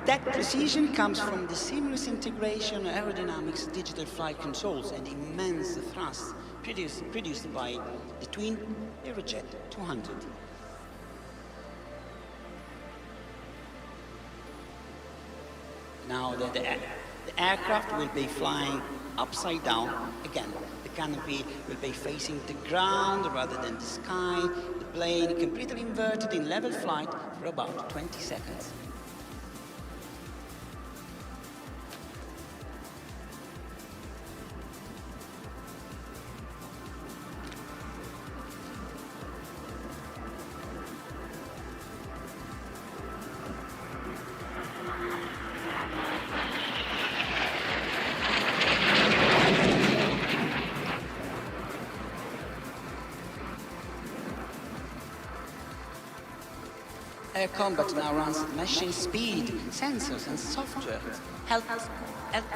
That precision comes from the seamless integration of aerodynamics, digital flight controls, and immense thrust produced by the twin Aerojet 200. Now the aircraft will be flying upside down again. The canopy will be facing the ground rather than the sky. The plane completely inverted in level flight for about 20 seconds. Air combat now runs at machine speed. Sensors and software help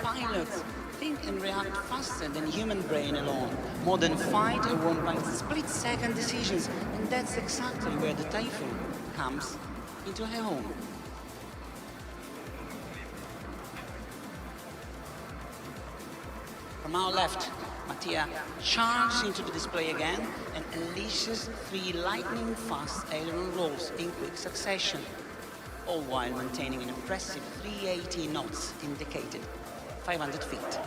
pilots think and react faster than human brain alone. Modern fights are won by split-second decisions, and that's exactly where the Typhoon comes into her home. From our left, Mattia charges into the display again and unleashes 3 lightning-fast aileron rolls in quick succession, all while maintaining an impressive 380 knots indicated, 500 feet.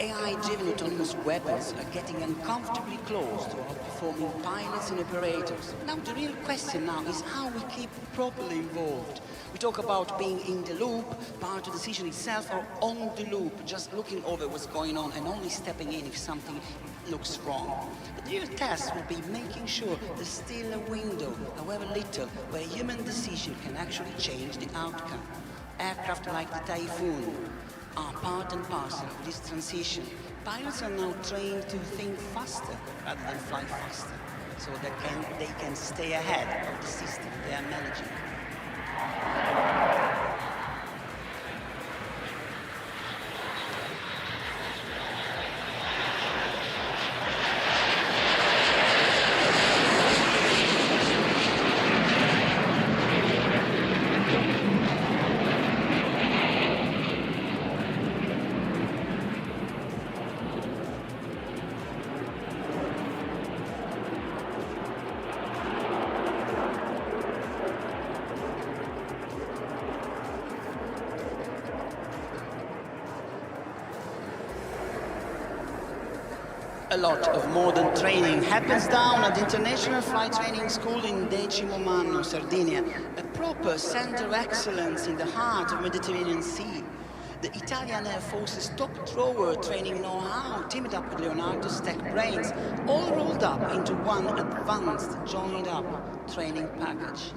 AI-driven autonomous weapons are getting uncomfortably close to outperforming pilots and operators. Now, the real question now is how we keep properly involved. We talk about being in the loop, part of the decision itself, or on the loop, just looking over what's going on and only stepping in if something looks wrong. The real test will be making sure there's still a window, however little, where human decision can actually change the outcome. Aircraft like the Typhoon are part and parcel of this transition. Pilots are now trained to think faster rather than fly faster, so they can stay ahead of the system they are managing. A lot of modern training happens down at the International Flight Training School in Decimo Manno, Sardinia, a proper center of excellence in the heart of Mediterranean Sea. The Italian Air Force's top thrower training know-how teamed up with Leonardo's tech brains, all rolled up into one advanced, joined-up training package.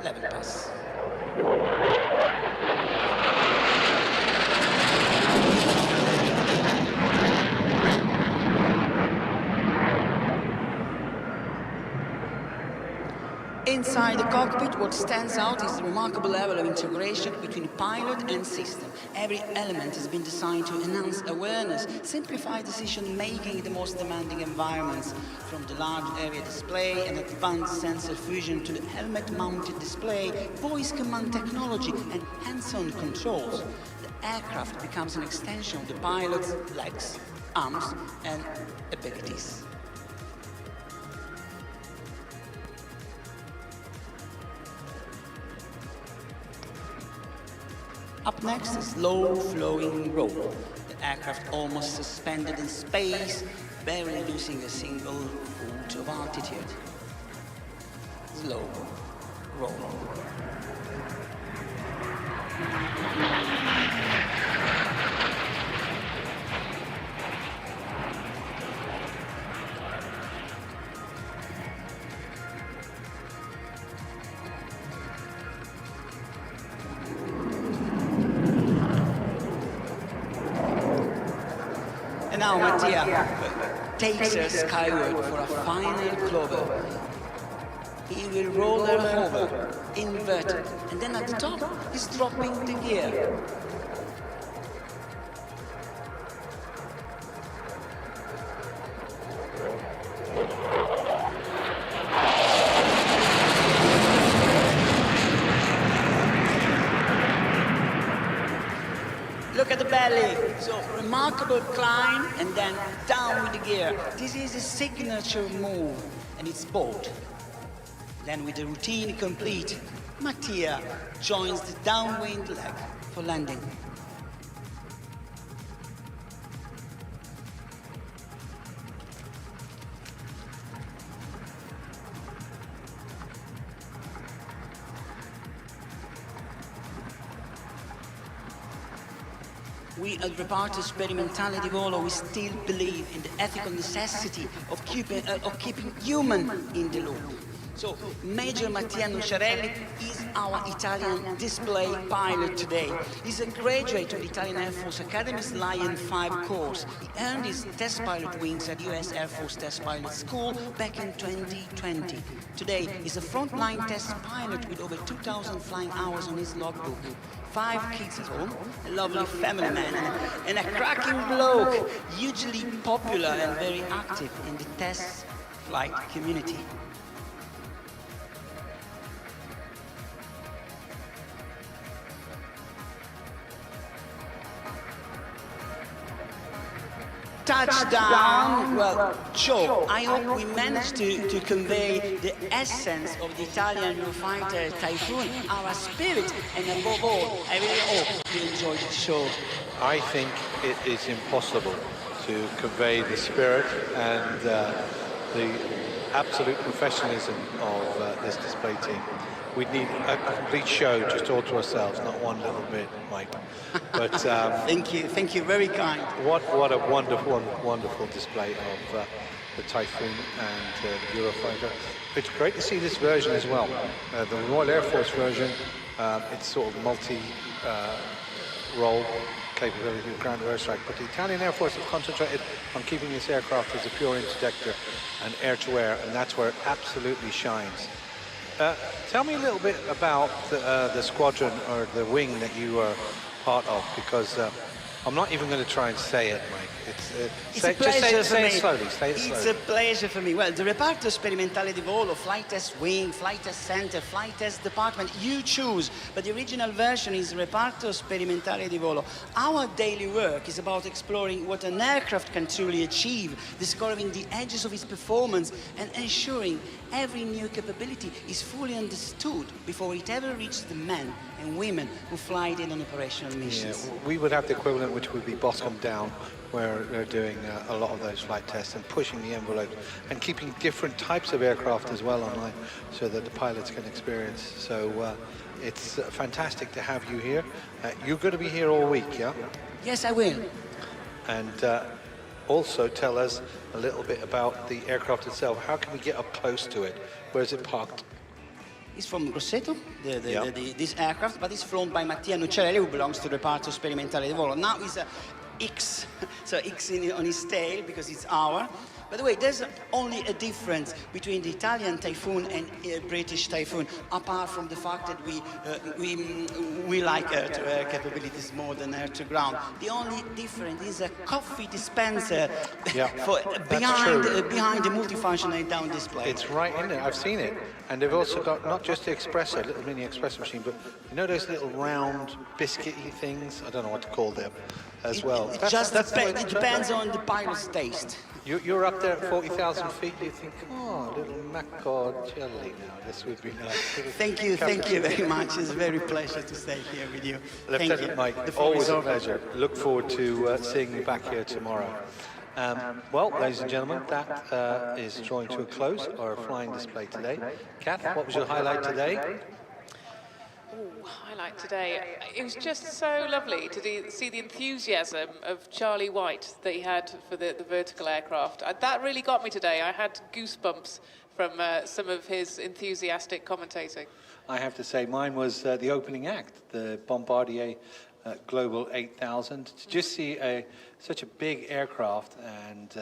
Level pass. Inside the cockpit, what stands out is the remarkable level of integration between pilot and system. Every element has been designed to enhance awareness, simplify decision-making in the most demanding environments, from the large area display and advanced sensor fusion to the helmet-mounted display, voice command technology, and hands-on controls. The aircraft becomes an extension of the pilot's legs, arms, and abilities. Up next is slow-flowing roll. The aircraft almost suspended in space, barely losing a single foot of altitude. Slow roll. And now Mattia takes her skyward for a final clover. He will roll her over, inverted, and then at the top, he's dropping the gear. Look at the belly. So remarkable climb and then down with the gear. This is a signature move, and it's bold. Then with the routine complete, Mattia joins the downwind leg for landing. we at Reparto Sperimentale di Volo, we still believe in the ethical necessity of keeping human in the loop. So, Major Mattia Nucciarelli is our Italian display pilot today. He's a graduate of the Italian Air Force Academy's Lion 5 course. He earned his test pilot wings at US Air Force Test Pilot School back in 2020. Today, he's a frontline test pilot with over 2,000 flying hours on his logbook. 5 kids at home, a lovely family man, and a cracking bloke, hugely popular and very active in the test flight community. Touchdown! Well, Joe, I hope we managed to convey the essence of the Italian Eurofighter Typhoon, our spirit, and above all, I really hope you enjoyed the show. I think it is impossible to convey the spirit and the absolute professionalism of this display team. We'd need a complete show just all to ourselves, not one little bit, Mike. But thank you, very kind. What a wonderful display of the Typhoon and the Eurofighter. It's great to see this version as well. The Royal Air Force version, it's sort of multi-role capability of ground airstrike, but the Italian Air Force have concentrated on keeping this aircraft as a pure interdictor and air-to-air, and that's where it absolutely shines. Tell me a little bit about the squadron or the wing that you are part of, because I'm not even going to try and say it, Mike. It's a pleasure for me. Say it slowly. It's a pleasure for me. Well, the Reparto Sperimentale di Volo, Flight Test Wing, Flight Test Center, Flight Test Department, you choose. But the original version is Reparto Sperimentale di Volo. Our daily work is about exploring what an aircraft can truly achieve, discovering the edges of its performance, and ensuring every new capability is fully understood before it ever reaches the men and women who fly it in on operational missions. Yeah, we would have the equivalent, which would be Boscombe Down, where they're doing a lot of those flight tests and pushing the envelope and keeping different types of aircraft as well online so that the pilots can experience. So it's fantastic to have you here. You're going to be here all week, yeah? Yes, I will. And also tell us a little bit about the aircraft itself. How can we get up close to it? Where is it parked? It's from Grosseto, this aircraft, but it's flown by Mattia Nucciarelli, who belongs to the Reparto Sperimentale di Volo. Now it's a X, so X on his tail because it's our. By the way, there's only a difference between the Italian Typhoon and British Typhoon, apart from the fact that we like air-to-air capabilities more than air-to-ground. The only difference is a coffee dispenser behind the multifunctional down display. It's right in there. I've seen it. And they've also got not just the espresso, little mini espresso machine, but you know those little round biscuity things? I don't know what to call them as well. It depends on the pilot's taste. You're up there at 40,000 feet, you think, oh, little macor jelly now, this would be nice. Thank you very much. It's a very pleasure to stay here with you. Lieutenant Mike, always a pleasure. Look forward to seeing you back here tomorrow. Well, ladies and gentlemen, that is drawing to a close, our flying display today. Kath, what was your highlight today? Highlight today. It was just so lovely to see the enthusiasm of Charlie White that he had for the vertical aircraft. That really got me today. I had goosebumps from some of his enthusiastic commentating. I have to say mine was the opening act, the Bombardier Global 8000. To just see such a big aircraft and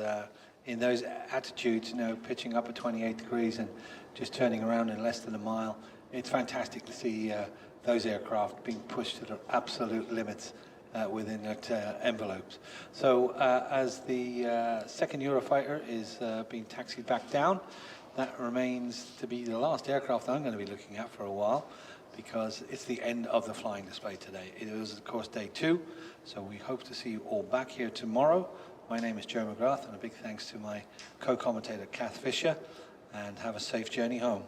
in those attitudes, you know, pitching up at 28 degrees and just turning around in less than a mile. It's fantastic to see those aircraft being pushed to their absolute limits within that envelopes. So as the second Eurofighter is being taxied back down, that remains to be the last aircraft I'm going to be looking at for a while, because it's the end of the flying display today. It was, of course, day 2, so we hope to see you all back here tomorrow. My name is Joe McGrath, and a big thanks to my co-commentator, Kath Fisher, and have a safe journey home.